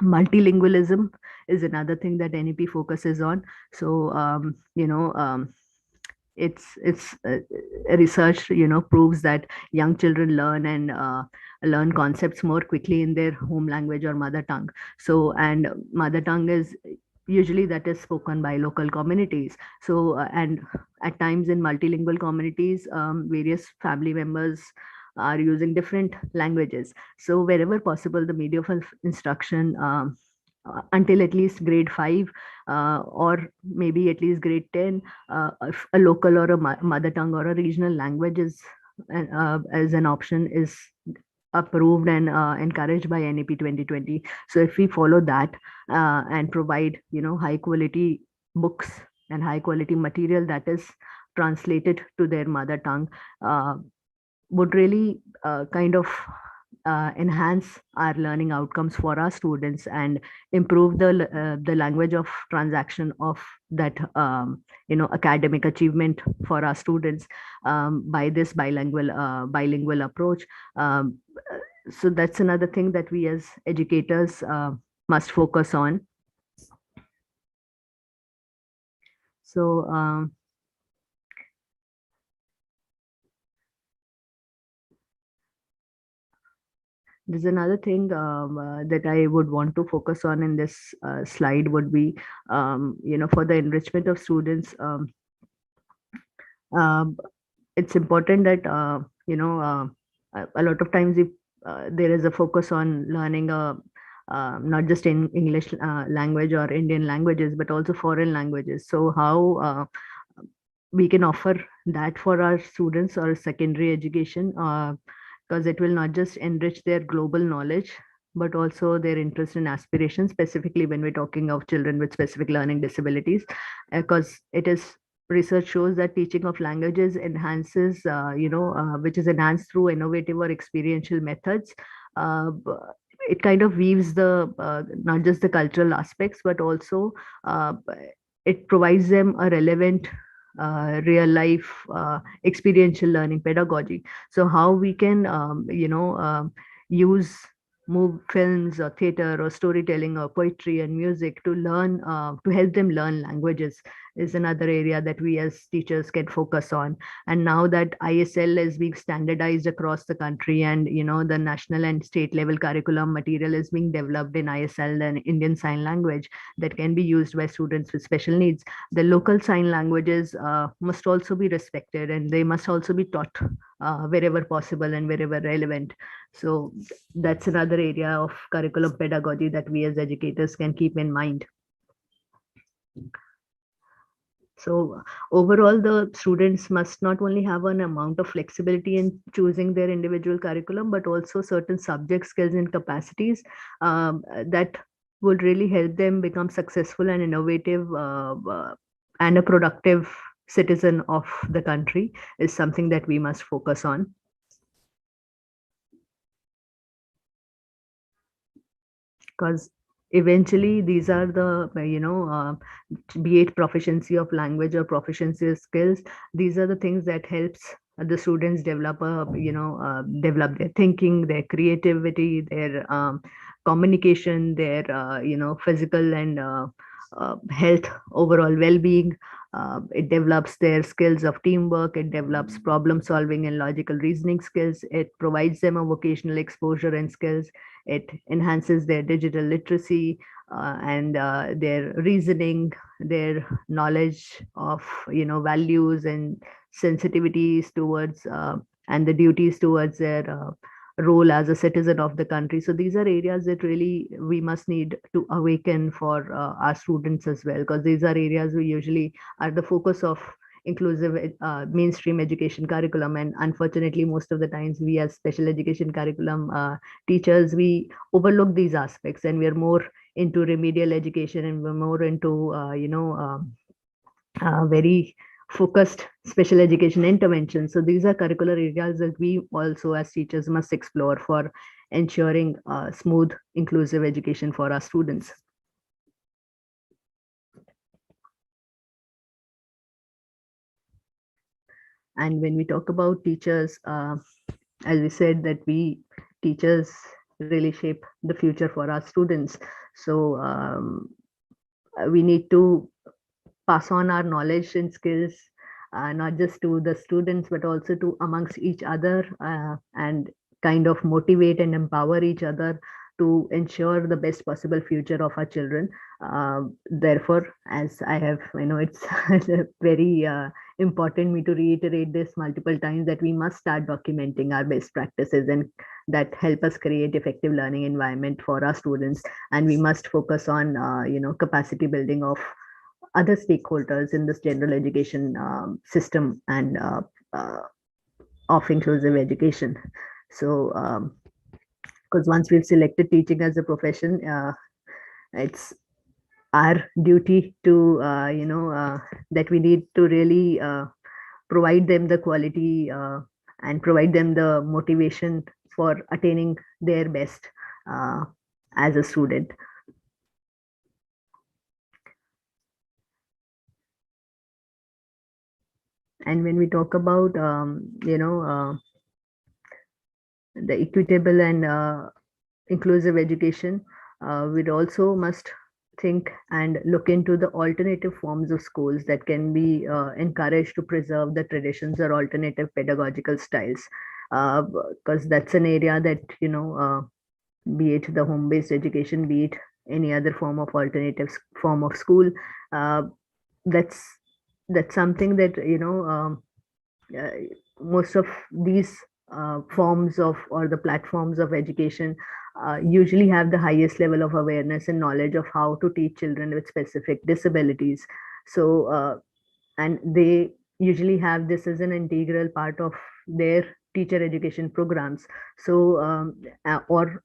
Multilingualism is another thing that NEP focuses on. So it's research proves that young children learn and learn concepts more quickly in their home language or mother tongue. So, and mother tongue is usually that is spoken by local communities. So and at times in multilingual communities, various family members are using different languages. So wherever possible, the medium of instruction until at least grade 5 or maybe at least grade 10, if a local or a mother tongue or a regional language is as an option is approved and encouraged by NEP 2020. So if we follow that and provide high quality books and high quality material that is translated to their mother tongue, would really kind of enhance our learning outcomes for our students and improve the language of transaction of that academic achievement for our students by this bilingual approach. So that's another thing that we as educators must focus on. So there's another thing that I would want to focus on in this slide would be, for the enrichment of students, it's important that, a lot of times if there is a focus on learning not just in English language or Indian languages, but also foreign languages. So how we can offer that for our students or secondary education, because it will not just enrich their global knowledge, but also their interest and aspirations, specifically when we're talking of children with specific learning disabilities, because it is research shows that teaching of languages enhances, which is enhanced through innovative or experiential methods. It kind of weaves the not just the cultural aspects, but also it provides them a relevant real life experiential learning pedagogy. So how we can use films or theater or storytelling or poetry and music to learn to help them learn languages is another area that we as teachers can focus on. And now that ISL is being standardized across the country, and the national and state level curriculum material is being developed in ISL and Indian Sign Language that can be used by students with special needs, the local sign languages must also be respected, and they must also be taught wherever possible and wherever relevant. So that's another area of curriculum pedagogy that we as educators can keep in mind. So overall, the students must not only have an amount of flexibility in choosing their individual curriculum, but also certain subject skills and capacities that would really help them become successful and innovative and a productive citizen of the country is something that we must focus on. Because eventually these are the be it proficiency of language or proficiency of skills, these are the things that helps the students develop develop their thinking, their creativity, their communication, their physical and health, overall well-being. It develops their skills of teamwork, it develops problem solving and logical reasoning skills, it provides them a vocational exposure and skills, it enhances their digital literacy and their reasoning, their knowledge of values and sensitivities towards and the duties towards their role as a citizen of the country. So these are areas that really we must need to awaken for our students as well, because these are areas we usually are the focus of inclusive mainstream education curriculum. And unfortunately, most of the times we as special education curriculum teachers, we overlook these aspects, and we are more into remedial education, and we're more into, very focused special education intervention. So these are curricular areas that we also as teachers must explore for ensuring smooth, inclusive education for our students. And when we talk about teachers, as we said, that we teachers really shape the future for our students. So we need to pass on our knowledge and skills, not just to the students, but also to amongst each other, and kind of motivate and empower each other to ensure the best possible future of our children. Therefore, as I have, it's very important me to reiterate this multiple times, that we must start documenting our best practices and that help us create effective learning environment for our students. And we must focus on, capacity building of other stakeholders in this general education system and of inclusive education. So, because once we've selected teaching as a profession, it's our duty to, that we need to really provide them the quality and provide them the motivation for attaining their best as a student. And when we talk about, the equitable and inclusive education, we'd also must think and look into the alternative forms of schools that can be encouraged to preserve the traditions or alternative pedagogical styles, because that's an area that, be it the home-based education, be it any other form of alternative form of school, that's something that, most of these forms of, or the platforms of education usually have the highest level of awareness and knowledge of how to teach children with specific disabilities. So, and they usually have this as an integral part of their teacher education programs. So, or,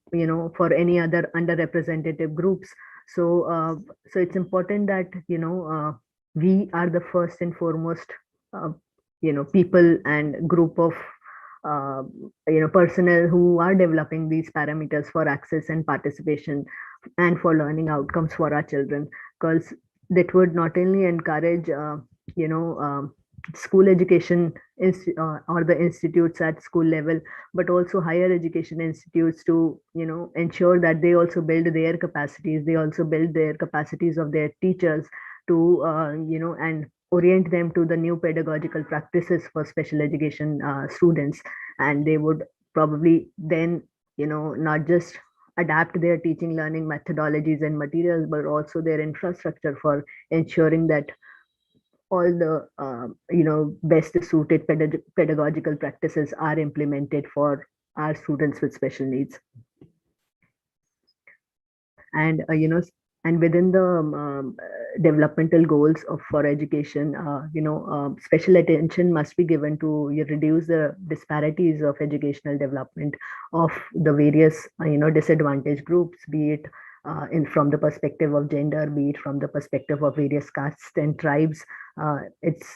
for any other underrepresented groups. So, so it's important that, we are the first and foremost, people and group of personnel who are developing these parameters for access and participation and for learning outcomes for our children, because that would not only encourage school education or the institutes at school level, but also higher education institutes to ensure that they also build their capacities, they also build their capacities of their teachers to and orient them to the new pedagogical practices for special education students. And they would probably then, not just adapt their teaching learning methodologies and materials, but also their infrastructure for ensuring that all the, best suited pedagogical practices are implemented for our students with special needs. And, and within the developmental goals of for education, special attention must be given to reduce the disparities of educational development of the various, disadvantaged groups, be it from the perspective of gender, be it from the perspective of various castes and tribes. It's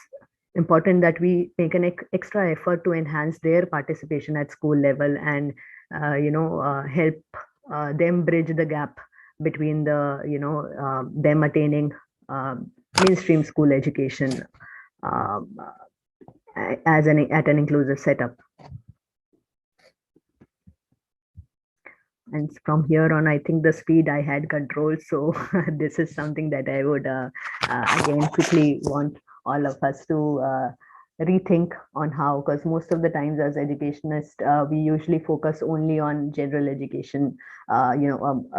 important that we make an extra effort to enhance their participation at school level and, help them bridge the gap between the, them attaining mainstream school education at an inclusive setup. And from here on, I think the speed I had control. So this is something that I would again quickly want all of us to rethink on how, because most of the times as educationists, we usually focus only on general education,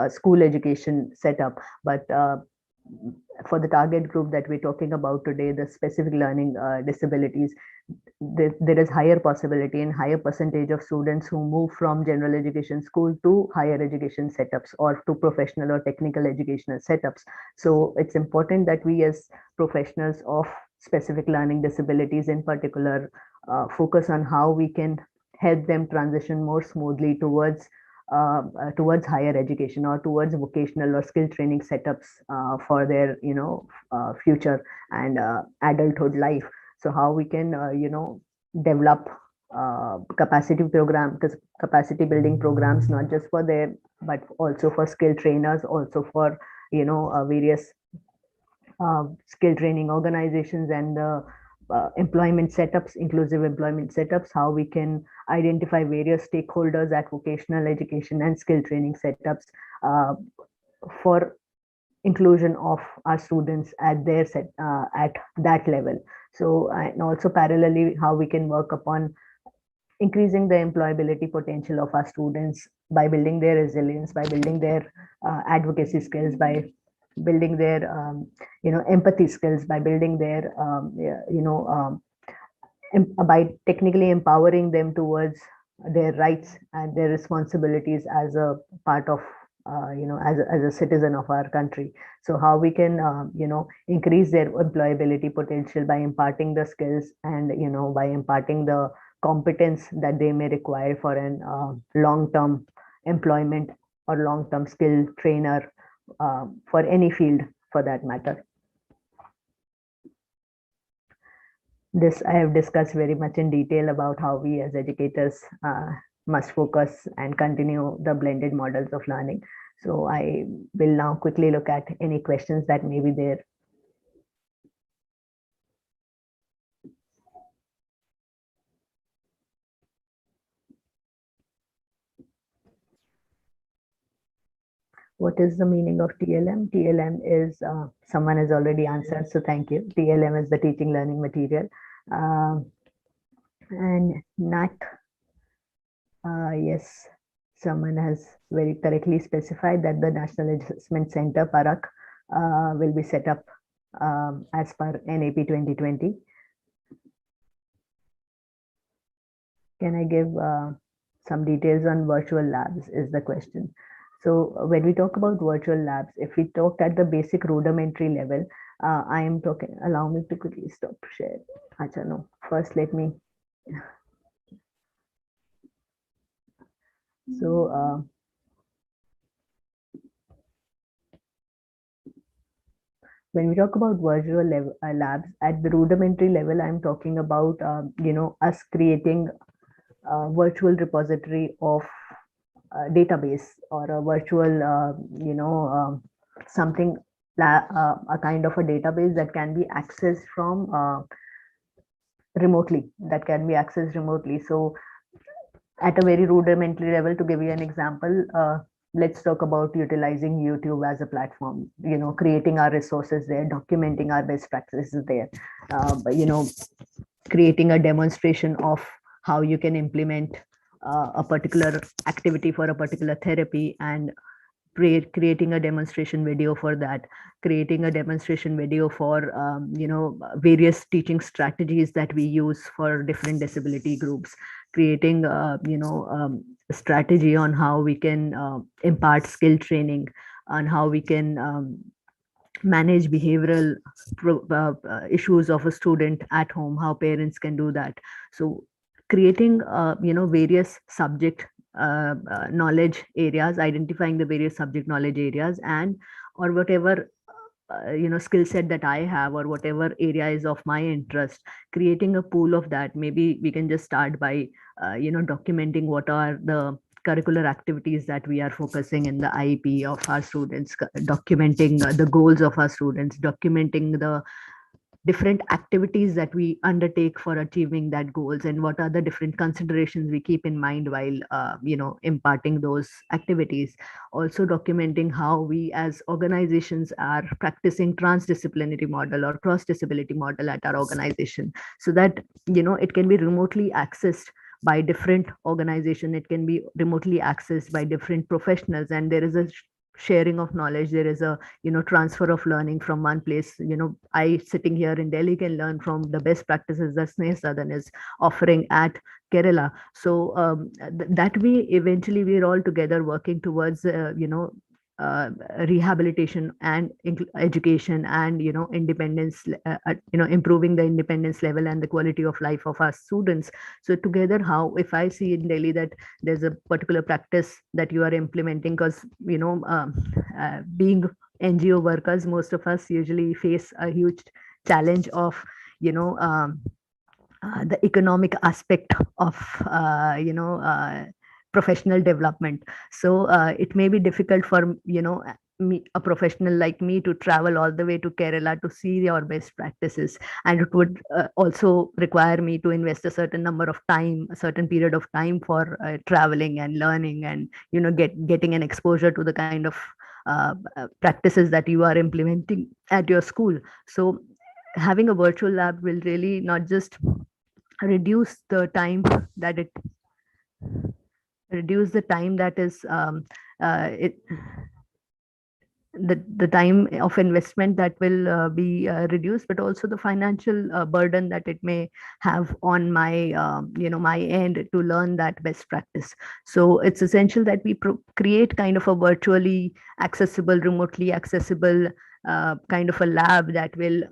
school education setup. But for the target group that we're talking about today, the specific learning disabilities, there is higher possibility and higher percentage of students who move from general education school to higher education setups or to professional or technical educational setups. So it's important that we as professionals of specific learning disabilities in particular, focus on how we can help them transition more smoothly towards higher education or towards vocational or skill training setups for their future and adulthood life. So how we can develop capacity building programs, not just for them but also for skill trainers, also for various skill training organizations and the employment setups, inclusive employment setups, how we can identify various stakeholders at vocational education and skill training setups for inclusion of our students at their at that level. So, and also parallelly, how we can work upon increasing the employability potential of our students by building their resilience, by building their advocacy skills, by building their empathy skills, by building their by technically empowering them towards their rights and their responsibilities as a part of as a citizen of our country. So how we can increase their employability potential by imparting the skills and by imparting the competence that they may require for an long-term employment or long-term skill trainer for any field for that matter. This I have discussed very much in detail about how we as educators must focus and continue the blended models of learning. So I will now quickly look at any questions that may be there. What is the meaning of TLM? TLM is, someone has already answered, so thank you. TLM is the teaching learning material. And NAT, yes, someone has very correctly specified that the National Assessment Center, PARAK, will be set up as per NAP 2020. Can I give some details on virtual labs is the question. So when we talk about virtual labs, if we talk at the basic rudimentary level, I am talking, allow me to quickly stop share. Acha, no, first let me. So when we talk about virtual level, labs at the rudimentary level, I'm talking about, us creating a virtual repository of database or a virtual, something, a kind of a database that can be accessed from remotely, So at a very rudimentary level, to give you an example, let's talk about utilizing YouTube as a platform, creating our resources there, documenting our best practices there, creating a demonstration of how you can implement a particular activity for a particular therapy and creating a demonstration video for that, creating a demonstration video for various teaching strategies that we use for different disability groups, creating a strategy on how we can impart skill training, on how we can manage behavioral issues of a student at home, how parents can do that. So creating various subject knowledge areas, identifying the various subject knowledge areas, and or whatever skill set that I have or whatever area is of my interest, creating a pool of that. Maybe we can just start by documenting what are the curricular activities that we are focusing in the IEP of our students, documenting the goals of our students, documenting the different activities that we undertake for achieving that goals, and what are the different considerations we keep in mind while imparting those activities. Also documenting how we as organizations are practicing transdisciplinary model or cross disability model at our organization, so that it can be remotely accessed by different organization, it can be remotely accessed by different professionals, and there is a sharing of knowledge, there is a transfer of learning from one place. I sitting here in Delhi can learn from the best practices that Sneha Sadan is offering at Kerala. So that way eventually we're all together working towards rehabilitation and education and, independence, improving the independence level and the quality of life of our students. So together, how, if I see in Delhi that there's a particular practice that you are implementing, because, being NGO workers, most of us usually face a huge challenge of, the economic aspect of, professional development. So it may be difficult for, me, a professional like me, to travel all the way to Kerala to see your best practices. And it would also require me to invest a certain number of time, a certain period of time for traveling and learning and, getting an exposure to the kind of practices that you are implementing at your school. So having a virtual lab will really not just reduce the time that it reduce the time that is it the time of investment that will be reduced, but also the financial burden that it may have on my my end to learn that best practice. So it's essential that we create kind of a virtually accessible, remotely accessible kind of a lab that will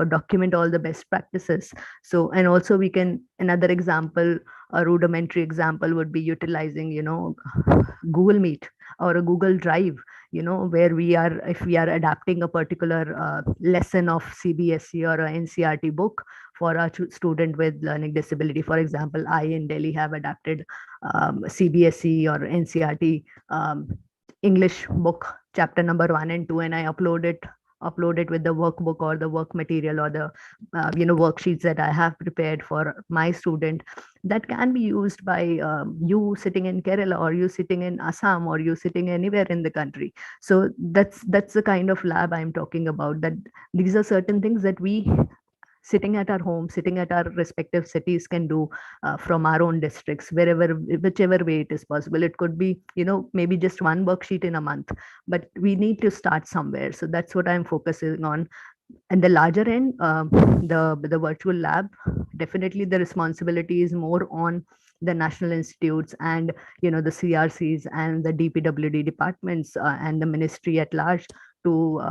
document all the best practices. So, and also we can, another example, a rudimentary example would be utilizing Google Meet or a Google Drive, where we are, if we are adapting a particular lesson of CBSE or a NCRT book for a student with learning disability. For example, I in Delhi have adapted CBSE or NCRT English book, chapter number 1 and 2, and I upload it with the workbook or the work material or the worksheets that I have prepared for my student, that can be used by you sitting in Kerala, or you sitting in Assam, or you sitting anywhere in the country. So that's the kind of lab I'm talking about, that these are certain things that we, sitting at our home, sitting at our respective cities, can do from our own districts, whichever way it is possible. It could be, maybe just one worksheet in a month, but we need to start somewhere. So that's what I'm focusing on. And the larger end, the virtual lab, definitely the responsibility is more on the national institutes and the CRCs and the DPWD departments and the ministry at large to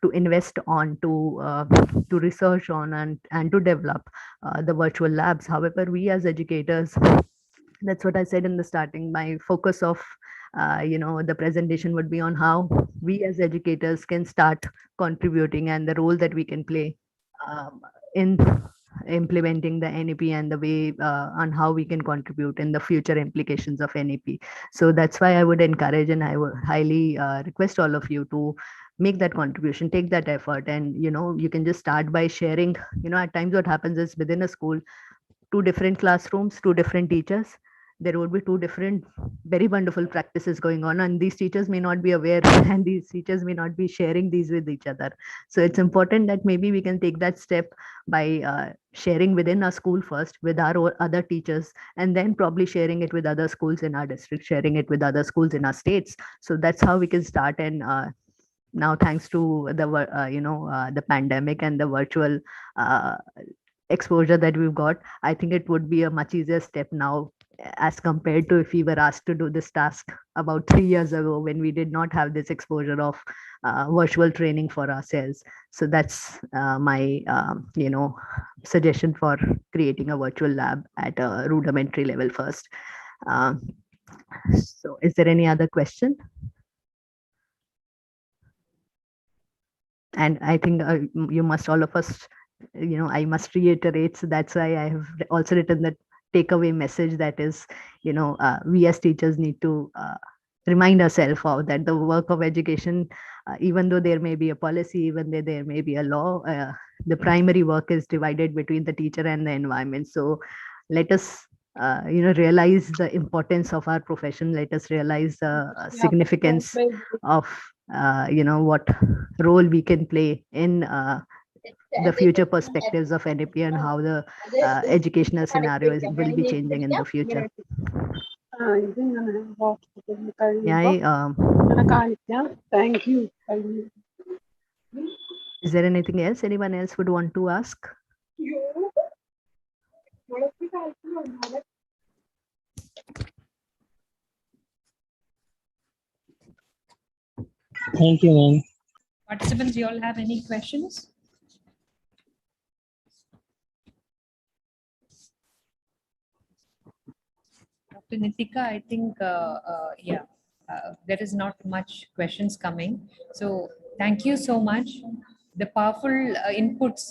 to invest on, to research on, and to develop the virtual labs. However, we as educators, that's what I said in the starting, my focus of the presentation would be on how we as educators can start contributing, and the role that we can play in implementing the NEP, and the way on how we can contribute in the future implications of NEP. So that's why I would encourage, and I would highly request all of you to make that contribution, take that effort. And you can just start by sharing. At times what happens is, within a school, 2 different classrooms, 2 different teachers, there would be 2 different very wonderful practices going on, and these teachers may not be aware and these teachers may not be sharing these with each other. So it's important that maybe we can take that step by sharing within our school first with our other teachers, and then probably sharing it with other schools in our district, sharing it with other schools in our states. So that's how we can start. And now, thanks to the pandemic and the virtual exposure that we've got, I think it would be a much easier step now, as compared to if we were asked to do this task about 3 years ago, when we did not have this exposure of virtual training for ourselves. So that's my suggestion for creating a virtual lab at a rudimentary level first. So is there any other question? And I think you must, all of us, I must reiterate, so that's why I have also written that takeaway message, that is, we as teachers need to remind ourselves of that the work of education, even though there may be a policy, even though there may be a law, the primary work is divided between the teacher and the environment. So let us realize the importance of our profession. Let us realize the significance of what role we can play in the future perspectives of NEP, and how the educational scenario will be changing in the future. Yeah, thank you. Is there anything else anyone else would want to ask? Thank you, ma'am. Participants, you all have any questions? Dr. Nitika, I think, there is not much questions coming. So thank you so much. The powerful inputs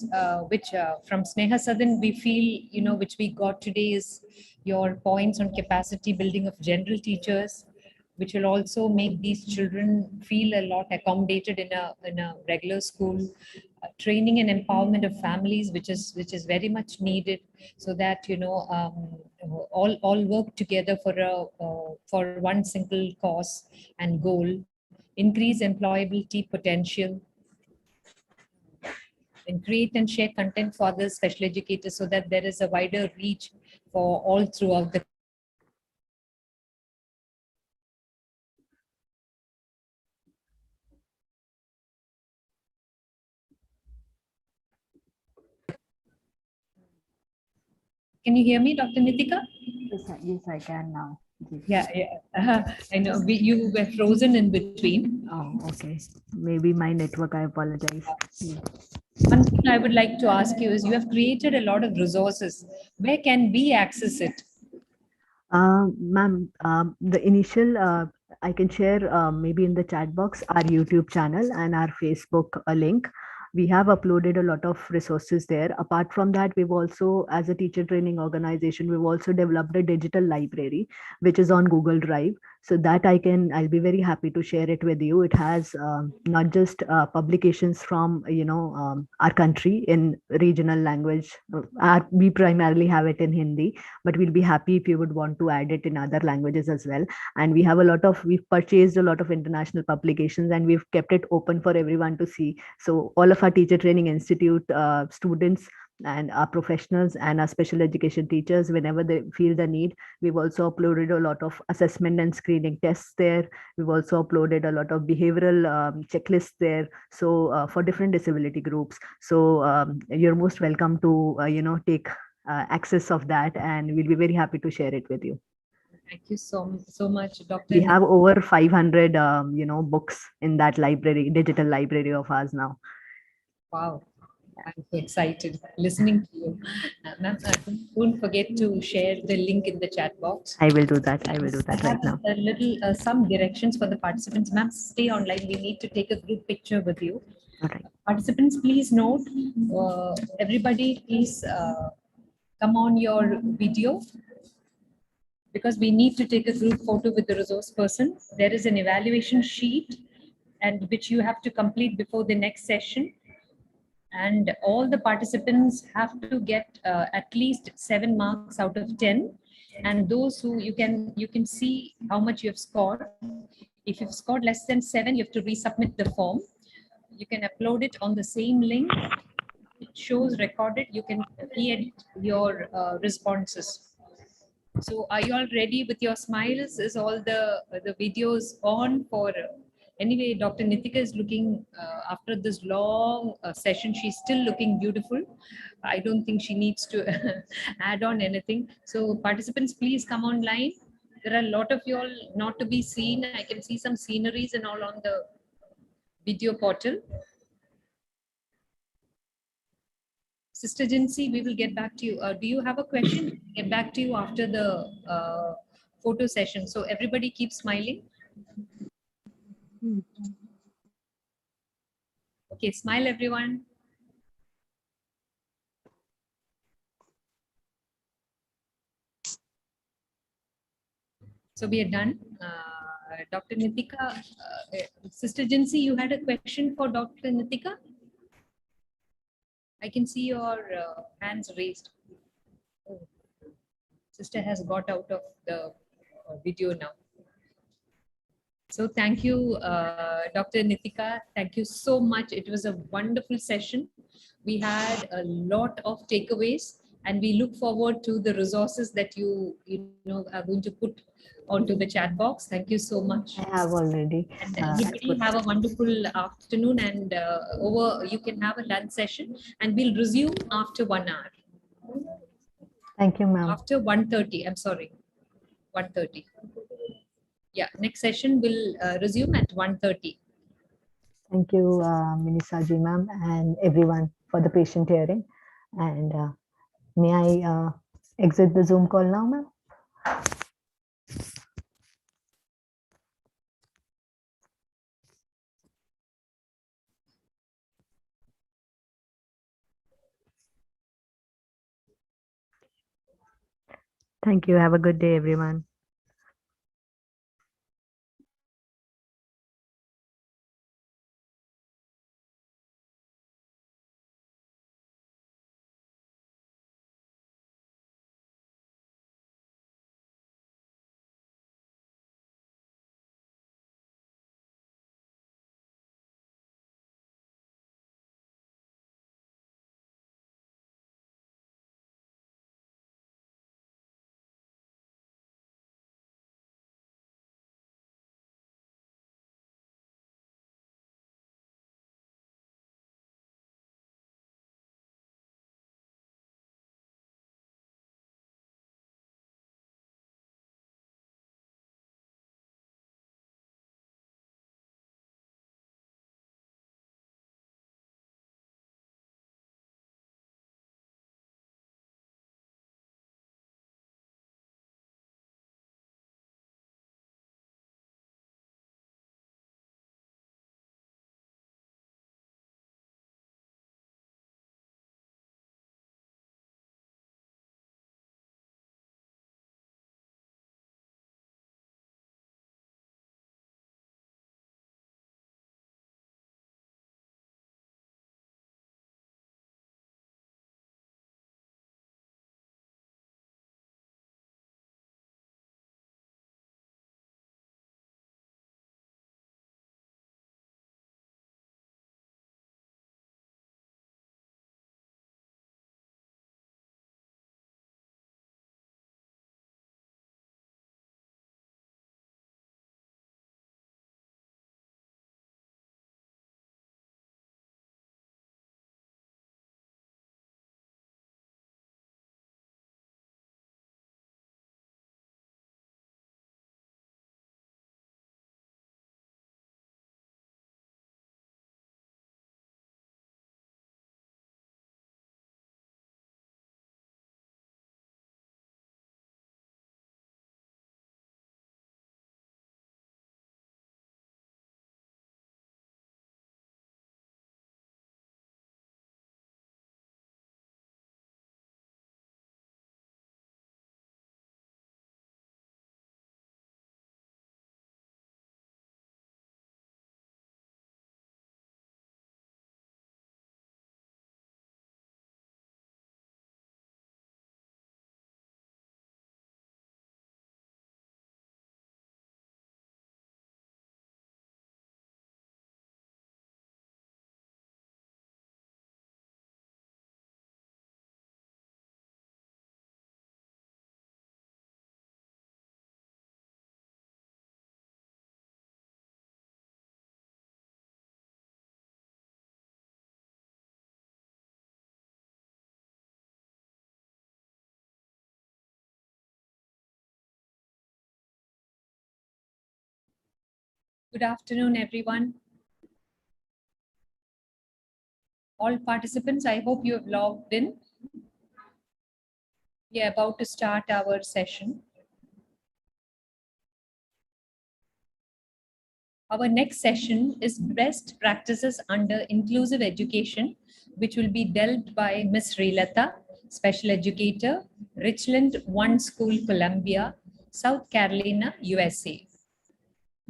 which from Sneha Sadan we feel, which we got today is your points on capacity building of general teachers, which will also make these children feel a lot accommodated in a regular school. Training and empowerment of families, which is very much needed, so that all work together for one single cause and goal. Increase employability potential, and create and share content for the special educators, so that there is a wider reach for all throughout the. Can you hear me, Dr. Nitika? Yes, I can now. Yeah. I know you were frozen in between. Oh, okay. Maybe my network, I apologize. One thing I would like to ask you is, you have created a lot of resources. Where can we access it? Ma'am, the initial, I can share maybe in the chat box our YouTube channel and our Facebook link. We have uploaded a lot of resources there. Apart from that, we've also, as a teacher training organization, we've also developed a digital library, which is on Google Drive. So that I'll be very happy to share it with you. It has not just publications from, our country in regional language. We primarily have it in Hindi, but we'll be happy if you would want to add it in other languages as well. And we've purchased a lot of international publications, and we've kept it open for everyone to see. So all of our teacher training institute students and our professionals and our special education teachers, whenever they feel the need, we've also uploaded a lot of assessment and screening tests there. We've also uploaded a lot of behavioral checklists there. So for different disability groups. So you're most welcome to, take access of that, and we'll be very happy to share it with you. Thank you so much, Dr. We have over 500, books in that library, digital library of ours now. Wow. I'm so excited listening to you. Ma'am, don't forget to share the link in the chat box. I will do that. I will do that right now. A little, some directions for the participants. Ma'am, stay online. We need to take a group picture with you. Okay. Participants, please note, everybody, please come on your video, because we need to take a group photo with the resource person. There is an evaluation sheet, and which you have to complete before the next session. And all the participants have to get at least 7 marks out of 10. And those who you can see how much you have scored. If you've scored less than 7, you have to resubmit the form. You can upload it on the same link. It shows recorded. You can re-edit your responses. So are you all ready with your smiles? Is all the videos on for? Anyway, Dr. Nitika is looking, after this long session, she's still looking beautiful. I don't think she needs to add on anything. So participants, please come online. There are a lot of you all not to be seen. I can see some sceneries and all on the video portal. Sister Jinsi, we will get back to you. Do you have a question? Get back to you after the photo session. So everybody keep smiling. Okay, smile everyone. So we are done. Dr. Nitika, Sister Jinsi, you had a question for Dr. Nitika? I can see your hands raised. Oh. Sister has got out of the video now. So thank you, Dr. Nitika. Thank you so much. It was a wonderful session. We had a lot of takeaways, and we look forward to the resources that you are going to put onto the chat box. Thank you so much. I have already. And everybody have a wonderful afternoon, and you can have a lunch session, and we'll resume after 1 hour. Thank you, ma'am. After 1:30, I'm sorry, 1:30. Yeah, next session will resume at 1:30. Thank you, Minisaji ma'am, and everyone for the patient hearing. And may I exit the Zoom call now, ma'am? Thank you. Have a good day, everyone. Good afternoon, everyone. All participants, I hope you have logged in. We are about to start our session. Our next session is Best Practices under Inclusive Education, which will be dealt by Ms. Srilata, Special Educator, Richland One School, Columbia, South Carolina, USA.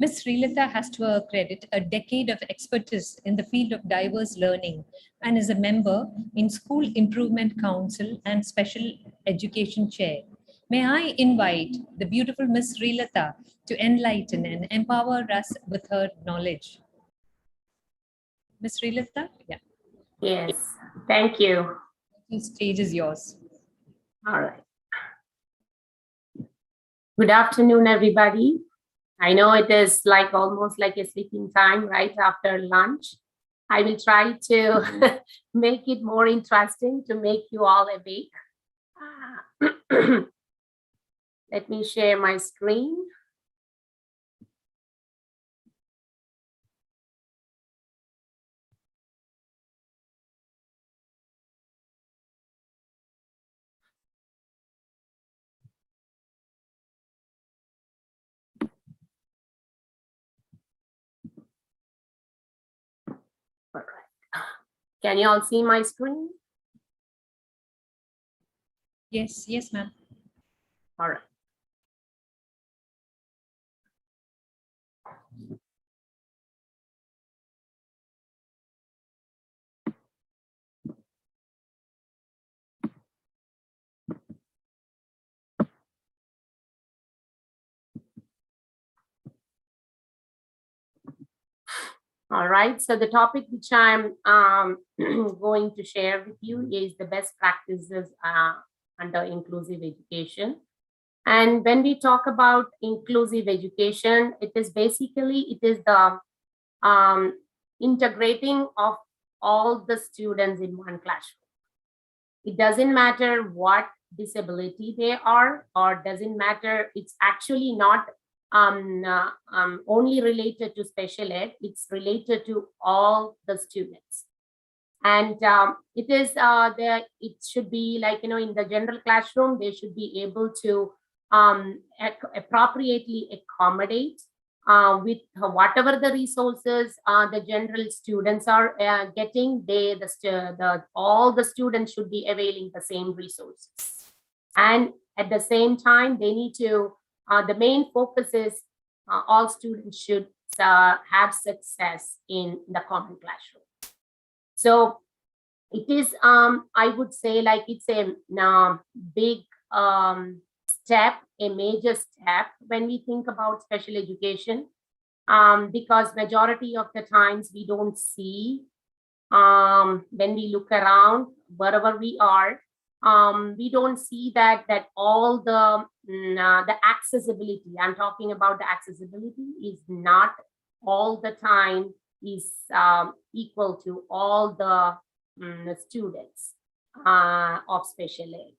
Ms. Srilata has to her credit a decade of expertise in the field of diverse learning and is a member in School Improvement Council and Special Education Chair. May I invite the beautiful Ms. Srilata to enlighten and empower us with her knowledge. Ms. Srilata? Yeah. Yes, thank you. The stage is yours. All right. Good afternoon, everybody. I know it is like almost like a sleeping time right after lunch. I will try to make it more interesting to make you all awake. Let me share my screen. Can you all see my screen? Yes, ma'am. All right. All right, so the topic which I'm going to share with you is the best practices under inclusive education. And when we talk about inclusive education, it is the integrating of all the students in one classroom. It doesn't matter what disability they are, or doesn't matter, it's actually not only related to special ed, it's related to all the students. And it should be like, in the general classroom, they should be able to appropriately accommodate with whatever the resources the general students are getting. All the students should be availing the same resources. And at the same time, they need to, the main focus is all students should have success in the common classroom. So it is, I would say, like, it's a big step, a major step when we think about special education, because majority of the times we don't see, when we look around wherever we are, we don't see that all the accessibility, I'm talking about the accessibility, is not all the time is equal to all the students of special ed.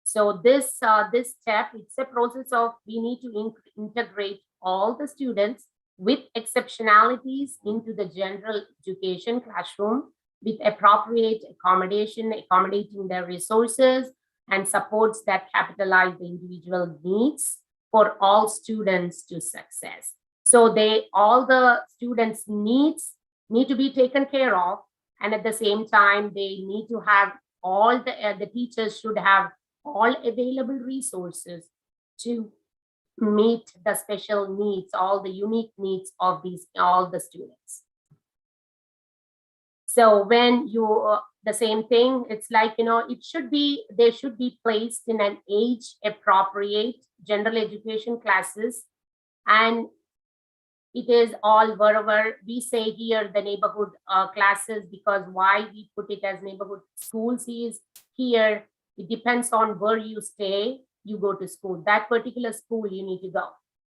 So this step, it's a process of, we need to integrate all the students with exceptionalities into the general education classroom with appropriate accommodating their resources and supports that capitalize the individual needs for all students to success. So all the students' needs need to be taken care of, and at the same time, they need to have all the teachers should have all available resources to meet the special needs, all the unique needs of all the students. So when you, the same thing, it's like, they should be placed in an age appropriate general education classes. And it is all wherever we say here, the neighborhood classes, because why we put it as neighborhood schools is here, it depends on where you stay, you go to school, that particular school you need to go.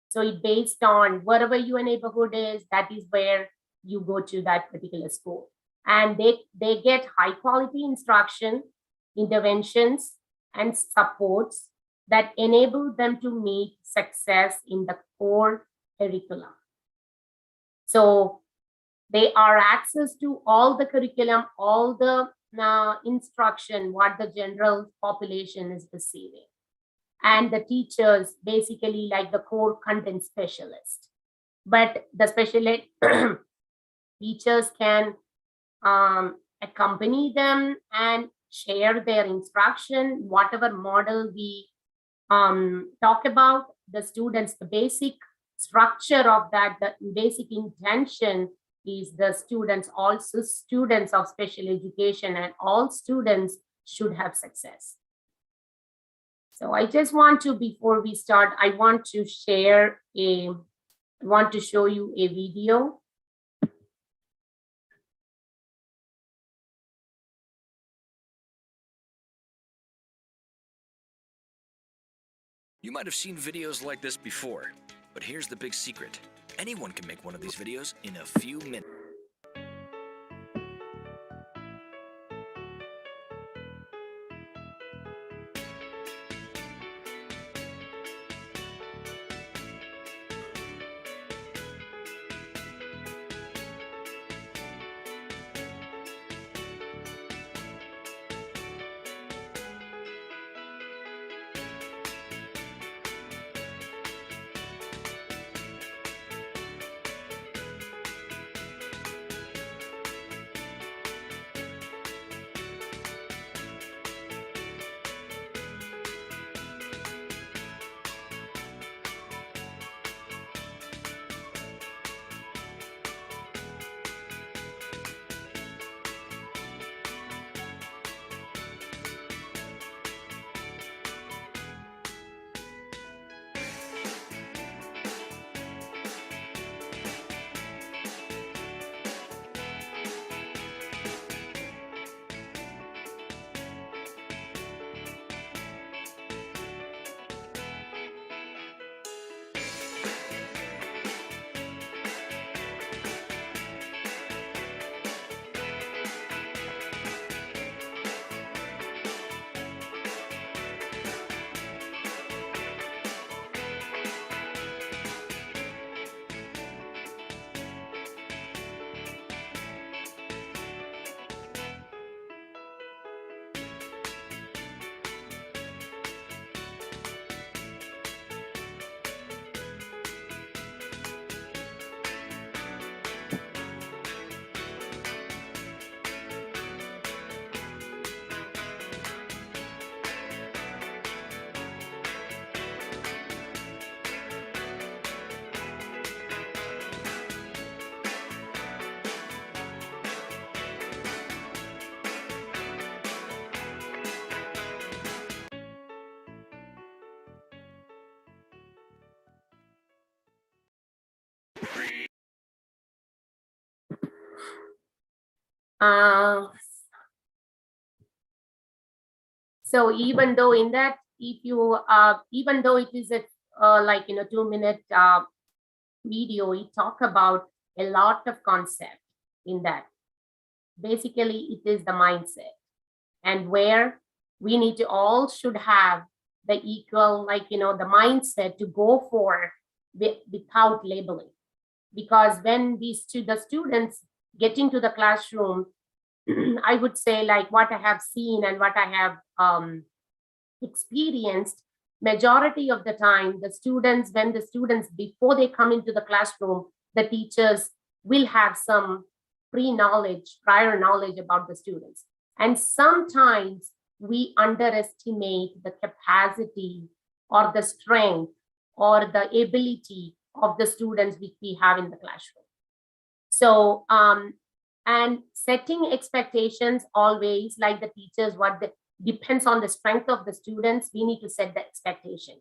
So it based on wherever your neighborhood is, that is where you go to that particular school. And they get high quality instruction, interventions, and supports that enable them to meet success in the core curriculum. So they are access to all the curriculum, all the instruction, what the general population is receiving. And the teachers basically like the core content specialist. But the special ed teachers can accompany them and share their instruction, whatever model we talk about, the students, the basic structure of that, the basic intention is the students, also students of special education, and all students should have success. So I just want to, before we start, I want to show you a video. You might have seen videos like this before, but here's the big secret. Anyone can make one of these videos in a few minutes. So even though in that, if you, even though it is a 2-minute video, we talk about a lot of concept in that. Basically, it is the mindset, and where we need to all should have the equal, the mindset to go for without labeling. Because when the students get into the classroom, I would say, like what I have seen and what I have experienced, majority of the time, when the students, before they come into the classroom, the teachers will have some prior knowledge about the students. And sometimes we underestimate the capacity or the strength or the ability of the students which we have in the classroom. So, and setting expectations always, like the teachers, depends on the strength of the students, we need to set the expectation.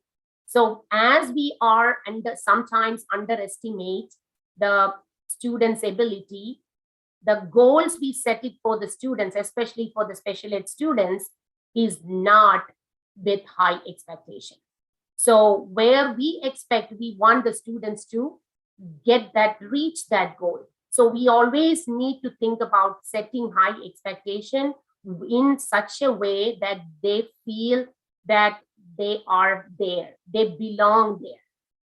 So as we are sometimes underestimate the students' ability, the goals we set it for the students, especially for the special ed students, is not with high expectation. So where we want the students to reach that goal. So we always need to think about setting high expectation in such a way that they feel that they are there, they belong there.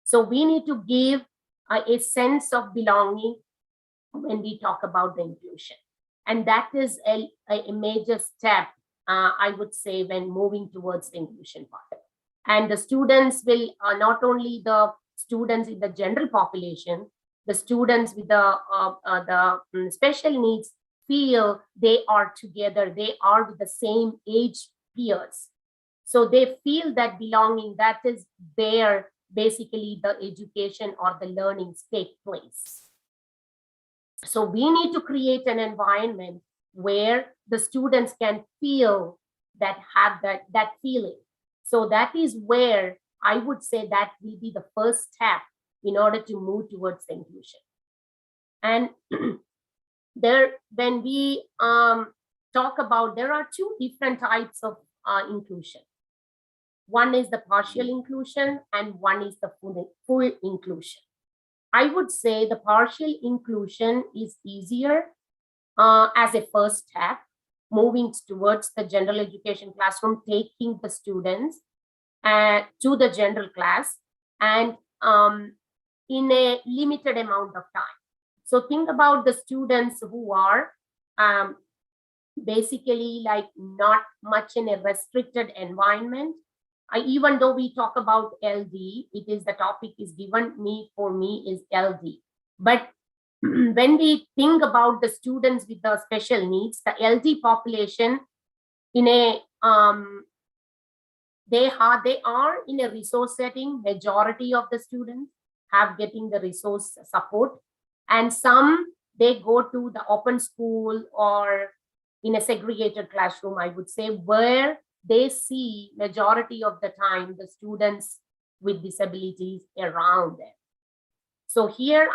So we need to give a sense of belonging when we talk about the inclusion. And that is a major step, I would say, when moving towards the inclusion part. And the students will, not only the students in the general population, the students with the special needs feel they are together, they are with the same age peers. So they feel that belonging, that is where basically the education or the learnings take place. So we need to create an environment where the students can feel that, have that feeling. So that is where I would say that will be the first step in order to move towards the inclusion. And when we talk about, there are two different types of inclusion. One is the partial inclusion and one is the full inclusion. I would say the partial inclusion is easier as a first step, moving towards the general education classroom, taking the students to the general class and in a limited amount of time. So think about the students who are basically like not much in a restricted environment. Even though we talk about LD, it is the topic is given for me is LD. But when we think about the students with the special needs, the LD population in a they are in a resource setting. Majority of the students have getting the resource support, and some they go to the open school or in a segregated classroom, I would say, where they see majority of the time the students with disabilities around them. So here,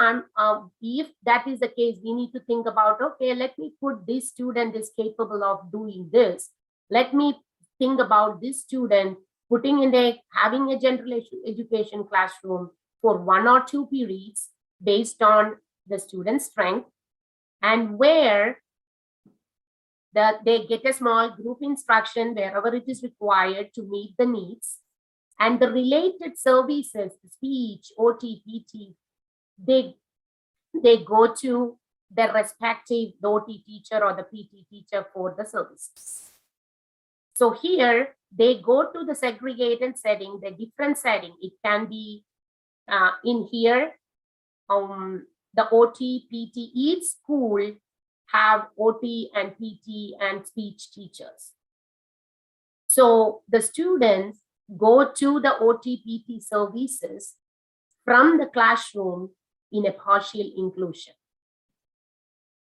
if that is the case, we need to think about, okay, let me put this student is capable of doing this. Let me think about this student having a general education classroom for 1 or 2 periods based on the student's strength, and where they get a small group instruction wherever it is required to meet the needs, and the related services, speech, OT, PT, they go to their respective OT teacher or the PT teacher for the services. So here they go to the segregated setting, the different setting. It can be in here, the OT, PT, each school have OT and PT and speech teachers. So the students go to the OT, PT services from the classroom in a partial inclusion.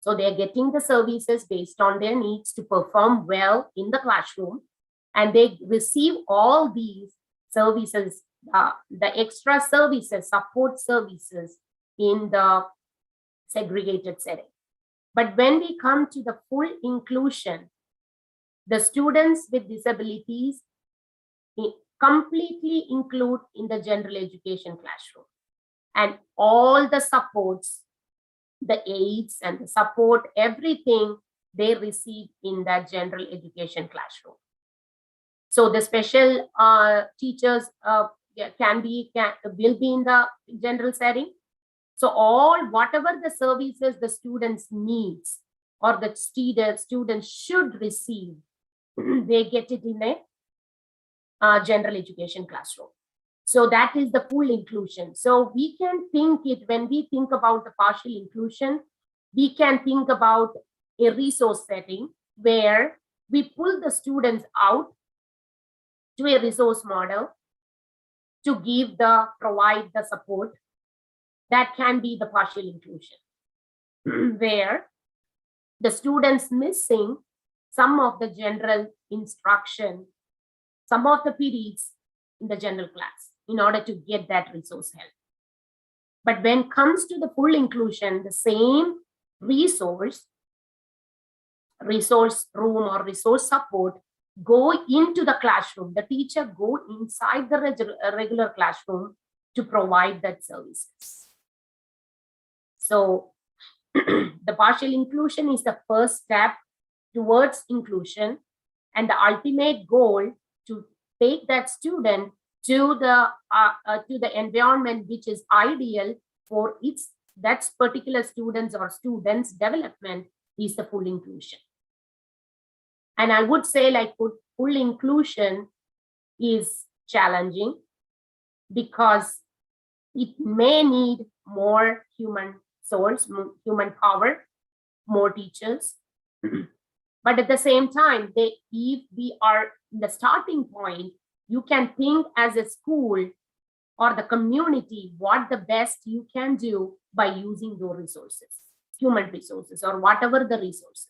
So they're getting the services based on their needs to perform well in the classroom, and they receive all these services, the extra services, support services in the segregated setting. But when we come to the full inclusion, the students with disabilities completely include in the general education classroom. And all the supports, the aids and the support, everything they receive in that general education classroom. So the special teachers will be in the general setting. So whatever the services the students needs or the students should receive, they get it in a general education classroom. So that is the full inclusion. So we can think it, when we think about the partial inclusion, we can think about a resource setting where we pull the students out to a resource model to provide the support. That can be the partial inclusion, where the students missing some of the general instruction, some of the periods in the general class in order to get that resource help. But when it comes to the full inclusion, the same resource room or resource support go into the classroom. The teacher go inside the regular classroom to provide that services. So the partial inclusion is the first step towards inclusion, and the ultimate goal to take that student to the environment which is ideal for that particular students development is the full inclusion. And I would say like full inclusion is challenging because it may need more human power, more teachers. But at the same time, if we are in the starting point, you can think as a school or the community what the best you can do by using those resources, human resources or whatever the resources.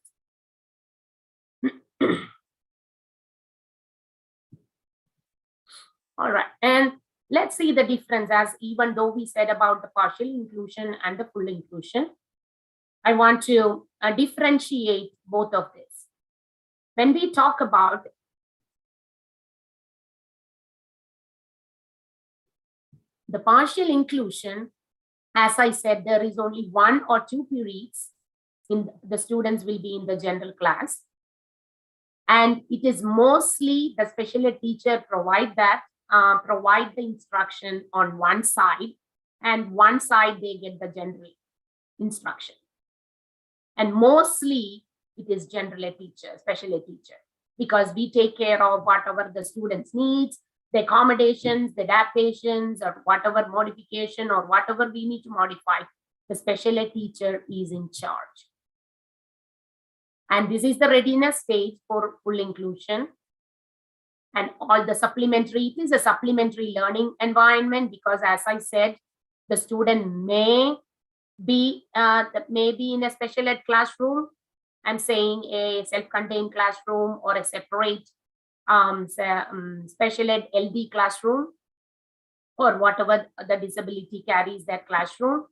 All right, and let's see the difference. As even though we said about the partial inclusion and the full inclusion, I want to differentiate both of this. When we talk about the partial inclusion, as I said, there is only 1 or 2 periods the students will be in the general class. And it is mostly the special ed teacher provide the instruction on one side, and one side they get the general instruction. And mostly it is general ed teacher, special ed teacher, because we take care of whatever the students needs, the accommodations, the adaptations, or whatever modification or whatever we need to modify, the special ed teacher is in charge. And this is the readiness stage for full inclusion. And all the supplementary, it is a supplementary learning environment because, as I said, the student may be in a special ed classroom. I'm saying a self-contained classroom or a separate special ed LD classroom, or whatever the disability carries that classroom.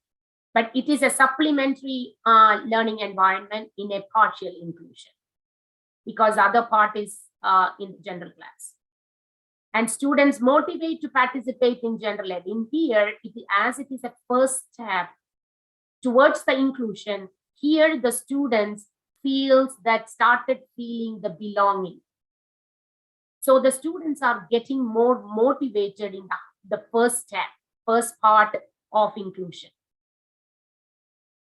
But it is a supplementary learning environment in a partial inclusion because other part is in general class. And students motivate to participate in general ed. In here, as it is a first step towards the inclusion, here the students started feeling the belonging. So the students are getting more motivated in the first step, first part of inclusion.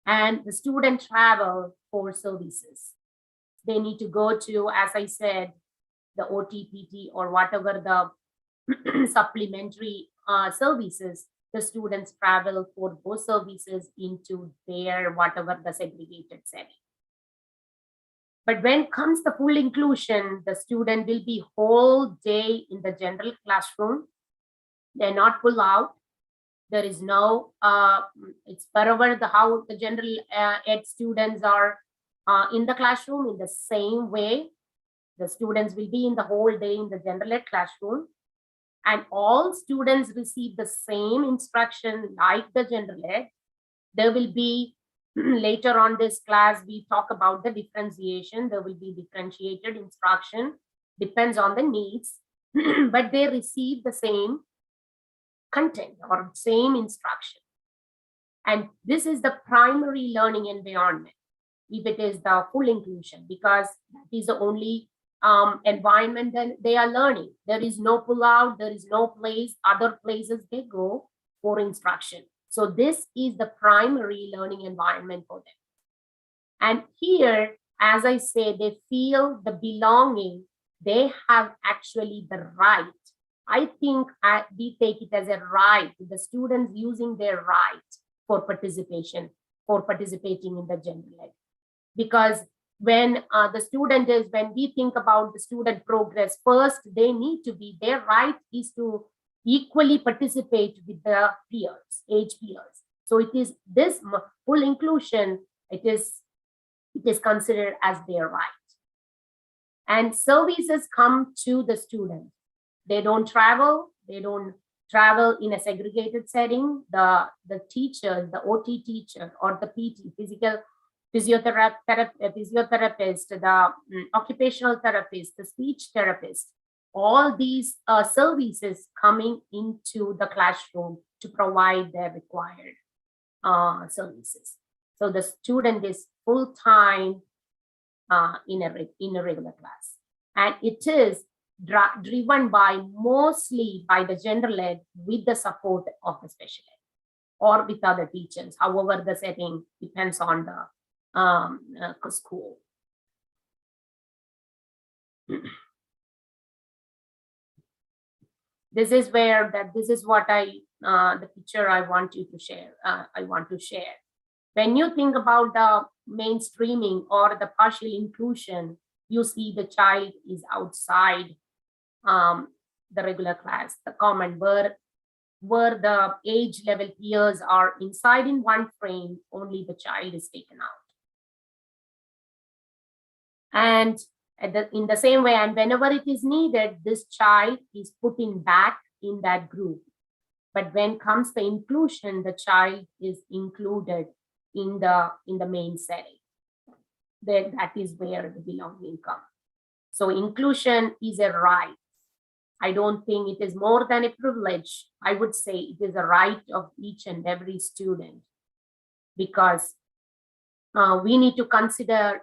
And the student travel for services. They need to go to, as I said, the OTPT or whatever the supplementary services. The students travel for those services into their whatever the segregated setting. But when comes the full inclusion, the student will be whole day in the general classroom. They're not pulled out. There is no, it's wherever how the general ed students are in the classroom in the same way. The students will be in the whole day in the general ed classroom, and all students receive the same instruction like the general ed. There will be Later on this class, we talk about the differentiation. There will be differentiated instruction, depends on the needs, but they receive the same content or same instruction. And this is the primary learning environment, if it is the full inclusion, because that is the only environment that they are learning. There is no pull out, there is no place, other places they go for instruction. So this is the primary learning environment for them. And here, as I say, they feel the belonging, they have actually the right. I think we take it as a right, the students using their right for participation, for participating in the general ed. Because when when we think about the student progress, first they need to be, their right is to equally participate with the peers, age peers. So it is this full inclusion, it is considered as their right. And services come to the student. They don't travel in a segregated setting. The teacher, the OT teacher or the PT, physiotherapist, the occupational therapist, the speech therapist, all these services coming into the classroom to provide their required services. So the student is full-time in a regular class. And it is driven mostly by the general ed with the support of the special ed or with other teachers. However, the setting depends on the school. This is what the picture I want you to share. When you think about the mainstreaming or the partial inclusion, you see the child is outside the regular class, the common, where the age level peers are inside in one frame, only the child is taken out. And in the same way, and whenever it is needed, this child is put back in that group. But when comes the inclusion, the child is included in the main setting. That is where the belonging comes. So inclusion is a right. I don't think it is more than a privilege. I would say it is a right of each and every student, because we need to consider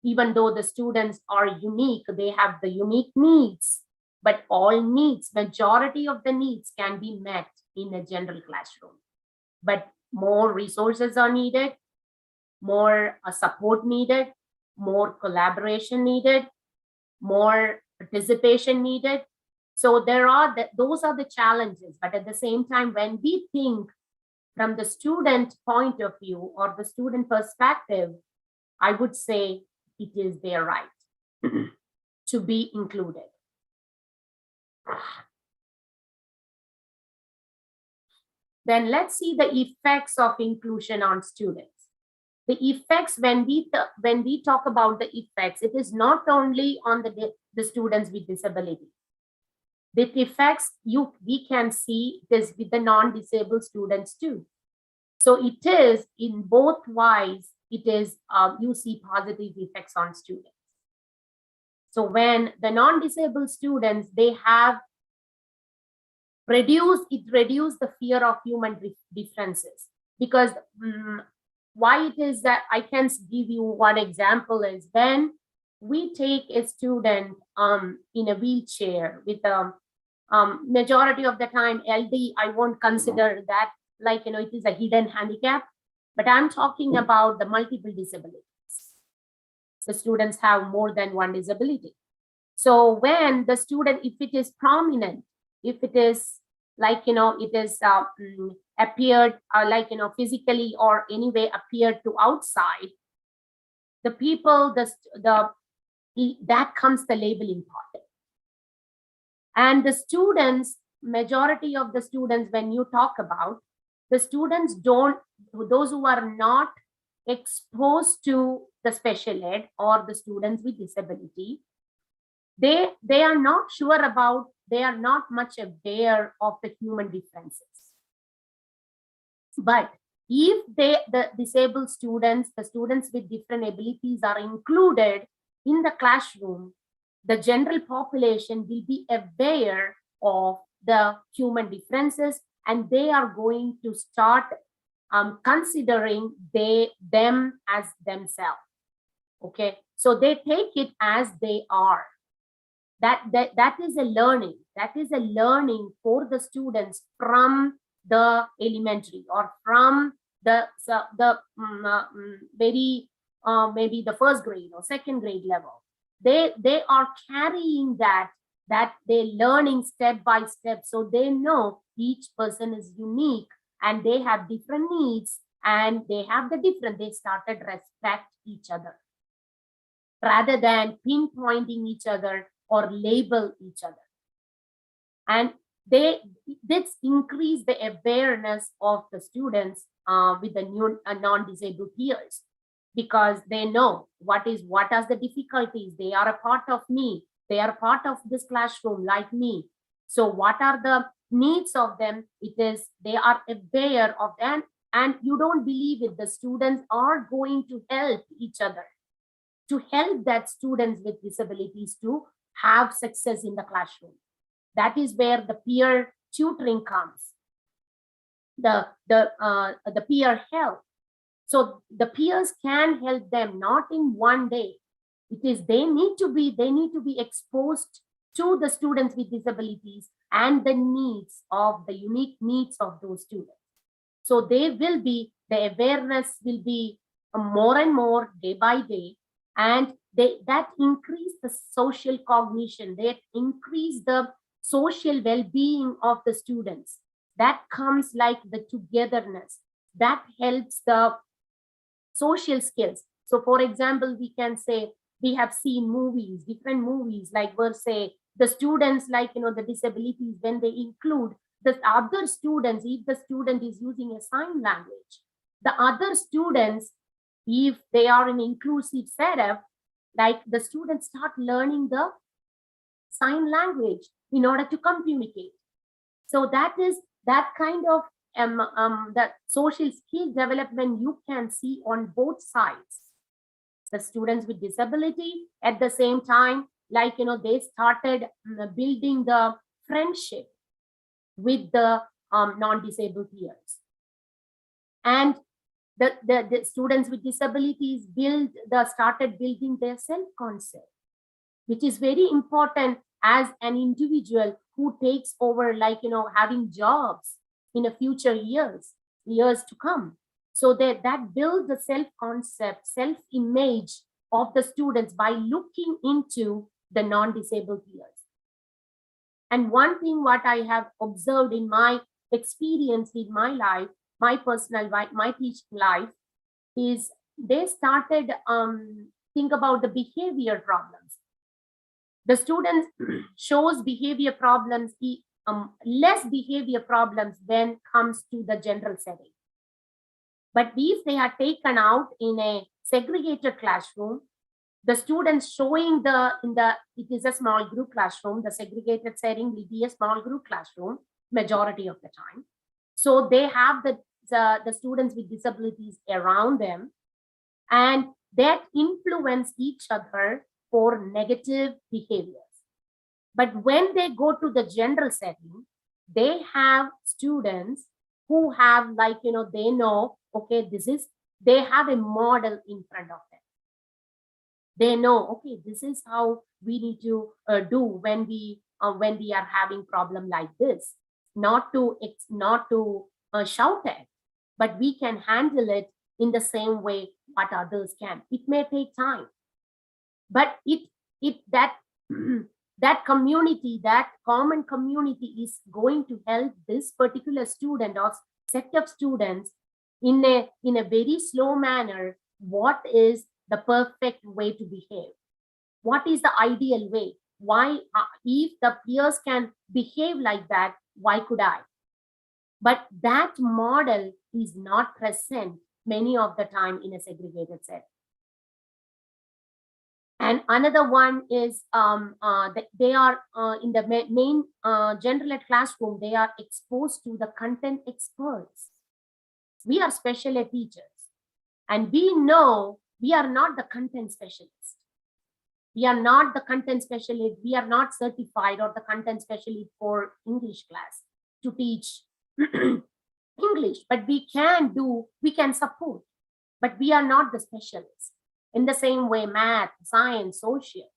even though the students are unique, they have the unique needs, but all needs, majority of the needs can be met in a general classroom. But more resources are needed, more support needed, more collaboration needed, more participation needed. So those are the challenges. But at the same time, when we think from the student point of view or the student perspective, I would say it is their right to be included. Then let's see the effects of inclusion on students. The effects, when we talk about the effects, it is not only on the students with disability. The effects we can see this with the non-disabled students too. So it is in both ways, it is you see positive effects on students. So when the non-disabled students, they have reduced the fear of human differences, because why it is that I can give you one example is when we take a student in a wheelchair with a majority of the time LD, I won't consider that like, it is a hidden handicap, but I'm talking about the multiple disabilities. The students have more than one disability. So when the student, if it is prominent, if it is like, it is appeared like, physically or anyway appeared to outside, the people, that comes the labeling part. And the students, majority of the students, when you talk about, the students those who are not exposed to the special ed or the students with disability, they are not sure about, they are not much aware of the human differences. But If the disabled students, the students with different abilities are included in the classroom, the general population will be aware of the human differences, and they are going to start considering them as themselves. Okay, so they take it as they are. That is a learning. That is a learning for the students from the elementary or from the very maybe the first grade or second grade level. They are carrying that they're learning step by step, so they know each person is unique and they have different needs, and they have the different. They started respect each other rather than pinpointing each other or label each other. And this increase the awareness of the students with the new non-disabled peers, because they know what are the difficulties. They are a part of me. They are part of this classroom like me. So what are the needs of them? They are aware of them, and you don't believe it, the students are going to help each other, to help that students with disabilities to have success in the classroom. That is where the peer tutoring comes, the peer help. So the peers can help them, not in one day. They need to be exposed to the students with disabilities and the unique needs of those students. So the awareness will be more and more day by day, and that increase the social cognition, that increase the social well-being of the students. That comes like the togetherness, that helps the social skills. So for example, we can say we have seen different movies, like we'll say the students, like, the disabilities, when they include the other students, if the student is using a sign language, the other students, if they are in inclusive setup, like the students start learning the sign language in order to communicate. So that is that kind of the social skill development you can see on both sides. The students with disability, at the same time, like, they started building the friendship with the non-disabled peers. And the students with disabilities started building their self-concept, which is very important as an individual who takes over, like, having jobs in a future years to come. So that builds the self-concept, self-image of the students by looking into the non-disabled peers. And one thing what I have observed in my experience in my life, my personal life, my teaching life, is they started think about the behavior problems. The students shows behavior problems, less behavior problems when comes to the general setting. But if they are taken out in a segregated classroom, the students showing it is a small group classroom, the segregated setting will be a small group classroom majority of the time. So they have the students with disabilities around them, and that influence each other for negative behaviors. But when they go to the general setting, they have students who have, like, they know, okay, they have a model in front of them. They know, okay, this is how we need to do when we are having problem like this. Not to shout at, but we can handle it in the same way what others can. It may take time, but that community, that common community, is going to help this particular student or set of students in a very slow manner. What is the perfect way to behave? What is the ideal way? Why, if the peers can behave like that, why could I? But that model is not present many of the time in a segregated setting. And another one is that they are in the main general ed classroom, they are exposed to the content experts. We are special ed teachers, and we know we are not the content specialist. We are not the content specialist. We are not certified or the content specialist for English class to teach English, but we can support, but we are not the specialists. In the same way, math, science, social,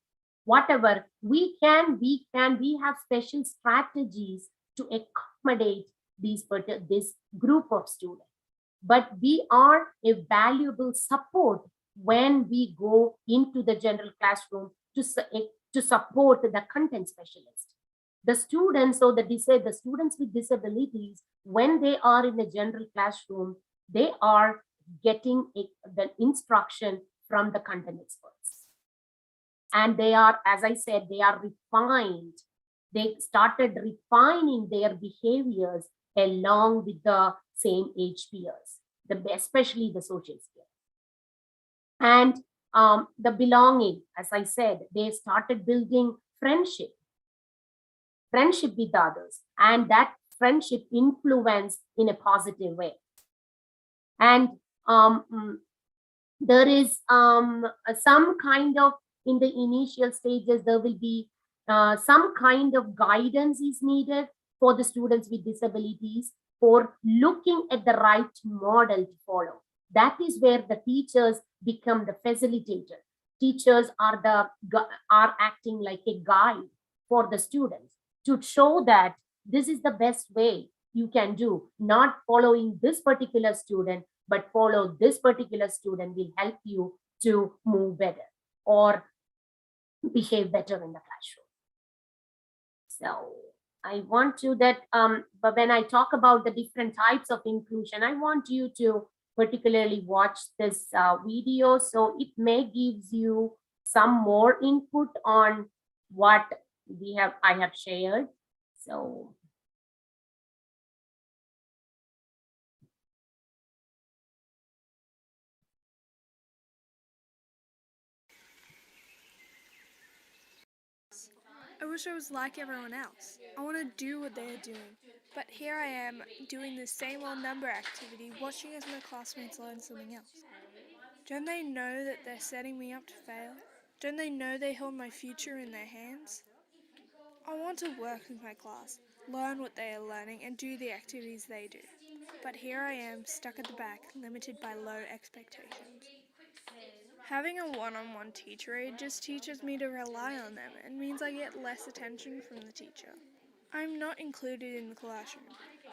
whatever, we have special strategies to accommodate this group of students. But we are a valuable support when we go into the general classroom to support the content specialist. The students or the students with disabilities, when they are in the general classroom, they are getting the instruction from the content experts. And they are, as I said, they are refined. They started refining their behaviors along with the same age peers, especially the social skills. And the belonging, as I said, they started building friendship with others, and that friendship influence in a positive way. And there is some kind of, in the initial stages, there will be some kind of guidance is needed for the students with disabilities for looking at the right model to follow. That is where the teachers become the facilitator. Teachers are acting like a guide for the students to show that this is the best way you can do, not following this particular student, but follow this particular student will help you to move better or behave better in the classroom. So I want to but when I talk about the different types of inclusion, I want you to particularly watch this video, so it may gives you some more input on what I have shared. So I wish I was like everyone else. I want to do what they're doing. But here I am doing the same old number activity, watching as my classmates learn something else. Don't they know that they're setting me up to fail? Don't they know they hold my future in their hands? I want to work with my class, learn what they are learning, and do the activities they do. But here I am, stuck at the back, limited by low expectations. Having a one-on-one teacher aide just teaches me to rely on them and means I get less attention from the teacher. I'm not included in the classroom.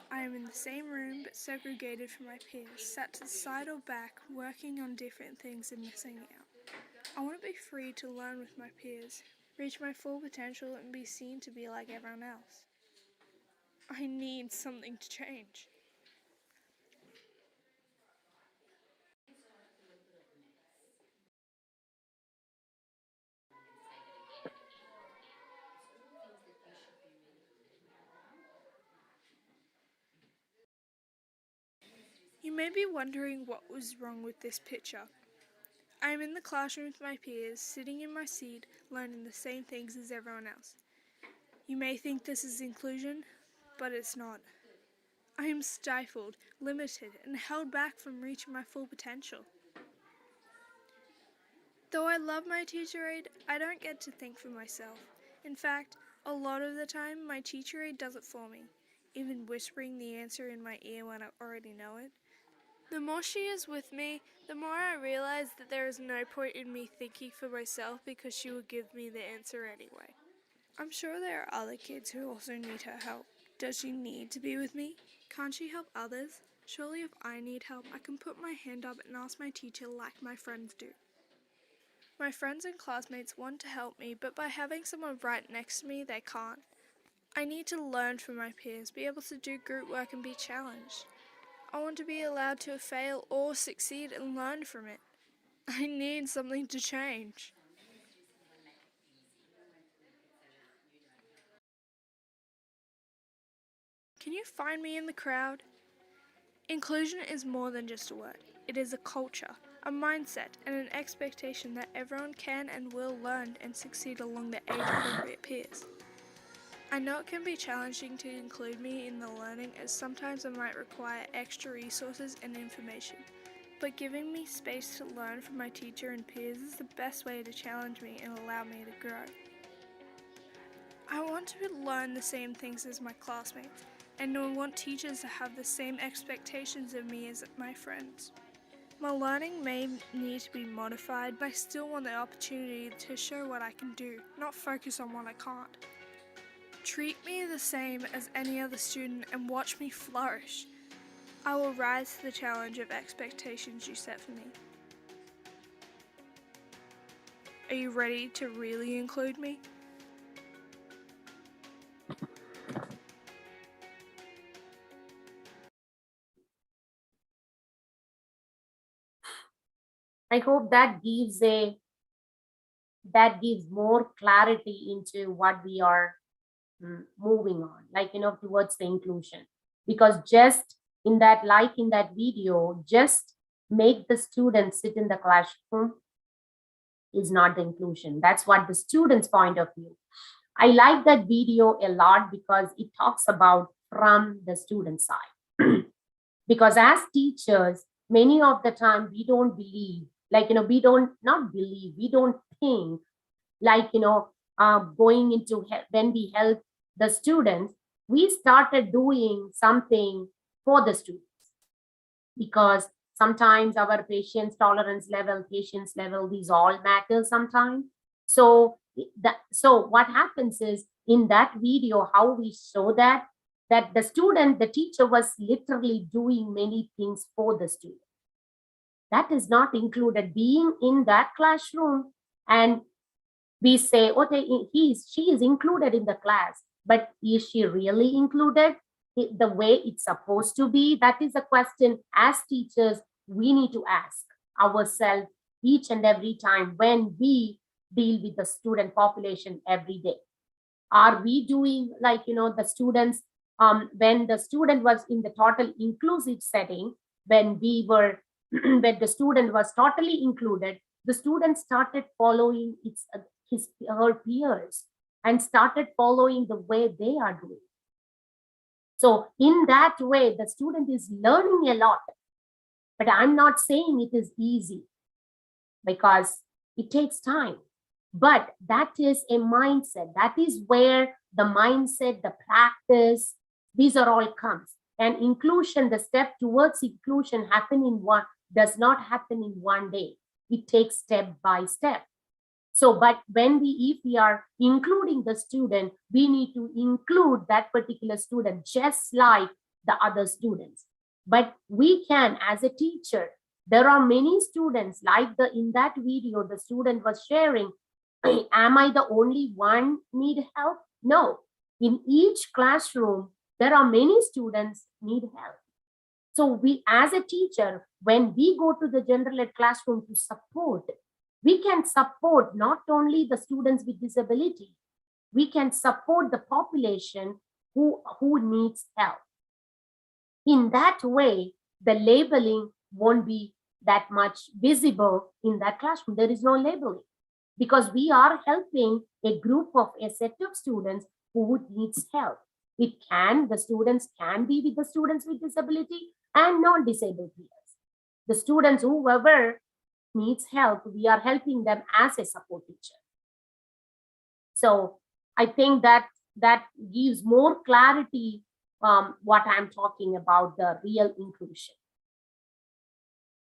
I am in the same room but segregated from my peers, sat to the side or back, working on different things and missing out. I want to be free to learn with my peers, reach my full potential and be seen to be like everyone else. I need something to change. You may be wondering what was wrong with this picture. I am in the classroom with my peers, sitting in my seat, learning the same things as everyone else. You may think this is inclusion, but it's not. I am stifled, limited, and held back from reaching my full potential. Though I love my teacher aide, I don't get to think for myself. In fact, a lot of the time, my teacher aide does it for me, even whispering the answer in my ear when I already know it. The more she is with me, the more I realize that there is no point in me thinking for myself because she will give me the answer anyway. I'm sure there are other kids who also need her help. Does she need to be with me? Can't she help others? Surely if I need help, I can put my hand up and ask my teacher like my friends do. My friends and classmates want to help me, but by having someone right next to me, they can't. I need to learn from my peers, be able to do group work and be challenged. I want to be allowed to fail or succeed and learn from it. I need something to change. Can you find me in the crowd? Inclusion is more than just a word. It is a culture, a mindset, and an expectation that everyone can and will learn and succeed along their age-appropriate peers. I know it can be challenging to include me in the learning as sometimes I might require extra resources and information, but giving me space to learn from my teacher and peers is the best way to challenge me and allow me to grow. I want to learn the same things as my classmates, and I want teachers to have the same expectations of me as my friends. My learning may need to be modified, but I still want the opportunity to show what I can do, not focus on what I can't. Treat me the same as any other student and watch me flourish. I will rise to the challenge of expectations you set for me. Are you ready to really include me? I hope that gives more clarity into what we are moving on, like, towards the inclusion. Because just in that video, just make the students sit in the classroom is not the inclusion. That's what the students' point of view. I like that video a lot because it talks about from the student side. Because as teachers, many of the time we don't believe, we don't think, going into when we help the students, we started doing something for the students, because sometimes our patience tolerance level, patience level, these all matter sometimes. So what happens is, in that video, how we show that the teacher was literally doing many things for the student. That is not included. Being in that classroom, and we say, okay, she is included in the class, but is she really included the way it's supposed to be? That is a question as teachers we need to ask ourselves each and every time when we deal with the student population every day. Are we doing the students, when the student was in the total inclusive setting, when we were when the student was totally included, the student started following her peers and started following the way they are doing. So in that way, the student is learning a lot. But I'm not saying it is easy, because it takes time. But that is a mindset. That is where the mindset, the practice, these are all comes. And inclusion, the step towards inclusion does not happen in one day. It takes step by step. So, but if we are including the student, we need to include that particular student just like the other students. But we can, as a teacher, there are many students, like in that video, the student was sharing, am I the only one need help? No. In each classroom, there are many students need help. So we, as a teacher, when we go to the general ed classroom to support, we can support not only the students with disability, we can support the population who needs help. In that way, the labeling won't be that much visible in that classroom. There is no labeling, because we are helping a set of students who needs help. The students can be with the students with disability and non-disabled peers. The students, whoever needs help, we are helping them as a support teacher. So I think that gives more clarity what I'm talking about, the real inclusion.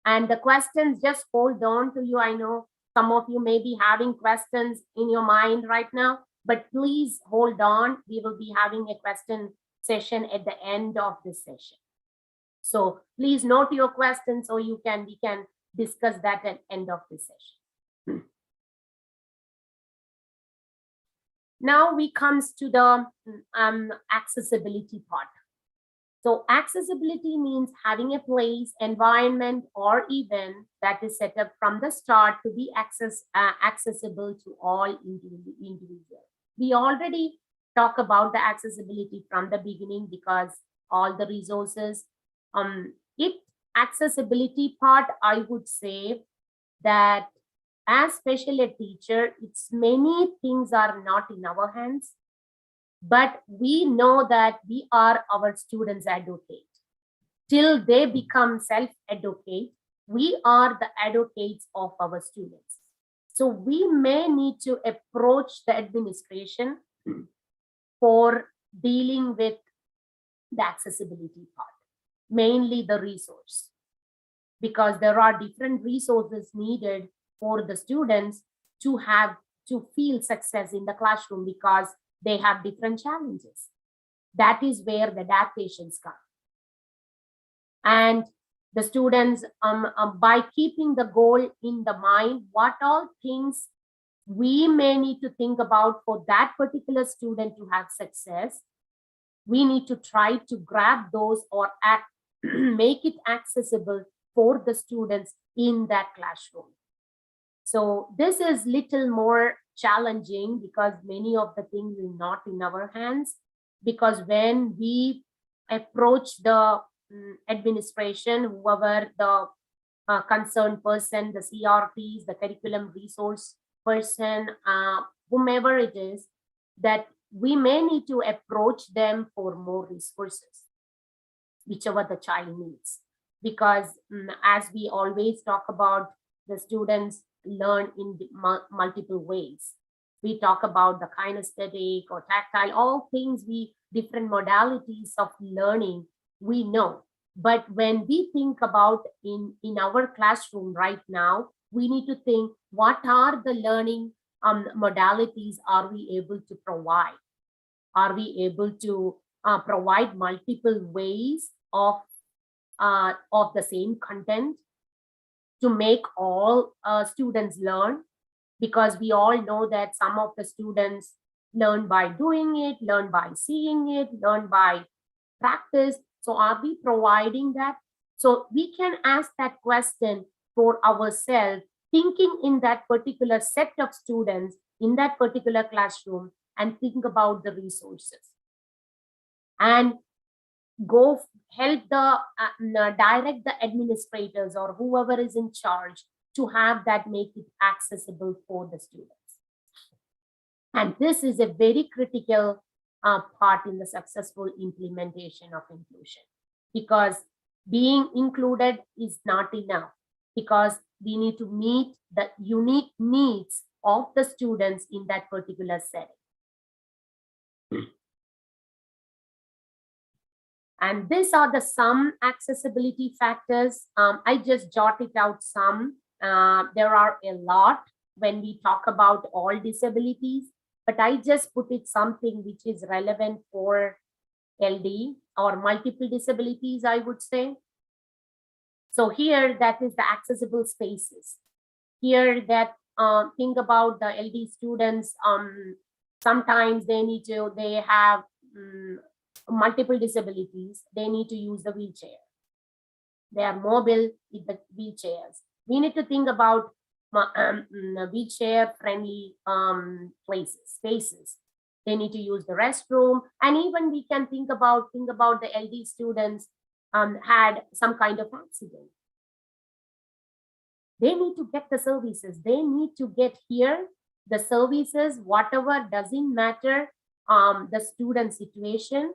And the questions, just hold on to you. I know some of you may be having questions in your mind right now, but please hold on. We will be having a question session at the end of this session. So please note your questions, so we can discuss that at the end of this session. Now we comes to the accessibility part. So accessibility means having a place, environment, or event that is set up from the start to be accessible to all individuals. We already talk about the accessibility from the beginning, because all the resources, accessibility part, I would say that as special ed teacher, it's many things are not in our hands. but we know that we are our students' advocate. Till they become self-advocate, we are the advocates of our students. So we may need to approach the administration for dealing with the accessibility part, mainly the resource, because there are different resources needed for the students to feel success in the classroom because they have different challenges. That is where the adaptations come. And the students, by keeping the goal in the mind, what all things we may need to think about for that particular student to have success, we need to try to grab those or make it accessible for the students in that classroom. So this is little more challenging because many of the things are not in our hands, because when we approach the administration, whoever the concerned person, the CRTs, the curriculum resource person, whomever it is, that we may need to approach them for more resources, whichever the child needs. Because as we always talk about, the students learn in multiple ways. We talk about the kinesthetic or tactile, all things, different modalities of learning we know. But when we think about in our classroom right now, we need to think, what are the learning modalities are we able to provide? Are we able to provide multiple ways of the same content to make all students learn? Because we all know that some of the students learn by doing it, learn by seeing it, learn by practice. So are we providing that? So we can ask that question for ourselves, thinking in that particular set of students in that particular classroom, and think about the resources and go help the direct the administrators or whoever is in charge to have that, make it accessible for the students. And this is a very critical part in the successful implementation of inclusion, because being included is not enough, because we need to meet the unique needs of the students in that particular setting. And these are the some accessibility factors. I just jotted out some. There are a lot when we talk about all disabilities, but I just put it something which is relevant for LD or multiple disabilities, I would say. So here, that is the accessible spaces. Here, that think about the LD students. Sometimes they have multiple disabilities. They need to use the wheelchair. They are mobile with the wheelchairs. We need to think about wheelchair friendly spaces. They need to use the restroom, and even we can think about the LD students had some kind of accident. They need to get the services. They need to get here the services, whatever, doesn't matter the student situation,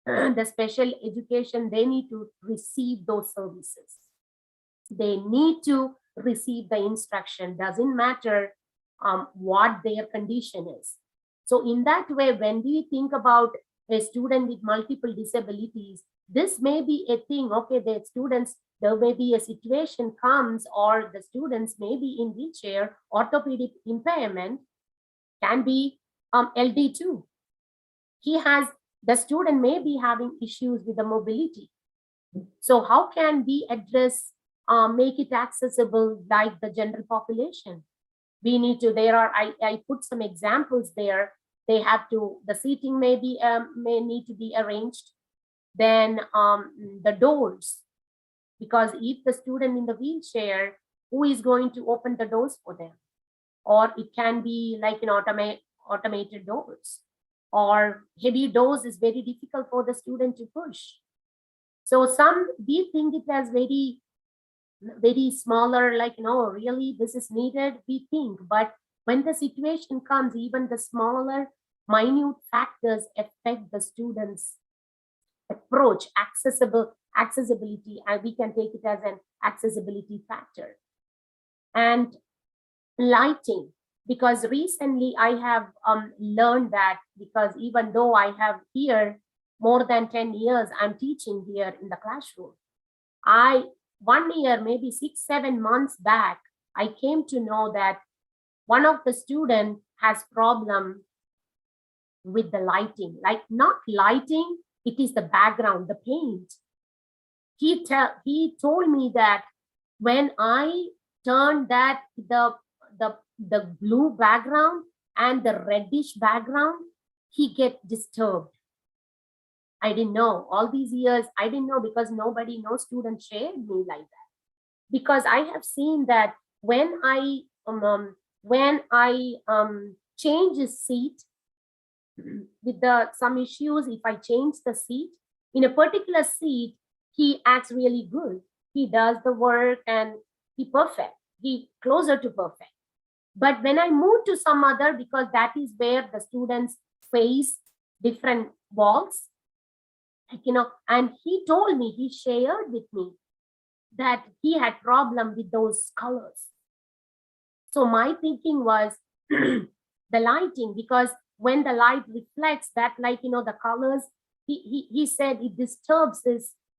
the special education, they need to receive those services. They need to receive the instruction, doesn't matter what their condition is. So in that way, when we think about a student with multiple disabilities, this may be a thing, okay, the students, there may be a situation comes, or the students may be in wheelchair, orthopedic impairment, can be LD too. The student may be having issues with the mobility. So how can we address, make it accessible like the general population? We need to, I put some examples there. They have to, the seating may need to be arranged. Then the doors, because if the student in the wheelchair, who is going to open the doors for them? Or it can be like an automated doors, or heavy doors is very difficult for the student to push. So we think it as very, very smaller, like, no, really this is needed, we think. But when the situation comes, even the smaller minute factors affect the students' approach, accessibility, and we can take it as an accessibility factor. And lighting, because recently I have learned that, because even though I have here more than 10 years, I'm teaching here in the classroom. 1 year, maybe 6-7 months back, I came to know that one of the students has problem with the lighting, like not lighting, it is the background, the paint. He told me that when I turn that the blue background and the reddish background, he get disturbed. I didn't know. All these years, I didn't know, because nobody, no student shared me like that. Because I have seen that when I change his seat with some issues, if I change the seat in a particular seat, he acts really good. He does the work and he closer to perfect. But when I move to some other, because that is where the students face different walls, and he told me, he shared with me that he had problem with those colors. So my thinking was the lighting, because when the light reflects that, like, the colors, he said it disturbs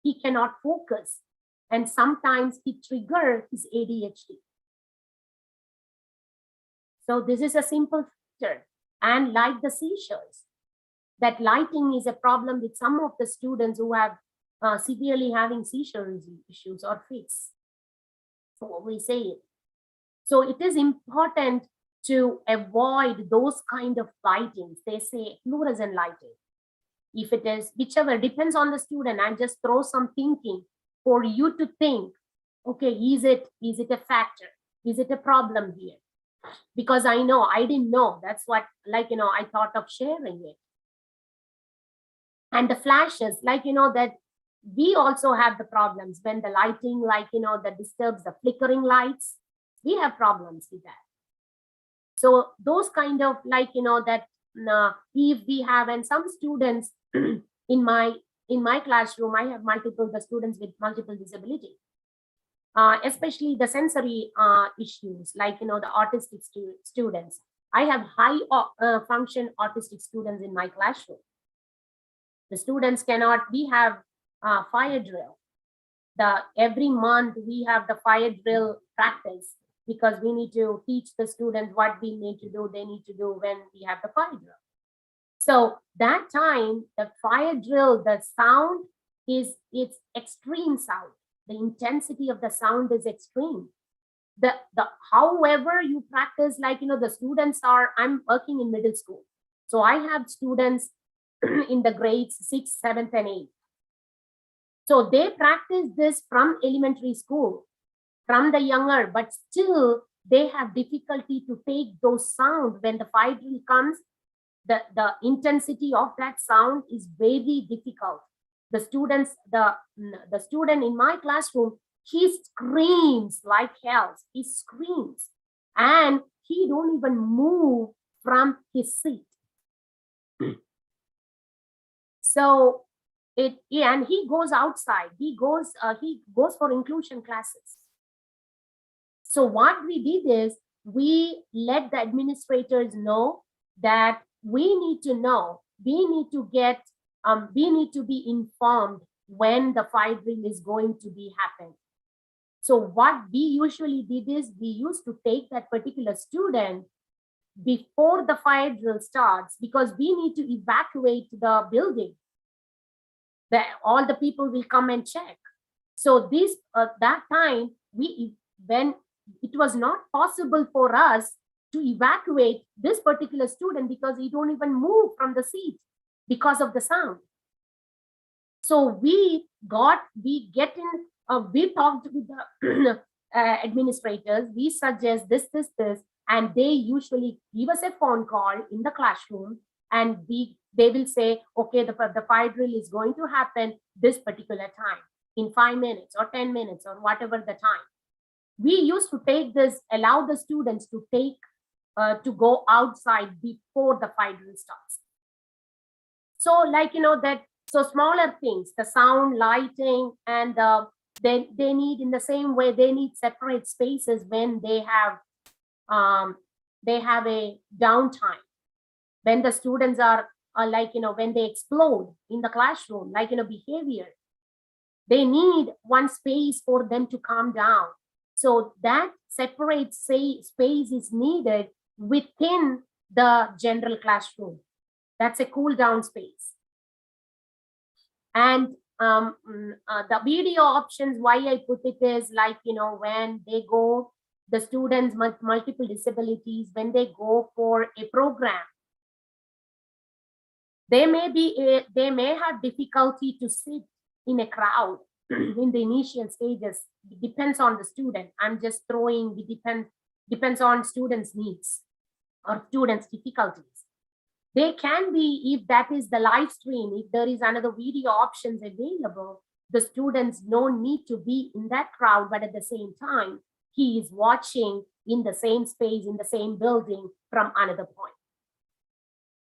he cannot focus. And sometimes it triggers his ADHD. So this is a simple factor. And like the seizures, that lighting is a problem with some of the students who have severely having seizure issues or fits. So we say it. So it is important to avoid those kind of lightings. They say fluorescent lighting. If it is, whichever, depends on the student. I just throw some thinking for you to think, okay, is it a factor? Is it a problem here? Because I know, I didn't know. That's what, I thought of sharing it. And the flashes, that we also have the problems when the lighting, that disturbs the flickering lights. We have problems with that. So those kind of, that if we have, and some students in my classroom, I have the students with multiple disability, especially the sensory issues, the autistic students. I have high function autistic students in my classroom. The students we have fire drill. Every month we have the fire drill practice, because we need to teach the students what they need to do when we have the fire drill. So that time, the fire drill, the sound it's extreme sound. The intensity of the sound is extreme. However you practice, the students I'm working in middle school. So I have students in the grades 6, 7, and 8. So they practice this from elementary school, from the younger, but still they have difficulty to take those sounds. When the fire drill comes, the intensity of that sound is very difficult. The student in my classroom, he screams like hell. He screams, and he don't even move from his seat. So and he goes outside. He goes for inclusion classes. So what we did is we let the administrators know that we need to know, we need to be informed when the fire drill is going to be happening. So what we usually did is we used to take that particular student before the fire drill starts, because we need to evacuate the building. All the people will come and check. So that time, when it was not possible for us to evacuate this particular student, because he don't even move from the seat because of the sound. So we talked with the administrators. We suggest this, and they usually give us a phone call in the classroom, and they will say, okay, the fire drill is going to happen this particular time, in 5 minutes or 10 minutes or whatever the time. We used to take this, allow the students to take to go outside before the fire drill starts. So like, that, so smaller things, the sound, lighting, and they need, in the same way, they need separate spaces when they have a downtime. When the students are like, when they explode in the classroom, like, behavior, they need one space for them to calm down. So that separate space is needed within the general classroom. That's a cool down space. And the video options, why I put it is like, when they go, the students with multiple disabilities, when they go for a program, they may have difficulty to sit in a crowd in the initial stages. It depends on the student. I'm just throwing, it depends on students' needs or students' difficulties. They can be, if that is the live stream, if there is another video options available, the students no need to be in that crowd, but at the same time, he is watching in the same space, in the same building from another point.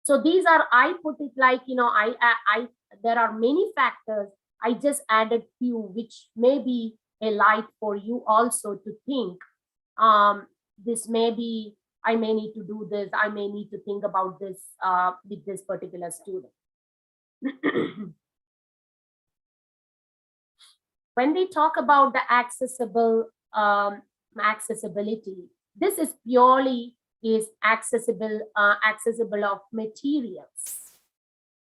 So these are, I put it like, there are many factors. I just added few, which may be a light for you also to think. This may be, I may need to do this. I may need to think about this with this particular student. When we talk about the accessibility, this is purely accessible of materials.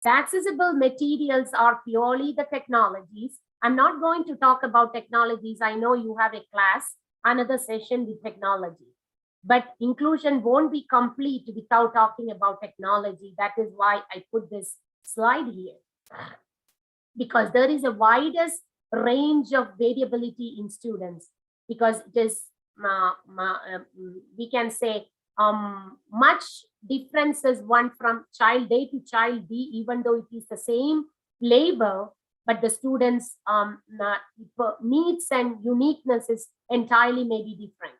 The accessible materials are purely the technologies. I'm not going to talk about technologies. I know you have a class, another session with technology. But inclusion won't be complete without talking about technology. That is why I put this slide here. Because there is a widest range of variability in students. Because it is, we can say, much differences one from child A to child B, even though it is the same label, but the students' needs and uniqueness is entirely maybe different.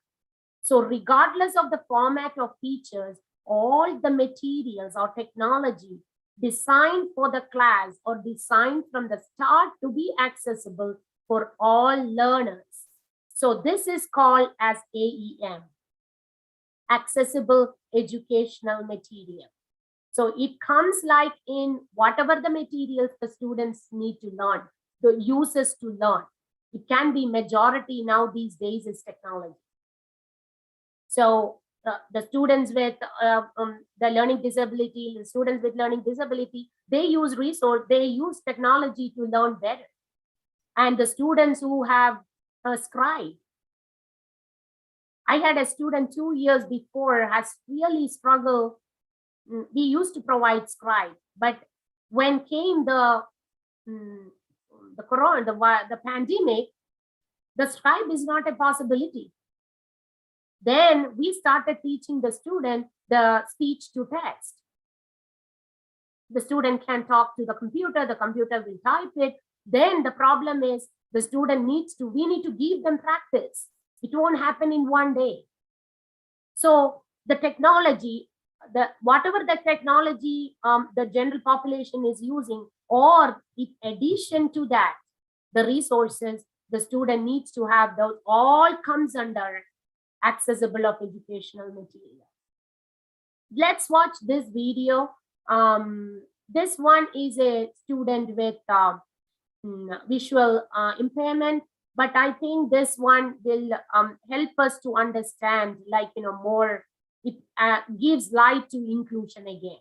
So regardless of the format of features, all the materials or technology designed for the class or designed from the start to be accessible for all learners. So this is called as AEM, accessible educational material. So it comes like in whatever the materials the students need to learn, the users to learn. It can be majority now these days is technology. So the students with the learning disability, the students with learning disability, they use they use technology to learn better. And the students who have a scribe, I had a student 2 years before has really struggled. We used to provide scribe, but when came the corona, the pandemic, the scribe is not a possibility. Then we started teaching the student the speech to text. The student can talk to the computer will type it. Then the problem is the student we need to give them practice. It won't happen in one day. So the technology, whatever the technology the general population is using, or in addition to that, the resources the student needs to have, those all comes under accessible of educational material. Let's watch this video. This one is a student with visual impairment, but I think this one will help us to understand, like, more, it gives light to inclusion again.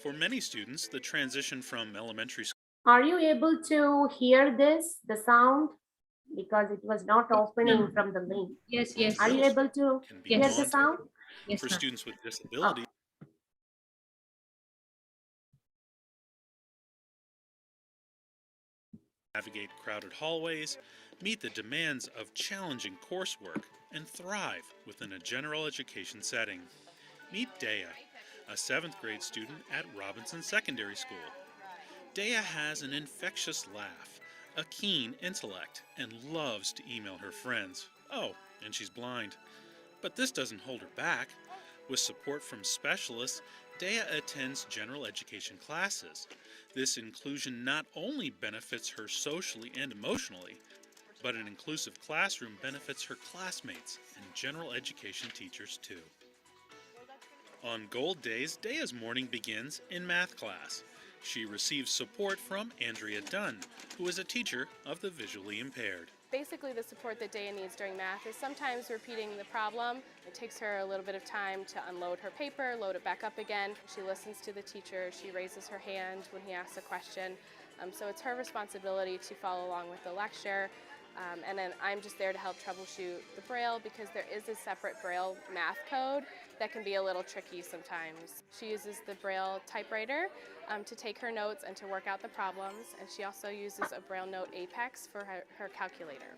For many students, the transition from elementary school. Are you able to hear this, the sound? Because it was not opening from the link. Yes, yes. Are you able to can be hear the daunting. sound? Yes, For ma'am. students with disabilities, navigate crowded hallways, meet the demands of challenging coursework, and thrive within a general education setting. Meet Dea, a 7th grade student at Robinson Secondary School. Dea has an infectious laugh, a keen intellect, and loves to email her friends. Oh, and she's blind. But this doesn't hold her back. With support from specialists, Dea attends general education classes. This inclusion not only benefits her socially and emotionally, but an inclusive classroom benefits her classmates and general education teachers too. On gold days, Dea's morning begins in math class. She receives support from Andrea Dunn, who is a teacher of the visually impaired. Basically, the support that Dea needs during math is sometimes repeating the problem. It takes her a little bit of time to unload her paper, load it back up again. She listens to the teacher. She raises her hand when he asks a question. So it's her responsibility to follow along with the lecture. And then I'm just there to help troubleshoot the Braille because there is a separate Braille math code that can be a little tricky sometimes. She uses the Braille typewriter to take her notes and to work out the problems, and she also uses a Braille Note Apex for her calculator.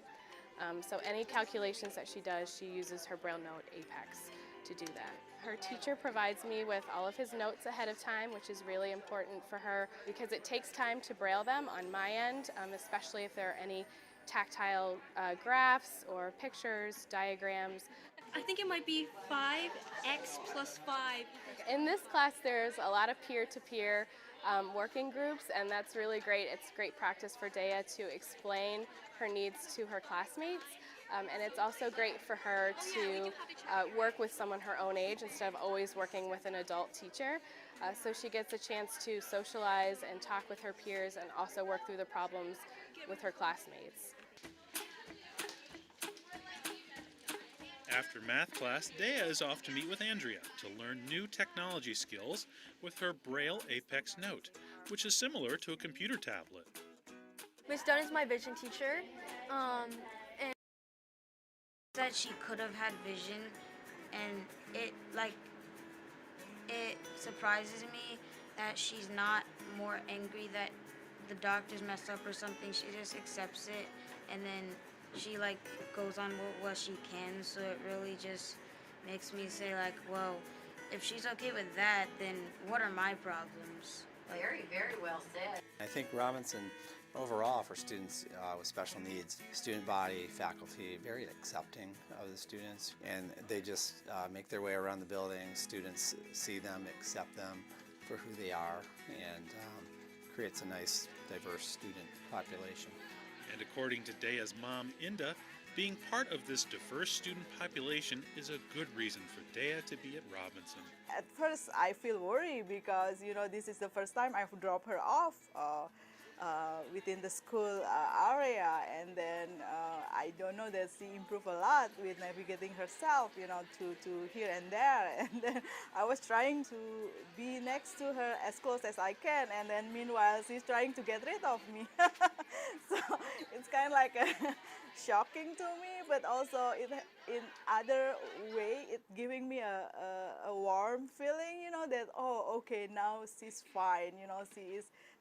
So any calculations that she does, she uses her Braille Note Apex to do that. Her teacher provides me with all of his notes ahead of time, which is really important for her because it takes time to Braille them on my end, especially if there are any tactile graphs or pictures, diagrams. I think it might be 5x plus 5. In this class, there's a lot of peer-to-peer working groups, and that's really great. It's great practice for Dea to explain her needs to her classmates, and it's also great for her to work with someone her own age instead of always working with an adult teacher. So she gets a chance to socialize and talk with her peers and also work through the problems with her classmates. After math class, Dea is off to meet with Andrea to learn new technology skills with her Braille Apex Note, which is similar to a computer tablet. Miss Dunn is my vision teacher, and that she could have had vision, and it surprises me that she's not more angry that the doctors messed up or something. She just accepts it, and then she goes on with what she can. So it really just makes me say well, if she's okay with that, then what are my problems? Very, very well said. I think Robinson overall for students with special needs, student body, faculty, very accepting of the students, and they just make their way around the building. Students see them, accept them for who they are, and creates a nice, diverse student population. And according to Dea's mom, Inda, being part of this diverse student population is a good reason for Dea to be at Robinson. At first, I feel worried because, this is the first time I've dropped her off within the school area, and then I don't know that she improved a lot with navigating herself, to here and there, and then I was trying to be next to her as close as I can, and then meanwhile she's trying to get rid of me. So it's kind of shocking to me, but also in other way it's giving me a warm feeling, that okay, now she's fine,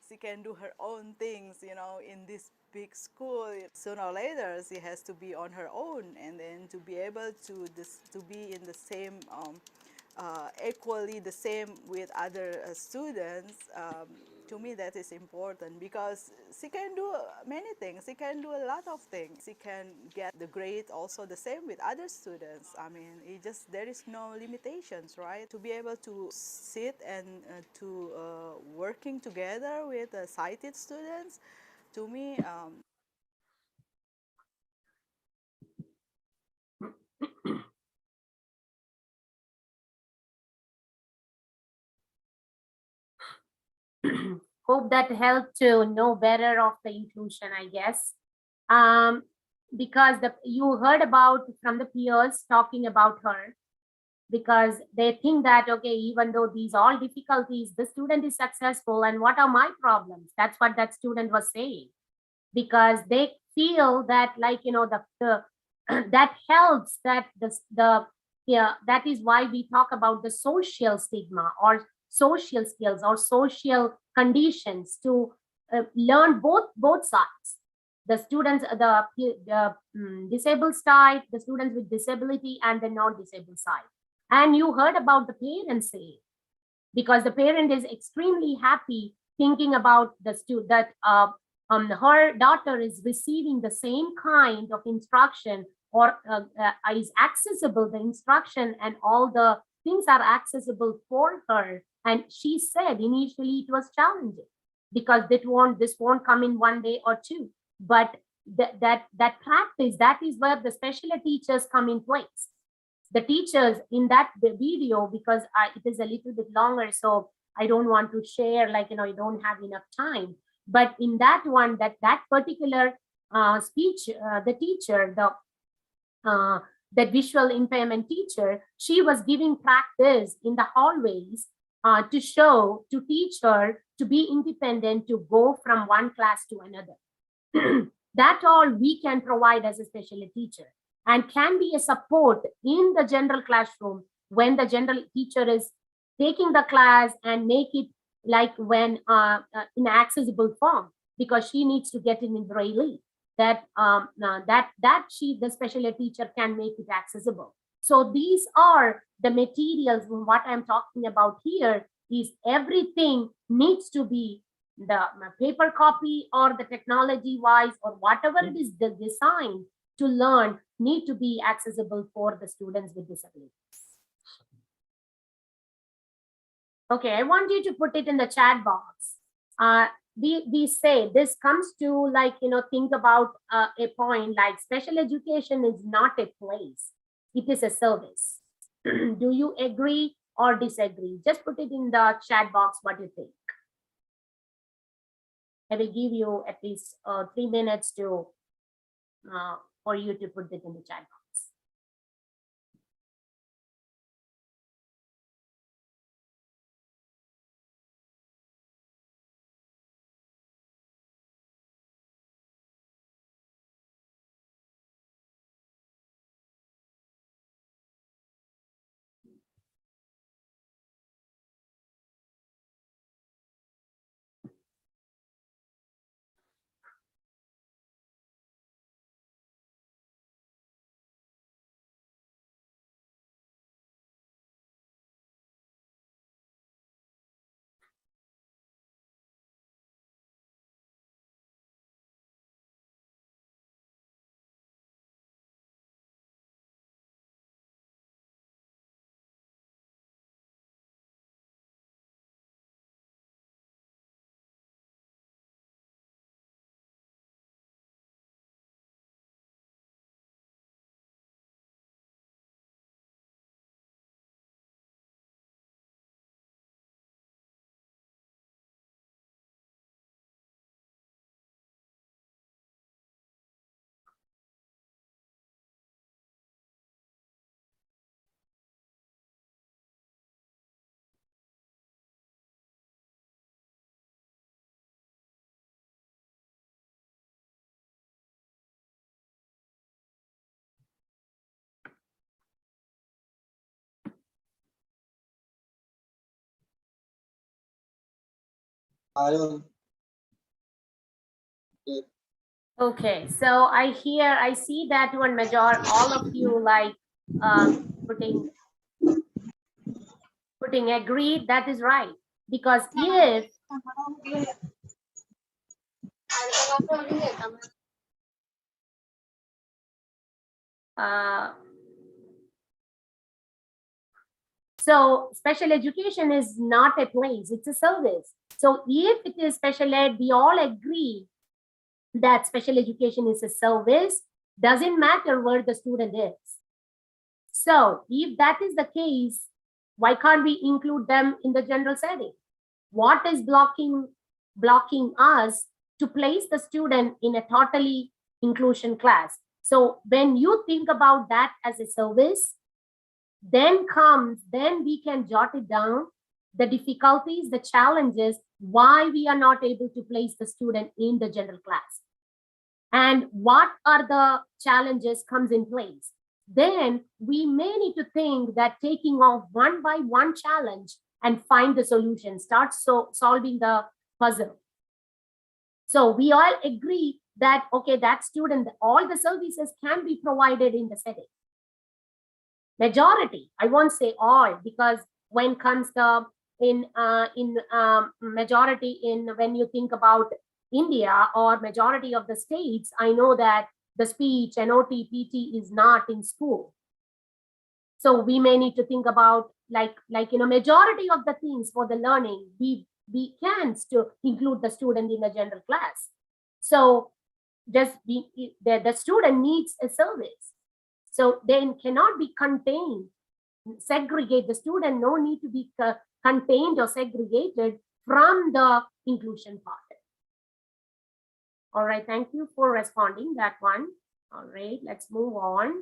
she can do her own things, in this big school. Sooner or later she has to be on her own, and then to be able to be in the same equally the same with other students. To me that is important because she can do many things. She can do a lot of things. She can get the grade also the same with other students. I mean, there is no limitations, right? To be able to sit and to working together with sighted students, to me, Hope that helped to know better of the inclusion, I guess. Because you heard about from the peers talking about her, because they think that, okay, even though these all difficulties, the student is successful, and what are my problems? That's what that student was saying, because they feel that, like, you know, the that helps, that yeah, that is why we talk about the social stigma or social skills or social conditions to learn both sides. The students, the disabled side, the students with disability, and the non-disabled side. And you heard about the parents say, because the parent is extremely happy thinking about the student that her daughter is receiving the same kind of instruction, or is accessible, the instruction and all the things are accessible for her. And she said initially it was challenging because this won't come in one day or two, but that practice, that is where the special ed teachers come in place. The teachers in that video, because it is a little bit longer, so I don't want to share, like, you know, you don't have enough time. But in that one, that particular speech, the teacher, the visual impairment teacher, she was giving practice in the hallways to teach her to be independent, to go from one class to another. That all we can provide as a special ed teacher, and can be a support in the general classroom when the general teacher is taking the class and make it like when in accessible form, because she needs to get it in Braille, that the special ed teacher can make it accessible. So these are the materials. What I'm talking about here is everything needs to be the paper copy or the technology wise or whatever it is, the design to learn need to be accessible for the students with disabilities. Okay, I want you to put it in the chat box. We say this comes to, like, you know, think about a point like special education is not a place, it is a service. Do you agree or disagree? Just put it in the chat box what you think. I will give you at least 3 minutes to for you to put it in the chat box. Okay, so I see that one major, all of you like putting agreed. That is right, because if so special education is not a place, it's a service. So if it is special ed, we all agree that special education is a service, doesn't matter where the student is. So if that is the case, why can't we include them in the general setting? What is blocking us to place the student in a totally inclusion class? So when you think about that as a service, then we can jot it down, the difficulties, the challenges, why we are not able to place the student in the general class. And what are the challenges comes in place. Then we may need to think that taking off one by one challenge and find the solution, start solving the puzzle. So we all agree that, okay, that student, all the services can be provided in the setting. Majority, I won't say all, because when comes the majority in, when you think about India or majority of the states, I know that the speech and OT, PT is not in school. So we may need to think about majority of the things for the learning, we can still include the student in the general class. So just the student needs a service. So then cannot be contained, segregate the student, no need to be contained or segregated from the inclusion part. All right, thank you for responding that one. All right, let's move on.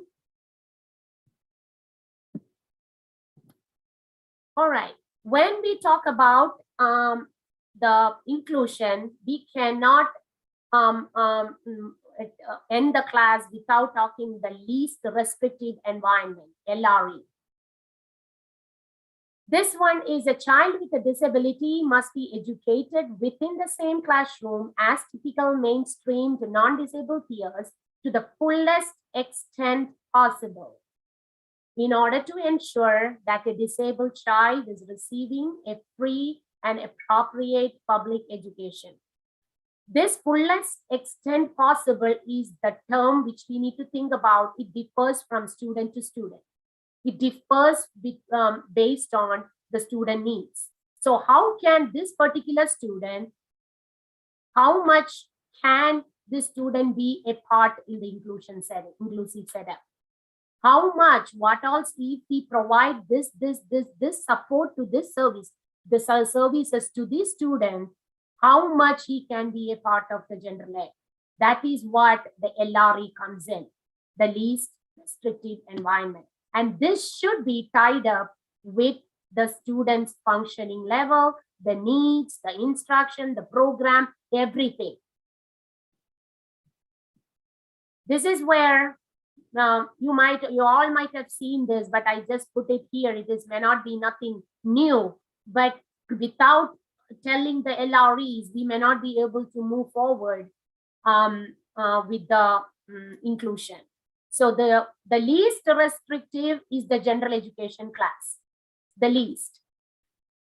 All right, when we talk about the inclusion, we cannot end the class without talking the least restrictive environment, LRE. This one is a child with a disability must be educated within the same classroom as typical mainstream to non-disabled peers to the fullest extent possible in order to ensure that a disabled child is receiving a free and appropriate public education. This fullest extent possible is the term which we need to think about. It differs from student to student. It differs based on the student needs. So how can this particular student, how much can this student be a part in the inclusive setup? How much, what else if we provide this support to this service, the services to this student, how much he can be a part of the general ed? That is what the LRE comes in, the least restrictive environment. And this should be tied up with the student's functioning level, the needs, the instruction, the program, everything. This is where you all might have seen this, but I just put it here. It may not be nothing new, but without telling the LREs, we may not be able to move forward with the inclusion. So the least restrictive is the general education class, the least.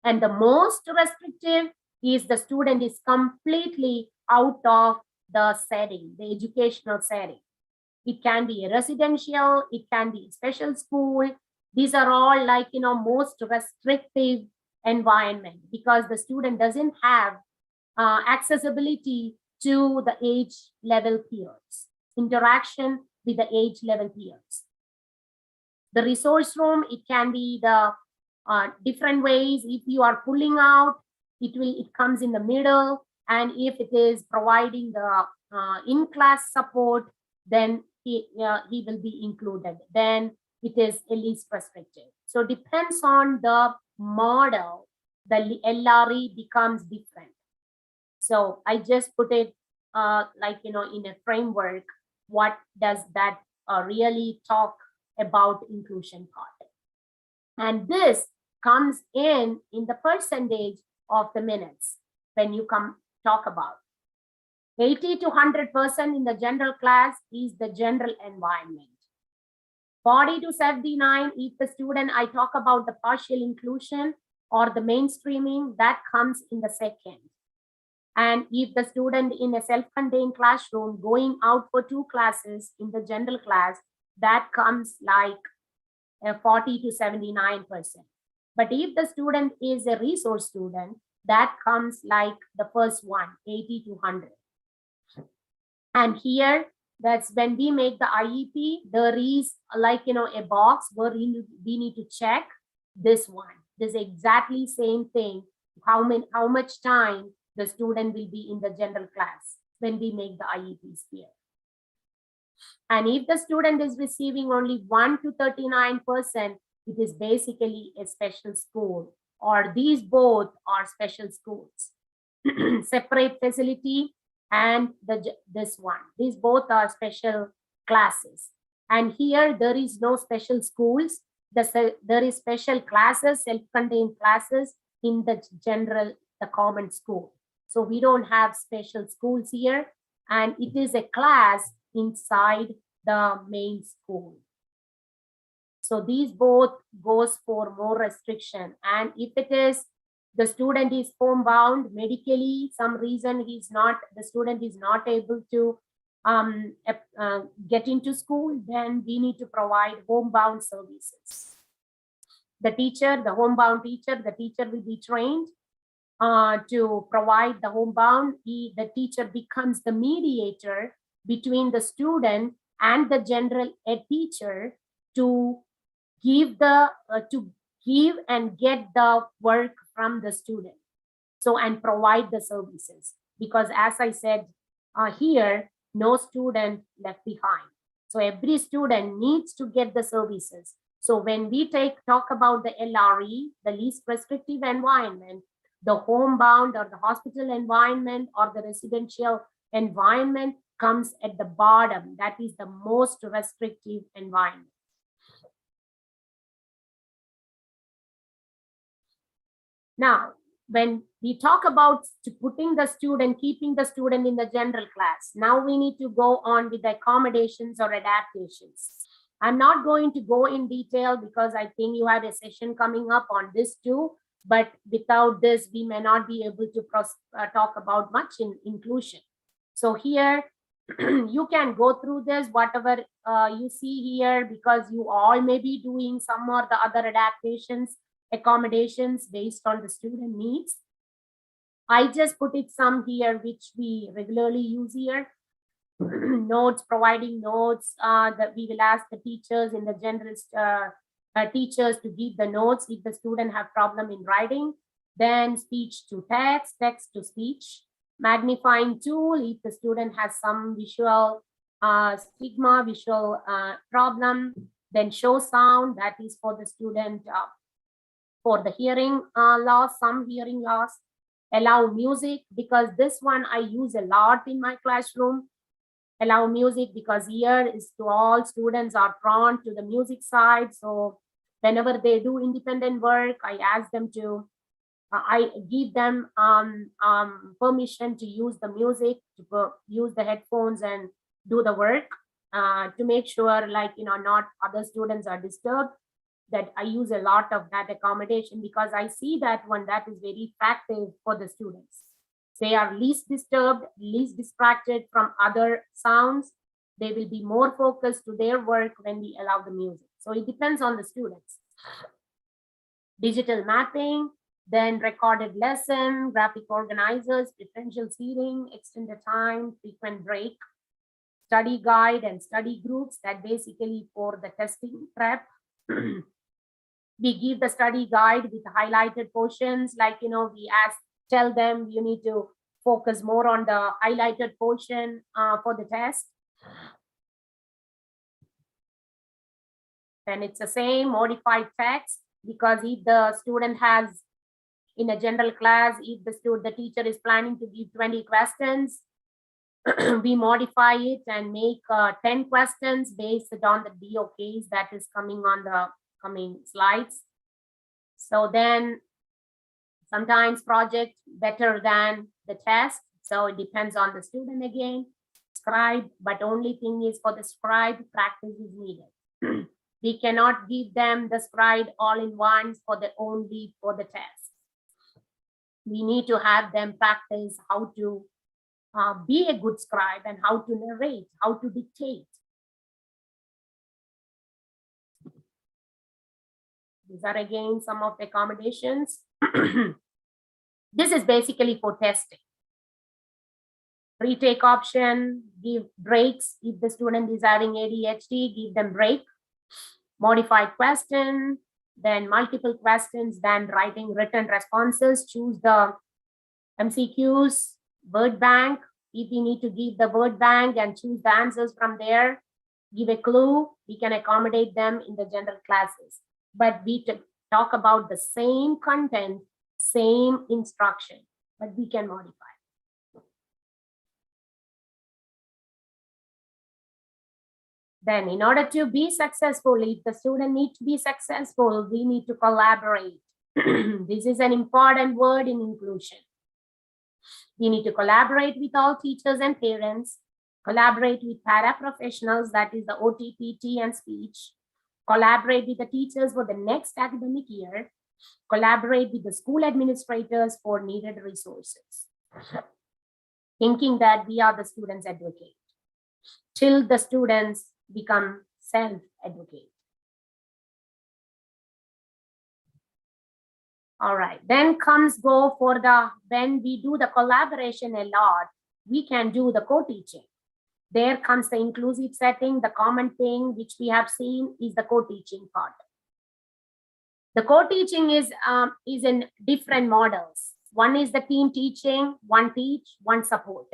And the most restrictive is the student is completely out of the setting, the educational setting. It can be a residential, it can be a special school. These are all most restrictive environment because the student doesn't have accessibility to the age level peers, interaction with the age level peers. The resource room, it can be the different ways. If you are pulling out, it comes in the middle, and if it is providing the in-class support, then he will be included. Then it is at least restrictive. So depends on the model, the LRE becomes different. So I just put it in a framework. What does that really talk about inclusion part? And this comes in the percentage of the minutes when you talk about 80 to 100% in the general class is the general environment. 40 to 79 if the student, I talk about the partial inclusion or the mainstreaming, that comes in the second. And if the student in a self-contained classroom going out for 2 classes in the general class, that comes like 40 to 79%. But if the student is a resource student, that comes like the first one, 80 to 100. And here, that's when we make the IEP, there is a box where we need to check this one. This exactly same thing, how much time the student will be in the general class when we make the IEPs here. And if the student is receiving only 1 to 39%, it is basically a special school, or these both are special schools. Separate facility and this one. These both are special classes. And here there is no special schools. There is special classes, self-contained classes in the common school. So we don't have special schools here, and it is a class inside the main school. So these both goes for more restriction. And if it is the student is homebound medically, some reason the student is not able to get into school, then we need to provide homebound services. The homebound teacher, the teacher will be trained to provide the homebound. The teacher becomes the mediator between the student and the general ed teacher to give and get the work from the student. So, and provide the services, because as I said here, no student left behind. So every student needs to get the services. So when we talk about the LRE, the least restrictive environment, the homebound or the hospital environment or the residential environment comes at the bottom. That is the most restrictive environment. Now, when we talk about keeping the student in the general class, now we need to go on with the accommodations or adaptations. I'm not going to go in detail because I think you have a session coming up on this too, but without this, we may not be able to talk about much in inclusion. So here, you can go through this, whatever you see here, because you all may be doing some or the other adaptations, accommodations based on the student needs. I just put it some here, which we regularly use here. Notes, providing notes that we will ask the teachers in the general teachers to give the notes if the student have problem in writing. Then speech to text, text to speech. Magnifying tool if the student has some visual visual problem. Then show sound, that is for the student for the hearing loss, some hearing loss. Allow music, because this one I use a lot in my classroom. Allow music because here is to all students are drawn to the music side. So whenever they do independent work, I ask them to, I give them permission to use the music, to use the headphones and do the work to make sure, like, not other students are disturbed. That I use a lot of that accommodation because I see that one that is very effective for the students. They are least disturbed, least distracted from other sounds. They will be more focused to their work when we allow the music. So it depends on the students. Digital mapping, then recorded lesson, graphic organizers, differential seating, extended time, frequent break, study guide and study groups, that basically for the testing prep. We give the study guide with highlighted portions, like, we tell them you need to focus more on the highlighted portion for the test. Then it's the same modified text, because if the student has in a general class, if the teacher is planning to give 20 questions, we modify it and make 10 questions based on the DOKs that is coming on the coming slides. So then sometimes project better than the test. So it depends on the student again. Scribe, but only thing is for the scribe, practice is needed. We cannot give them the scribe all in once only for the test. We need to have them practice how to be a good scribe and how to narrate, how to dictate. These are again some of the accommodations. This is basically for testing. Retake option, give breaks. If the student is having ADHD, give them break. Modified question, then multiple questions, then writing written responses. Choose the MCQs, word bank. If we need to give the word bank and choose the answers from there, give a clue, we can accommodate them in the general classes. but we talk about the same content, same instruction, but we can modify. Then in order to be successful, if the student needs to be successful, we need to collaborate. This is an important word in inclusion. We need to collaborate with all teachers and parents, collaborate with paraprofessionals, that is the OT, PT, and speech, collaborate with the teachers for the next academic year, collaborate with the school administrators for needed resources, thinking that we are the students' advocate, till the students become self-advocate. All right, then comes go for the, when we do the collaboration a lot, we can do the co-teaching. There comes the inclusive setting. The common thing which we have seen is the co-teaching part. The co-teaching is in different models. One is the team teaching, one teach, one support.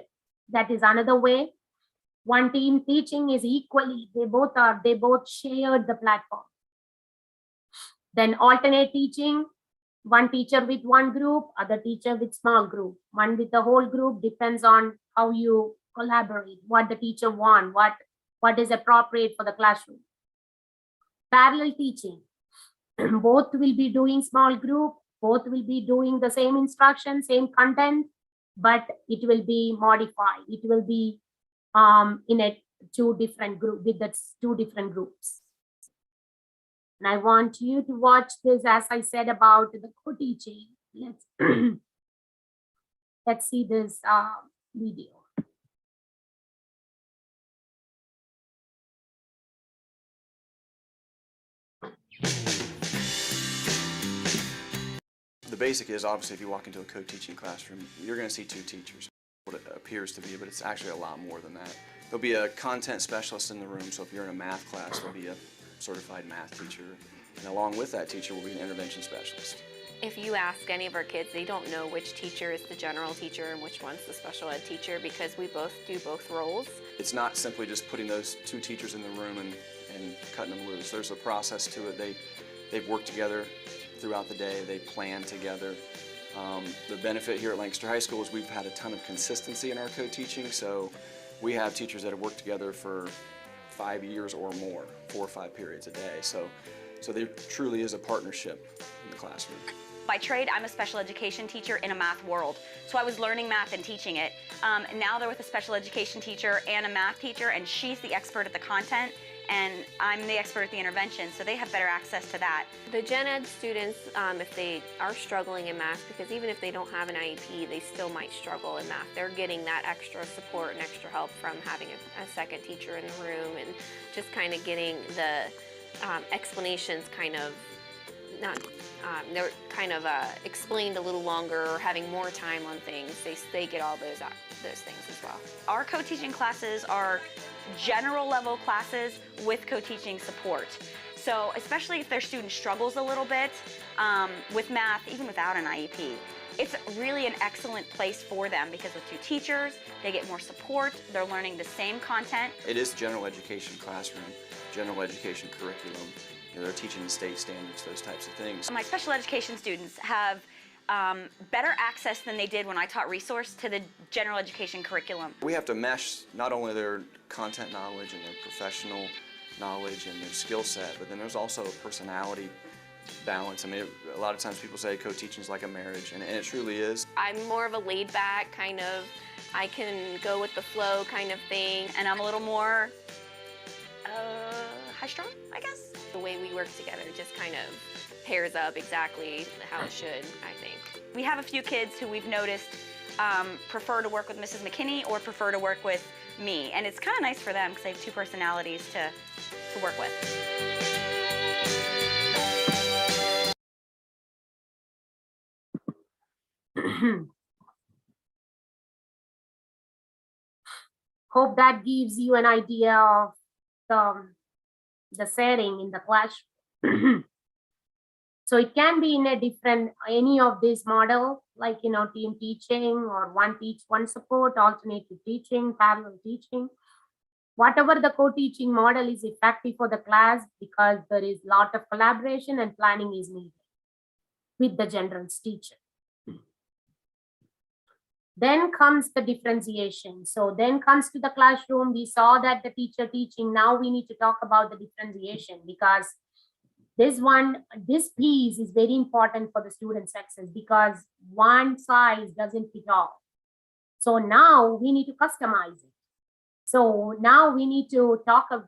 That is another way. One team teaching is equally, they both shared the platform. Then alternate teaching, one teacher with one group, other teacher with small group. One with the whole group, depends on how you collaborate, what the teacher want, what is appropriate for the classroom. Parallel teaching, both will be doing small group, both will be doing the same instruction, same content, but it will be modified. It will be in a two different group with the two different groups. And I want you to watch this, as I said about the co-teaching. Let's see this video. The basic is, obviously, if you walk into a co-teaching classroom, you're going to see two teachers, what it appears to be, but it's actually a lot more than that. There'll be a content specialist in the room, so if you're in a math class, there'll be a certified math teacher, and along with that teacher will be an intervention specialist. If you ask any of our kids, they don't know which teacher is the general teacher and which one's the special ed teacher, because we both do both roles. It's not simply just putting those two teachers in the room and cutting them loose. There's a process to it. They've worked together throughout the day. They plan together. The benefit here at Lancaster High School is we've had a ton of consistency in our co-teaching, so we have teachers that have worked together for 5 years or more, 4 or 5 periods a day. So there truly is a partnership in the classroom. By trade, I'm a special education teacher in a math world. So I was learning math and teaching it. Now they're with a special education teacher and a math teacher, and she's the expert at the content, and I'm the expert at the intervention, so they have better access to that. The gen ed students, if they are struggling in math, because even if they don't have an IEP, they still might struggle in math. They're getting that extra support and extra help from having a second teacher in the room, and just kind of getting the explanations kind of they're kind of explained a little longer, or having more time on things. They get all those things as well. Our co-teaching classes are general level classes with co-teaching support. So especially if their student struggles a little bit with math, even without an IEP, it's really an excellent place for them, because with two teachers, they get more support, they're learning the same content. It is general education classroom, general education curriculum. They're teaching the state standards, those types of things. My special education students have better access than they did when I taught resource to the general education curriculum. We have to mesh not only their content knowledge and their professional knowledge and their skill set, but then there's also a personality balance. I mean, a lot of times people say co-teaching is like a marriage, and it truly is. I'm more of a laid back kind of, I can go with the flow kind of thing. And I'm a little more high strung, I guess. The way we work together just kind of pairs up exactly how it should, I think. We have a few kids who we've noticed prefer to work with Mrs. McKinney or prefer to work with me. And it's kind of nice for them because they have two personalities to work with. Hope that gives you an idea of the setting in the classroom. So it can be in a different, any of this model, like, team teaching, or one teach, one support, alternative teaching, parallel teaching. Whatever the co-teaching model is effective for the class because there is a lot of collaboration and planning is needed with the general's teacher. Then comes the differentiation. So then comes to the classroom. We saw that the teacher teaching. Now we need to talk about the differentiation because this piece is very important for the student success because one size doesn't fit all. So now we need to customize it. So now we need to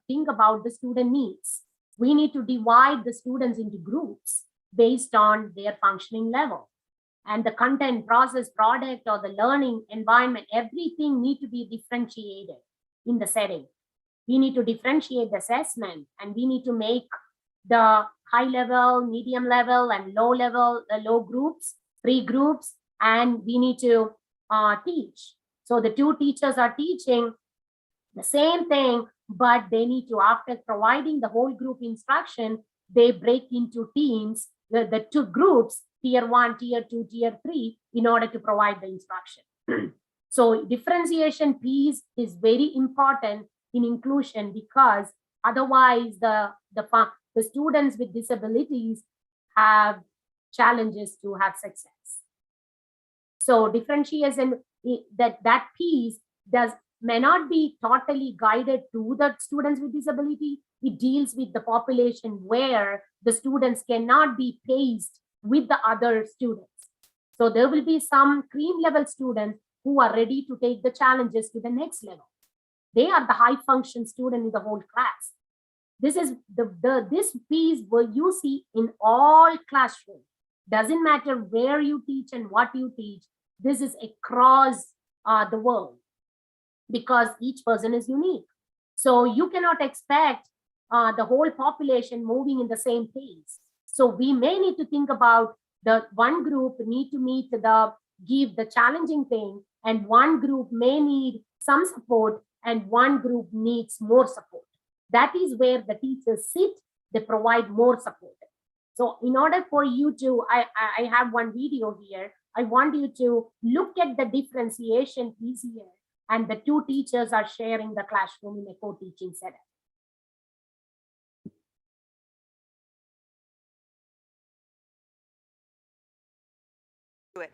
think about the student needs. We need to divide the students into groups based on their functioning level. And the content, process, product, or the learning environment, everything need to be differentiated in the setting. We need to differentiate the assessment and we need to make the high level, medium level, and low level, low groups, 3 groups, and we need to teach. So the 2 teachers are teaching the same thing, but they need to, after providing the whole group instruction, they break into teams, the 2 groups, tier 1, tier 2, tier 3, in order to provide the instruction. So differentiation piece is very important in inclusion because otherwise the students with disabilities have challenges to have success. So differentiation, that piece may not be totally guided to the students with disability. It deals with the population where the students cannot be paced with the other students. So there will be some cream level students who are ready to take the challenges to the next level. They are the high function student in the whole class. This is this piece where you see in all classrooms. Doesn't matter where you teach and what you teach. This is across the world because each person is unique. So you cannot expect the whole population moving in the same pace. So we may need to think about the one group need to give the challenging thing, and one group may need some support, and one group needs more support. That is where the teachers sit, they provide more support. So in order for you to, I have one video here. I want you to look at the differentiation piece here, and the 2 teachers are sharing the classroom in a co-teaching setup.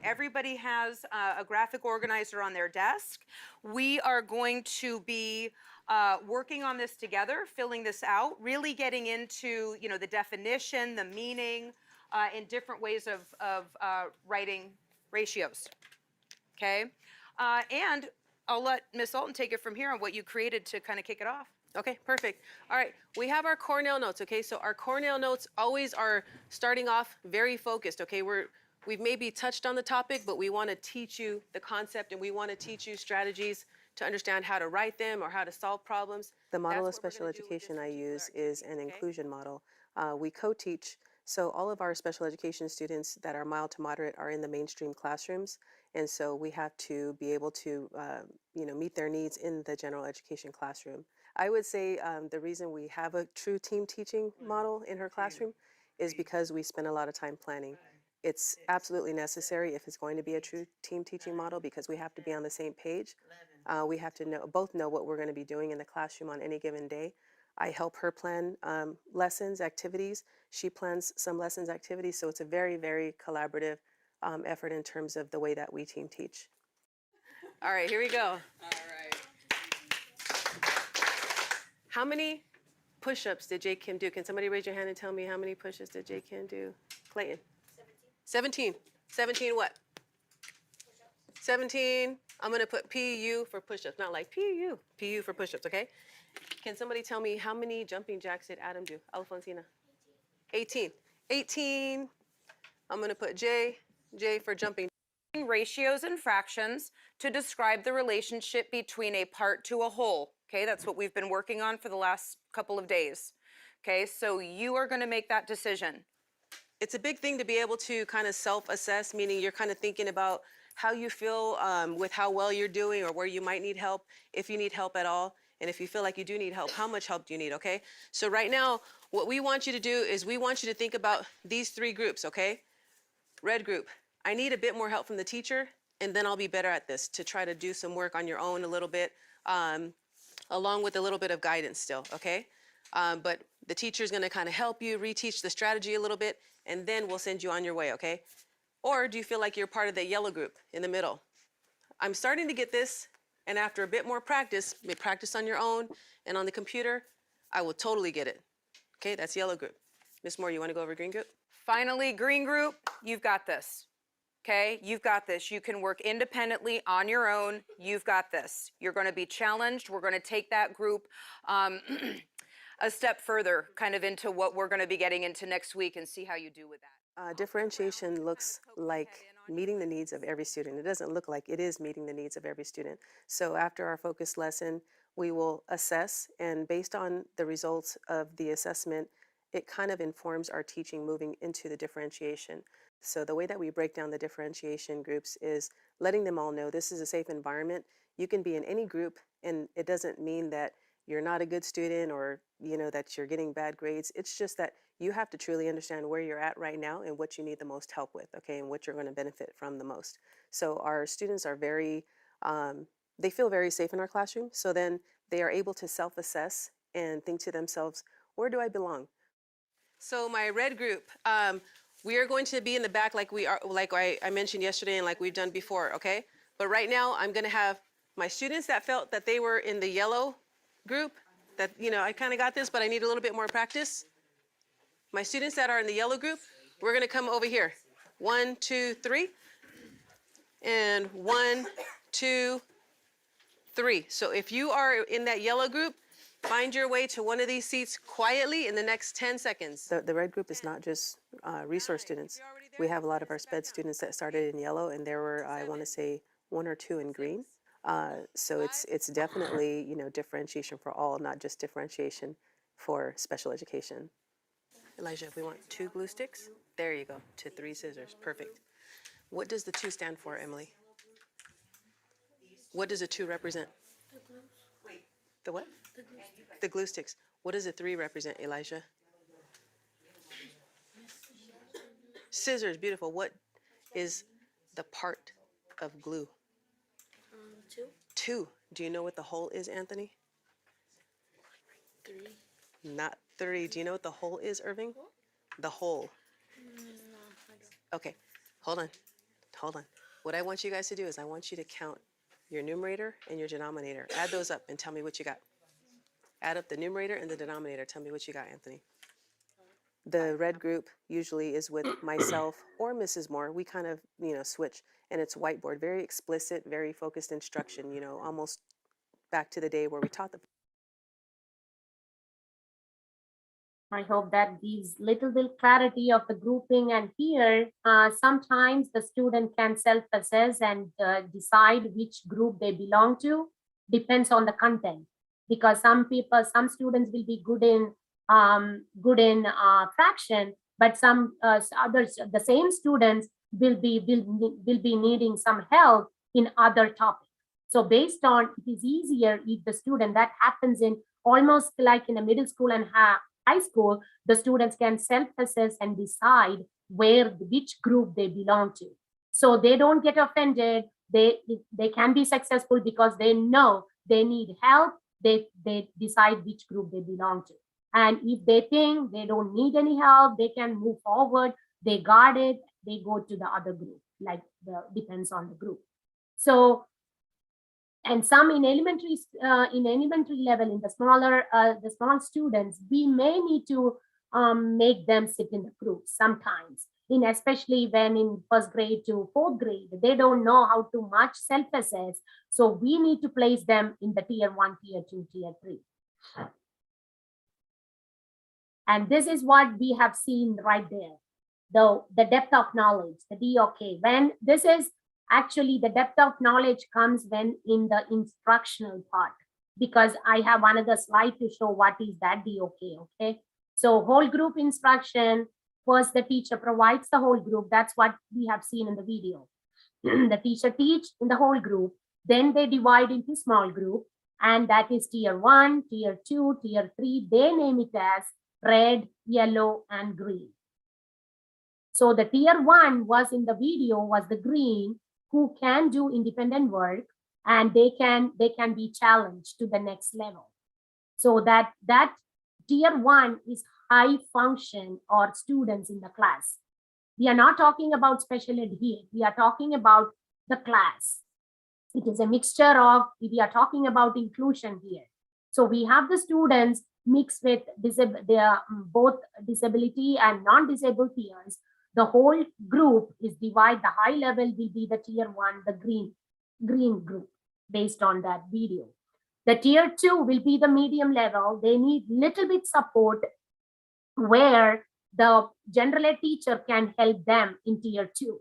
Everybody has a graphic organizer on their desk. We are going to be working on this together, filling this out, really getting into the definition, the meaning, in different ways of writing ratios. Okay, and I'll let Ms. Alton take it from here on what you created to kind of kick it off. Okay, perfect. All right, we have our Cornell notes. Okay, so our Cornell notes always are starting off very focused. Okay, we've maybe touched on the topic, but we want to teach you the concept and we want to teach you strategies to understand how to write them or how to solve problems. The model of special education I use is an inclusion model. We co-teach, so all of our special education students that are mild to moderate are in the mainstream classrooms, and so we have to be able to meet their needs in the general education classroom. I would say the reason we have a true team teaching model in her classroom is because we spend a lot of time planning. It's absolutely necessary if it's going to be a true team teaching model because we have to be on the same page. We have to both know what we're going to be doing in the classroom on any given day. I help her plan lessons, activities. She plans some lessons, activities. So it's a very, very collaborative effort in terms of the way that we team teach. All right, here we go. All right. How many push-ups did J. Kim do? Can somebody raise your hand and tell me how many push-ups did J. Kim do? Clayton? 17. 17 what? 17. I'm going to put PU for push-ups, not like PU. PU for push-ups, okay? Can somebody tell me how many jumping jacks did Adam do? Alfonsina? 18. 18. I'm going to put J for jumping. Ratios and fractions to describe the relationship between a part to a whole. Okay, that's what we've been working on for the last couple of days. Okay, so you are going to make that decision. It's a big thing to be able to kind of self-assess, meaning you're kind of thinking about how you feel with how well you're doing or where you might need help, if you need help at all. And if you feel like you do need help, how much help do you need, okay? So right now, what we want you to do is we want you to think about these 3 groups, okay? Red group, I need a bit more help from the teacher, and then I'll be better at this to try to do some work on your own a little bit. along with a little bit of guidance still, okay? But the teacher is going to kind of help you reteach the strategy a little bit, and then we'll send you on your way, okay? Or do you feel like you're part of the yellow group in the middle? I'm starting to get this, and after a bit more practice, practice on your own and on the computer, I will totally get it. Okay, that's yellow group. Ms. Moore, you want to go over green group? Finally, green group, you've got this. Okay, you've got this. You can work independently on your own. You've got this. You're going to be challenged. We're going to take that group a step further, kind of into what we're going to be getting into next week and see how you do with that. Differentiation looks like meeting the needs of every student. It doesn't look like it is meeting the needs of every student. So after our focus lesson, we will assess, and based on the results of the assessment, it kind of informs our teaching moving into the differentiation. So the way that we break down the differentiation groups is letting them all know this is a safe environment. You can be in any group, and it doesn't mean that you're not a good student or that you're getting bad grades. It's just that you have to truly understand where you're at right now and what you need the most help with, okay, and what you're going to benefit from the most. So our students are very, they feel very safe in our classroom. So then they are able to self-assess and think to themselves, where do I belong? So my red group, we are going to be in the back like I mentioned yesterday and like we've done before, okay? But right now I'm going to have my students that felt that they were in the yellow group, that, I kind of got this, but I need a little bit more practice. My students that are in the yellow group, we're going to come over here. 1, 2, 3. And 1, 2, 3. So if you are in that yellow group, find your way to one of these seats quietly in the next 10 seconds. The red group is not just resource students. We have a lot of our SPED students that started in yellow, and there were, I want to say, 1 or 2 in green. So it's definitely, differentiation for all, not just differentiation for special education. Elijah, we want 2 glue sticks. There you go, to 3 scissors. Perfect. What does the 2 stand for, Emily? What does a 2 represent? The glue. The what? The glue sticks. The glue sticks. What does a 3 represent, Elijah? Scissors, beautiful. What is the part of glue? 2. 2. Do you know what the hole is, Anthony? 3. Not 3. Do you know what the hole is, Irving? The hole. No, I don't. Okay, hold on. What I want you guys to do is I want you to count your numerator and your denominator. Add those up and tell me what you got. Add up the numerator and the denominator. Tell me what you got, Anthony. The red group usually is with myself or Mrs. Moore. We kind of, switch, and it's whiteboard, very explicit, very focused instruction, almost back to the day where we taught the. I hope that gives little bit clarity of the grouping. And here, sometimes the student can self-assess and decide which group they belong to. Depends on the content, because some students will be good in fraction, but some others, the same students will be needing some help in other topics. So based on, it is easier if the student, that happens in almost like in a middle school and high school, the students can self-assess and decide which group they belong to. So they don't get offended. They can be successful because they know they need help. They decide which group they belong to. And if they think they don't need any help, they can move forward. They guard it. They go to the other group, depends on the group. So, and some in elementary level, in the small students, we may need to make them sit in the group sometimes. Especially when in 1st grade to 4th grade, they don't know how to much self-assess. So we need to place them in the tier 1, tier 2, tier 3. And this is what we have seen right there. The depth of knowledge, the DOK. When this is actually the depth of knowledge comes when in the instructional part, because I have another slide to show what is that DOK, okay? So whole group instruction, first the teacher provides the whole group. That's what we have seen in the video. The teacher teach in the whole group, then they divide into small group, and that is tier 1, tier 2, tier 3. They name it as red, yellow, and green. So the tier 1 was in the video was the green, who can do independent work, and they can be challenged to the next level. So that tier 1 is high function or students in the class. We are not talking about special ed here. We are talking about the class. It is a mixture of, we are talking about inclusion here. So we have the students mixed with both disability and non-disabled peers. The whole group is divided. The high level will be the tier 1, the green group, based on that video. The tier 2 will be the medium level. They need little bit support where the general ed teacher can help them in tier 2.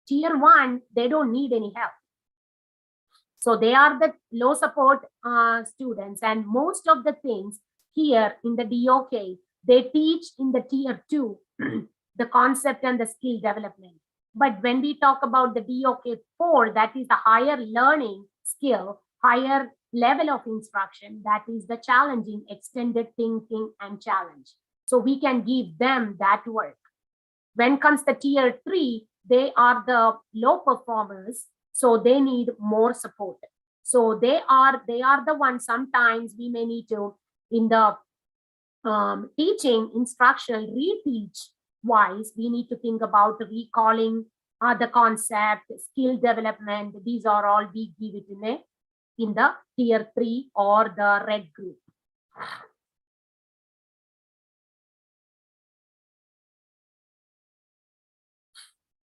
Tier 1, they don't need any help. So they are the low support students, and most of the things here in the DOK, they teach in the tier 2, the concept and the skill development. But when we talk about the DOK 4, that is the higher learning skill, higher level of instruction, that is the challenging, extended thinking and challenge. So we can give them that work. When comes the tier 3, they are the low performers, so they need more support. So they are the ones sometimes we may need to, in the teaching, instructional, reteach wise, we need to think about recalling the concept, skill development. These are all we give it in the tier 3 or the red group.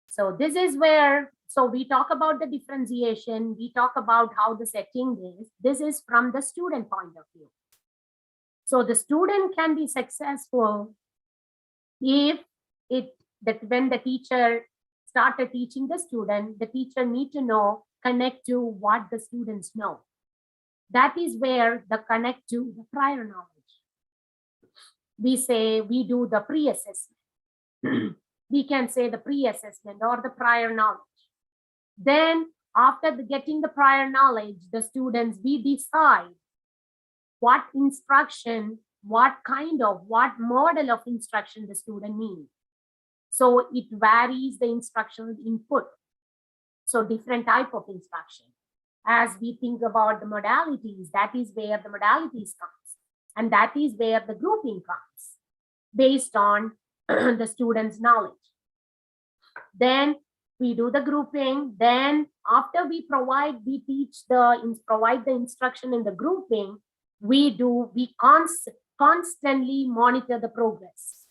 So this is where, so we talk about the differentiation, we talk about how the setting is. This is from the student point of view. So the student can be successful if when the teacher started teaching the student, the teacher need to know, connect to what the students know. That is where the connect to the prior knowledge. We say we do the pre-assessment. We can say the pre-assessment or the prior knowledge. Then after getting the prior knowledge, the students, we decide what instruction, what model of instruction the student needs. So it varies the instructional input. So different type of instruction. As we think about the modalities, that is where the modalities comes. And that is where the grouping comes based on the student's knowledge. Then we do the grouping. Then after we provide the instruction in the grouping, we constantly monitor the progress.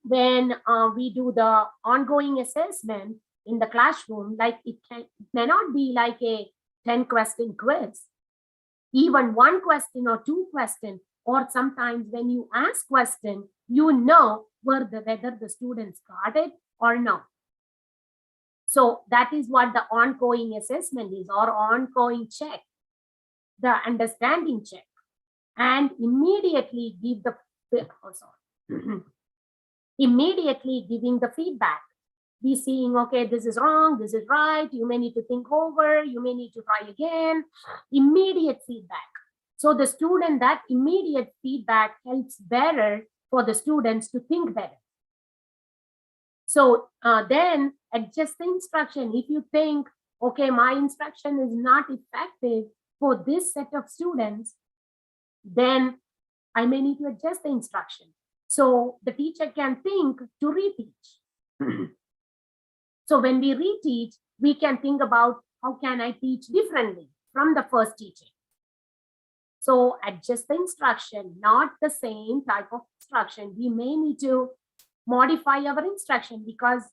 When we do the ongoing assessment in the classroom, like it may not be like a 10-question quiz, even 1 question or 2 questions, or sometimes when you ask question, you know whether the students got it or not. So that is what the ongoing assessment is, or ongoing check, the understanding check, and immediately give the immediately giving the feedback. Be seeing, okay, this is wrong, this is right, you may need to think over, you may need to try again. Immediate feedback. So the student, that immediate feedback helps better for the students to think better. So then adjust the instruction. If you think, okay, my instruction is not effective for this set of students, then I may need to adjust the instruction. So the teacher can think to reteach. So when we reteach, we can think about how can I teach differently from the first teaching. So adjust the instruction, not the same type of instruction. We may need to modify our instruction because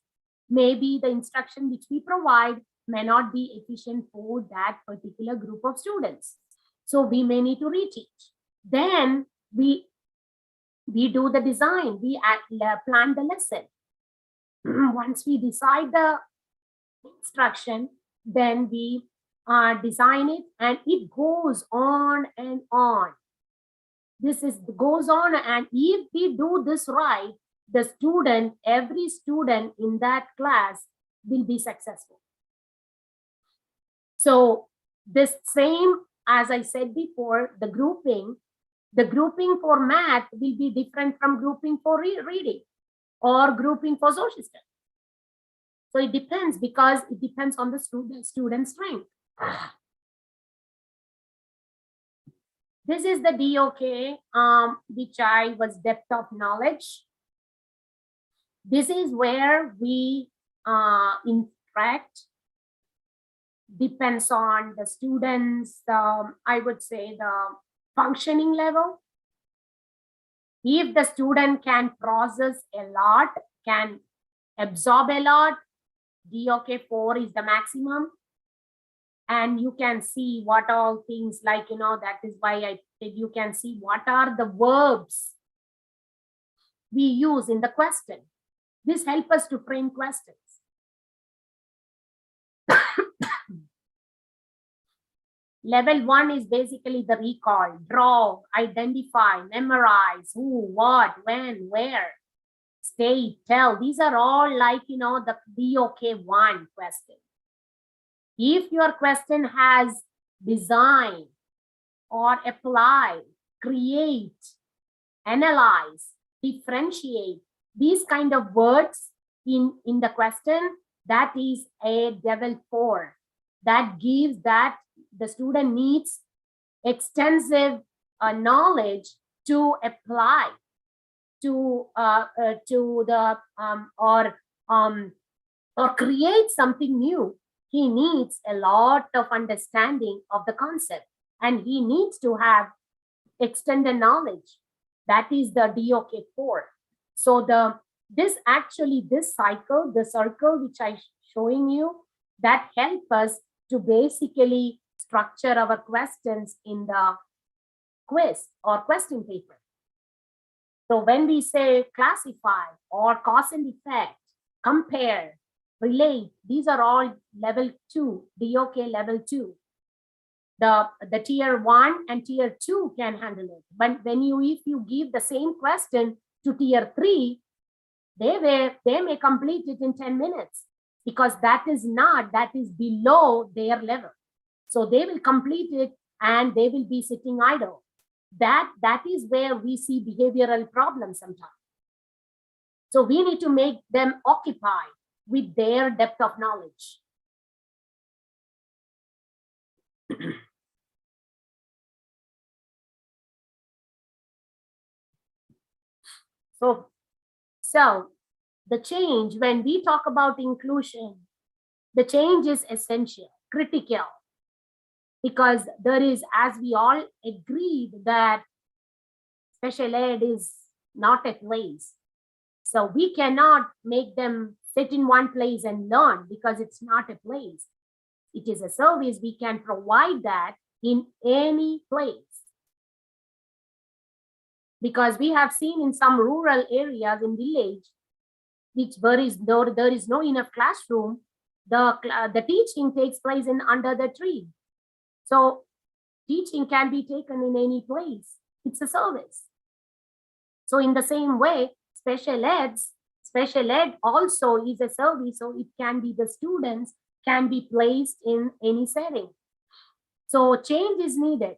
maybe the instruction which we provide may not be efficient for that particular group of students. So we may need to reteach. Then we do the design, we plan the lesson. Once we decide the instruction, then we design it, and it goes on and on. This goes on, and if we do this right, the student, every student in that class will be successful. So this same, as I said before, the grouping for math will be different from grouping for reading or grouping for social studies. So it depends, because it depends on the student's strength. This is the DOK, which I was depth of knowledge. This is where we interact, depends on the students, I would say the functioning level. If the student can process a lot, can absorb a lot, DOK 4 is the maximum. And you can see what all things like, that is why I said you can see what are the verbs we use in the question. This helps us to frame questions. Level 1 is basically the recall, draw, identify, memorize, who, what, when, where, state, tell. These are all like, the DOK 1 question. If your question has design or apply, create, analyze, differentiate, these kind of words in the question, that is a level 4. That gives that the student needs extensive knowledge to apply to the or create something new. He needs a lot of understanding of the concept, and he needs to have extended knowledge. That is the DOK 4. So this cycle, the circle which I'm showing you, that help us to basically structure our questions in the quiz or question paper. So when we say classify or cause and effect, compare, relate, these are all level 2, DOK level 2. The tier 1 and tier 2 can handle it. But if you give the same question to tier 3, they may complete it in 10 minutes because that is below their level. So they will complete it and they will be sitting idle. That is where we see behavioral problems sometimes. So we need to make them occupied with their depth of knowledge. So the change, when we talk about inclusion, the change is essential, critical, because there is, as we all agreed, that special ed is not a place. So we cannot make them sit in one place and learn because it's not a place. It is a service. We can provide that in any place. Because we have seen in some rural areas in village, which there is no enough classroom, the teaching takes place under the tree. So teaching can be taken in any place. It's a service. So in the same way, special ed also is a service. So it can be the students can be placed in any setting. So change is needed.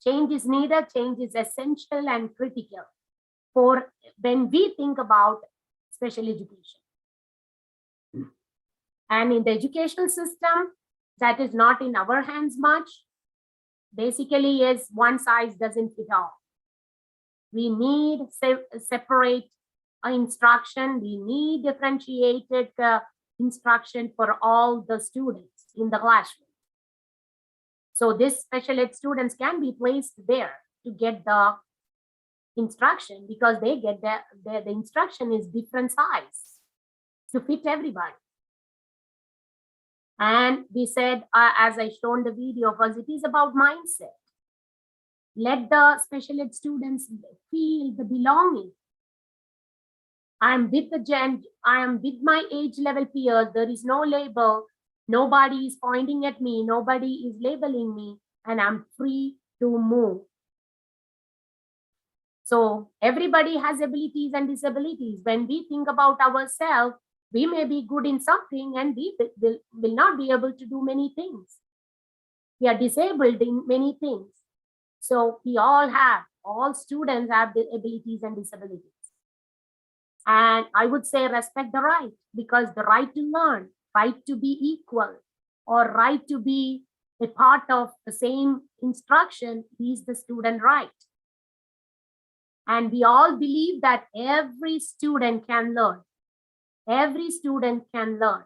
Change is needed. Change is essential and critical for when we think about special education. And in the educational system, that is not in our hands much. Basically, is one size doesn't fit all. We need separate instruction. We need differentiated instruction for all the students in the classroom. So this special ed students can be placed there to get the instruction because they get the instruction is different size to fit everybody. And we said, as I shown the video, was it is about mindset. Let the special ed students feel the belonging. I am with my age level peers. There is no label. Nobody is pointing at me. Nobody is labeling me, and I'm free to move. So everybody has abilities and disabilities. When we think about ourselves, we may be good in something and we will not be able to do many things. We are disabled in many things. So we all students have the abilities and disabilities. And I would say respect the right, because the right to learn, right to be equal, or right to be a part of the same instruction is the student right. And we all believe that every student can learn. Every student can learn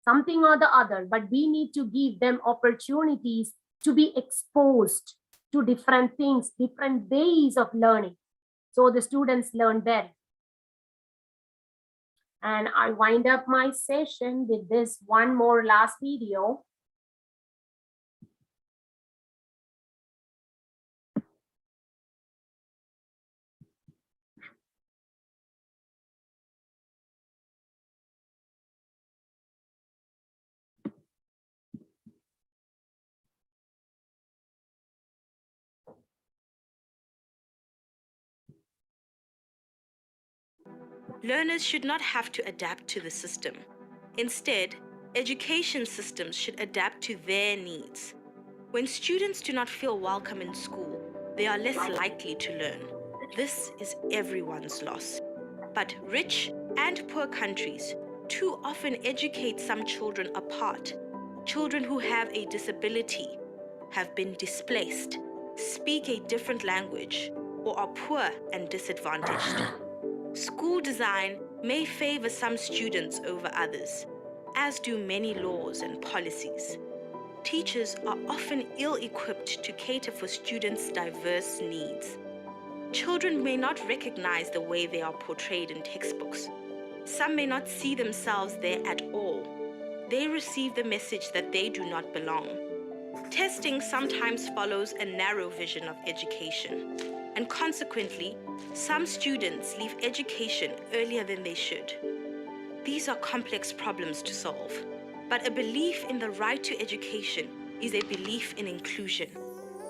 something or the other, but we need to give them opportunities to be exposed to different things, different ways of learning, so the students learn better. And I wind up my session with this one more last video. Learners should not have to adapt to the system. Instead, education systems should adapt to their needs. When students do not feel welcome in school, they are less likely to learn. This is everyone's loss. But rich and poor countries too often educate some children apart. Children who have a disability, have been displaced, speak a different language, or are poor and disadvantaged. School design may favor some students over others, as do many laws and policies. Teachers are often ill-equipped to cater for students' diverse needs. Children may not recognize the way they are portrayed in textbooks. Some may not see themselves there at all. They receive the message that they do not belong. Testing sometimes follows a narrow vision of education, and consequently, some students leave education earlier than they should. These are complex problems to solve, but a belief in the right to education is a belief in inclusion.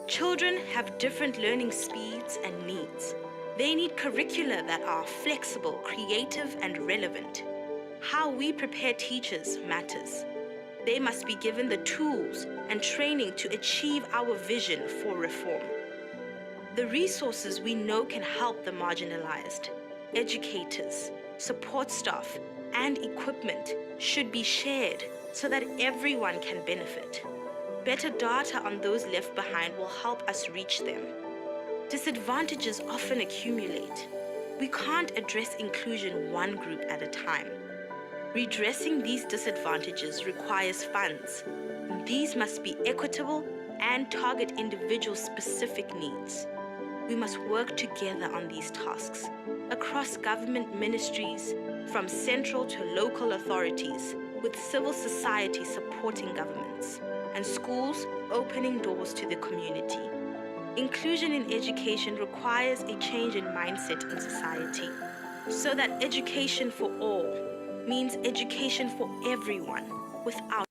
Children have different learning speeds and needs. They need curricula that are flexible, creative, and relevant. How we prepare teachers matters. They must be given the tools and training to achieve our vision for reform. The resources we know can help the marginalized, educators, support staff, and equipment should be shared so that everyone can benefit. Better data on those left behind will help us reach them. Disadvantages often accumulate. We can't address inclusion one group at a time. Redressing these disadvantages requires funds. These must be equitable and target individual-specific needs. We must work together on these tasks across government ministries, from central to local authorities, with civil society supporting governments, and schools opening doors to the community. Inclusion in education requires a change in mindset in society, so that education for all means education for everyone without.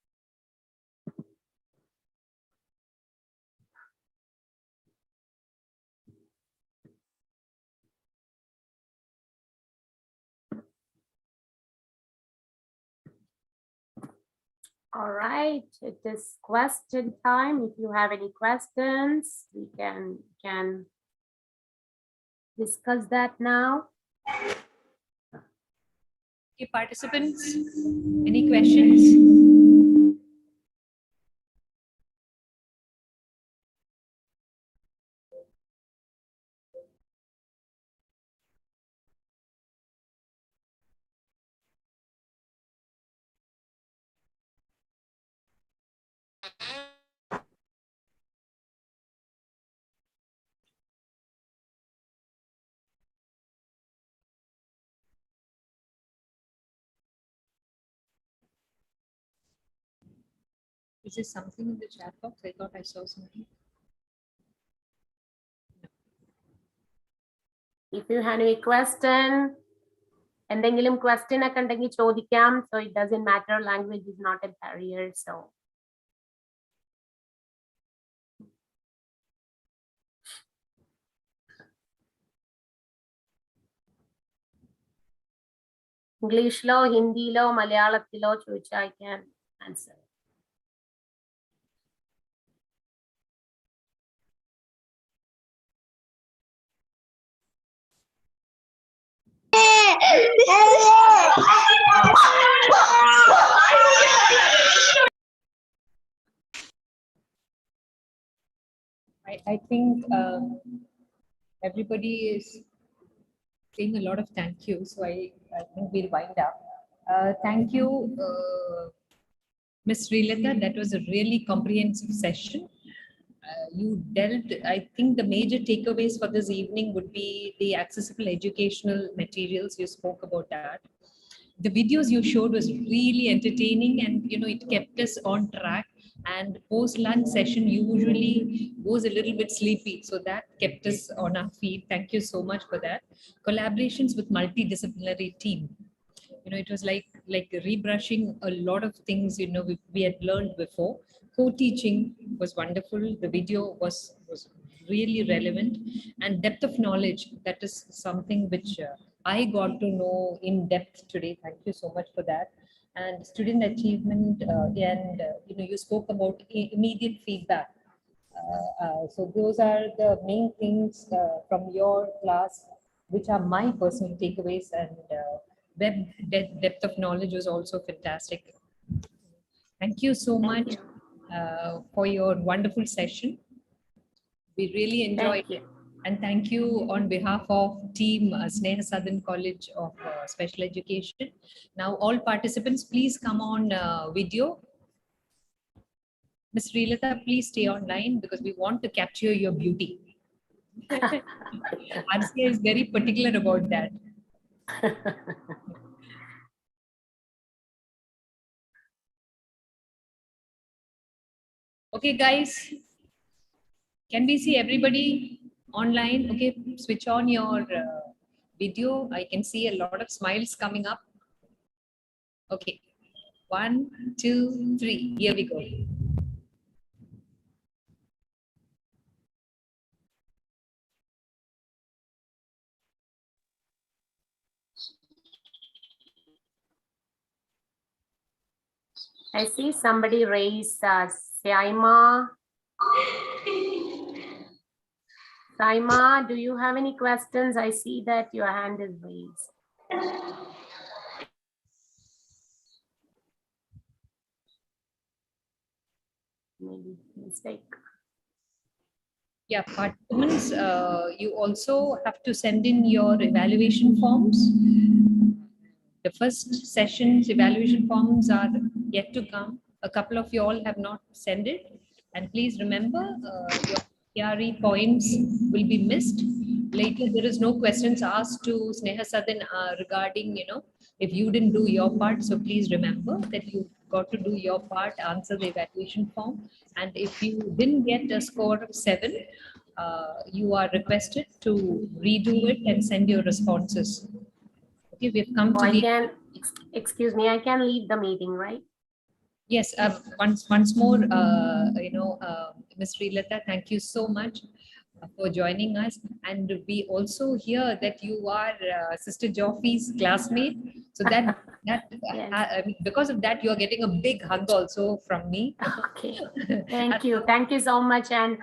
All right, it is question time. If you have any questions, we can discuss that now. Okay, participants, any questions? Is there something in the chat box? I thought I saw something. If you have any question, എന്തെങ്കിലും question ഒക്കെ ഉണ്ടെങ്കിൽ ചോദിക്കാം. So it doesn't matter, language is not a barrier. So ഇംഗ്ലീഷിലോ ഹിന്ദിയിലോ മലയാളത്തിലോ ചോദിച്ചാൽ I can answer. I think everybody is saying a lot of thank you. So I think we'll wind up. Thank you, Ms. Srilata. That was a really comprehensive session. You dealt, I think the major takeaways for this evening would be the accessible educational materials. You spoke about that. The videos you showed was really entertaining, and it kept us on track. And post lunch session usually goes a little bit sleepy, so that kept us on our feet. Thank you so much for that. Collaborations with multidisciplinary team, it was like rebrushing a lot of things we had learned before. Co-teaching was wonderful. The video was really relevant, and depth of knowledge, that is something which I got to know in depth today. Thank you so much for that. And student achievement, and you spoke about immediate feedback. So those are the main things from your class, which are my personal takeaways. And web depth of knowledge was also fantastic. Thank you so much for your wonderful session. We really enjoyed it. And thank you on behalf of team Sneha Sadan College of Special Education. Now all participants, please come on video. Ms. Srilata, please stay online because we want to capture your beauty. Arsia is very particular about that. Okay, guys, can we see everybody online? Okay, switch on your video. I can see a lot of smiles coming up. Okay, 1, 2, 3, here we go. I see somebody raise Saima. Saima, do you have any questions? I see that your hand is raised. Maybe mistake. Yeah, participants, you also have to send in your evaluation forms. The first session's evaluation forms are yet to come. A couple of you all have not sent it. And please remember, your PRE points will be missed. Later, there is no questions asked to Sneha Sadan regarding, if you didn't do your part. So please remember that you got to do your part, answer the evaluation form. And if you didn't get a score of 7, you are requested to redo it and send your responses. Okay, we've come to the... Excuse me, I can leave the meeting, right? Yes, once more, Ms. Srilata, thank you so much for joining us. And we also hear that you are Sister Joffy's classmate. So that Yes. because of that, you are getting a big hug also from me. Okay, thank you. Thank you so much. And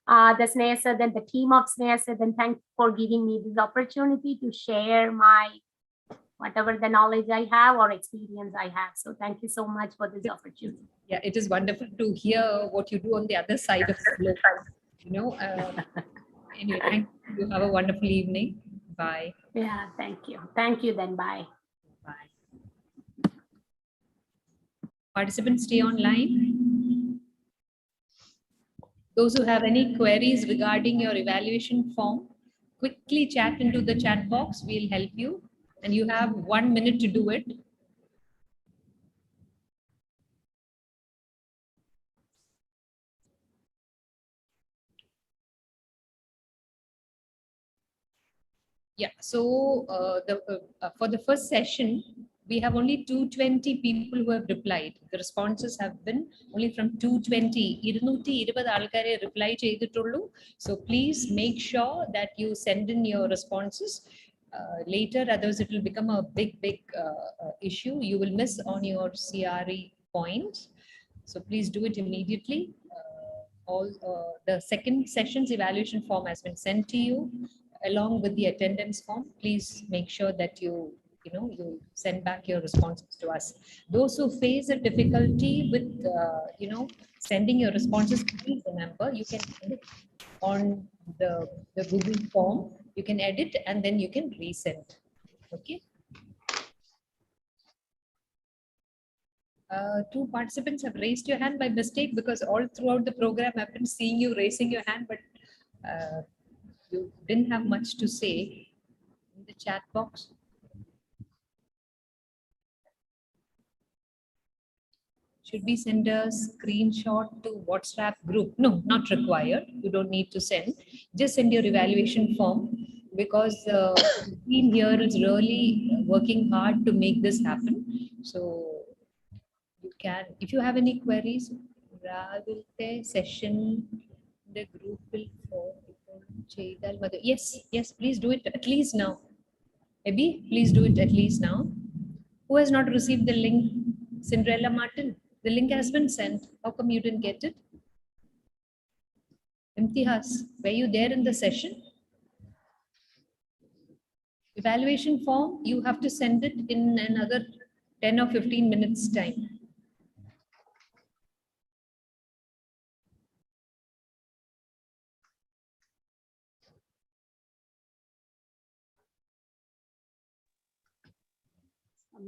the Sneha Sadan, the team of Sneha Sadan, thank you for giving me this opportunity to share my whatever the knowledge I have or experience I have. So thank you so much for this opportunity. Yeah, it is wonderful to hear what you do on the other side of the globe. Anyway, thank you. Have a wonderful evening. Bye. Yeah, thank you. Thank you then. Bye. Bye. Participants, stay online. Those who have any queries regarding your evaluation form, quickly chat into the chat box. We'll help you. And you have 1 minute to do it. Yeah, so for the first session, we have only 220 people who have replied. The responses have been only from 220. 220 ആൾക്കാരെ reply ചെയ്തിട്ടുള്ളൂ. So please make sure that you send in your responses. Later, otherwise it will become a big issue. You will miss on your CRE points. So please do it immediately. The second session's evaluation form has been sent to you along with the attendance form. Please make sure that you you send back your responses to us. Those who face a difficulty with, sending your responses, please remember you can edit on the Google form. You can edit and then you can resend. Okay. Two participants have raised your hand by mistake, because all throughout the program I've been seeing you raising your hand, but you didn't have much to say in the chat box. Should we send a screenshot to WhatsApp group? No, not required. You don't need to send. Just send your evaluation form, because the team here is really working hard to make this happen. So you can, if you have any queries, session, the group will form. Yes, yes, please do it at least now. Abby, please do it at least now. Who has not received the link? Cinderella Martin, the link has been sent. How come you didn't get it? Imtihas, were you there in the session? Evaluation form, you have to send it in another 10 or 15 minutes time.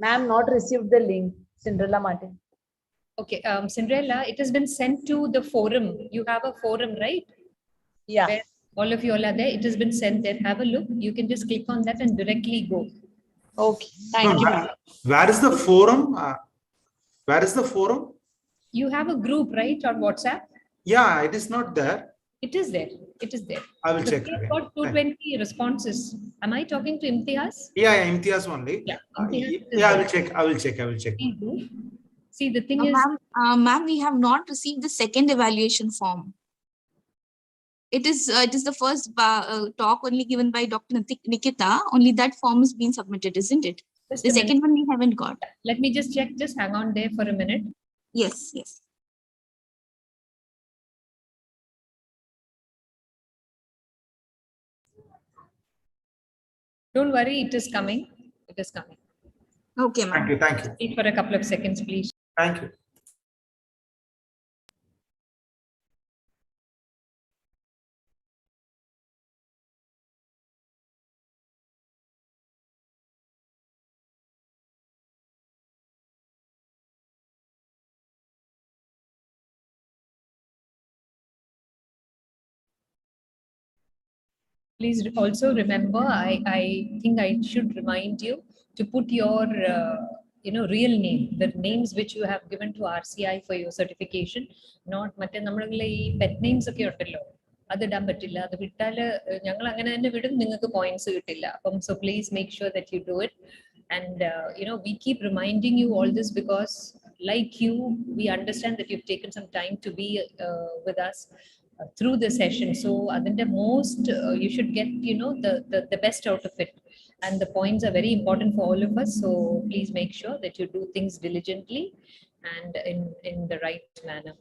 Ma'am, not received the link. Cinderella Martin. Okay, Cinderella, it has been sent to the forum. You have a forum, right? Yeah. Where all of you all are there. It has been sent there. Have a look. You can just click on that and directly go. Okay, thank you, ma'am. Where is the forum? Where is the forum? You have a group, right, on WhatsApp? Yeah, it is not there. It is there. It is there. I will check We have again. got 220 responses. Am I talking to Imtihas? Yeah, Imtiaz only. Yeah, Imtihaz I will check. I will check. I will check. See, the thing is, ma'am, we have not received the second evaluation form. It is the first talk only given by Dr. Nikita. Only that form is being submitted, isn't it? Just the a second minute. one we haven't got. Let me just check. Just hang on there for a minute. Yes, yes. Don't worry, it is coming. It is coming. Okay, ma'am. Thank you. Thank you. Wait for a couple of seconds, please. Thank you. Please also remember, I think I should remind you to put your real name, the names which you have given to RCI for your certification, not മറ്റേ നമ്മളുള്ള ഈ pet names ഒക്കെ ഉണ്ടല്ലോ അത് ഇടാൻ പറ്റില്ല അത് വിട്ടാൽ ഞങ്ങൾ അങ്ങനെ തന്നെ വിടും നിങ്ങൾക്ക് പോയിന്റ്സ് കിട്ടില്ല അപ്പം so please make sure that you do it. And we keep reminding you all this because like you, we understand that you've taken some time to be with us through the session. So the most you should get the best out of it, and the points are very important for all of us. So please make sure that you do things diligently and in the right manner.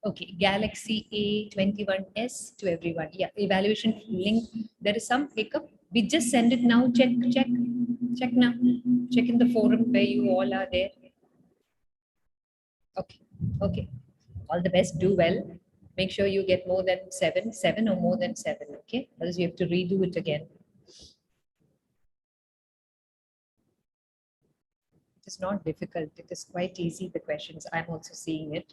Okay, Galaxy A21s to everyone. Yeah, evaluation link. There is some hiccup. We just send it now. Check now. Check in the forum where you all are there. Okay. All the best. Do well. Make sure you get more than seven or more than 7. Okay, otherwise you have to redo it again. It is not difficult. It is quite easy, the questions. I'm also seeing it.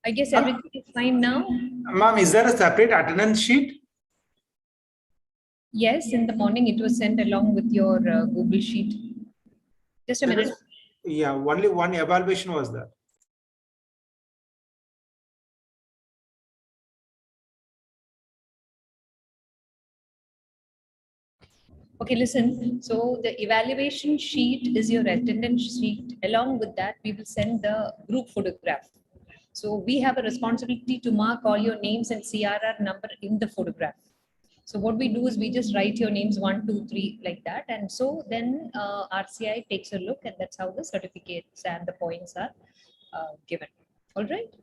I guess everything is fine now. Ma'am, is there a separate attendance sheet? Yes, in the morning it was sent along with your Google Sheet. Just a minute. Yeah, only one evaluation was there. Okay, listen. So the evaluation sheet is your attendance sheet. Along with that, we will send the group photograph. So we have a responsibility to mark all your names and CRR number in the photograph. So what we do is we just write your names 1, 2, 3 like that. And so then RCI takes a look, and that's how the certificates and the points are given. All right.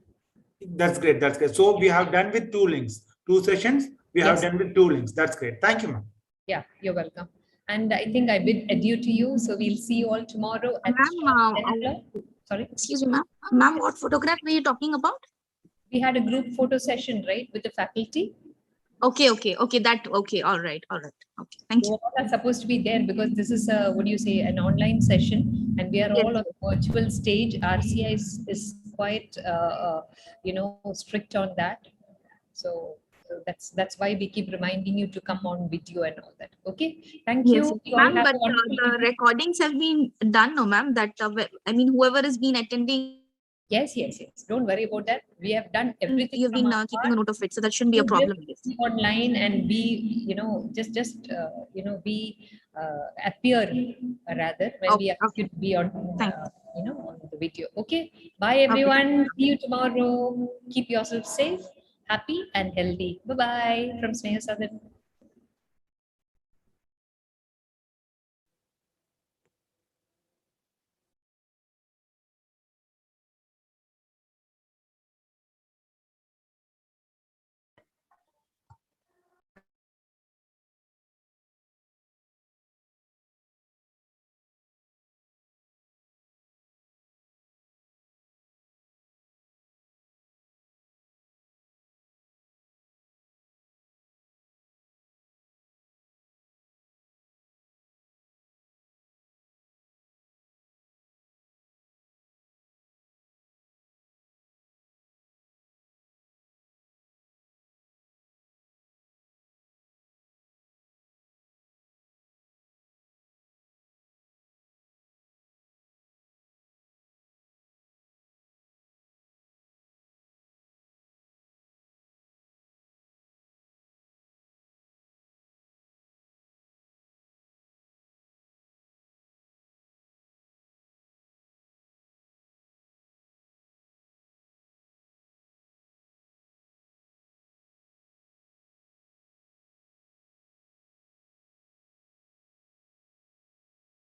That's great. That's great. So we have done with 2 links, 2 sessions. We have done with 2 links. That's great. Thank you, ma'am. Yeah, you're welcome. And I think I bid adieu to you. So we'll see you all tomorrow at 10 o'clock. Sorry. Excuse me, ma'am. Ma'am, what photograph were you talking about? We had a group photo session, right, with the faculty. Okay. All right. Okay, thank you. You all are supposed to be there because this is a, what do you say, an online session, and we are all on a virtual stage. RCI is quite, strict on that. So that's why we keep reminding you to come on video and all that. Okay, thank you. You all Ma'am, have but a wonderful the evening. recordings have been done, no, ma'am. That whoever has been attending. Yes. Don't worry about that. We have done everything. You've been keeping a note of it, so that shouldn't be a problem. Be online and be, appear rather when we ask you to be on, on the video. Okay. Bye everyone. See you tomorrow. Keep yourself safe, happy and healthy. Bye bye from Sneha Sadan.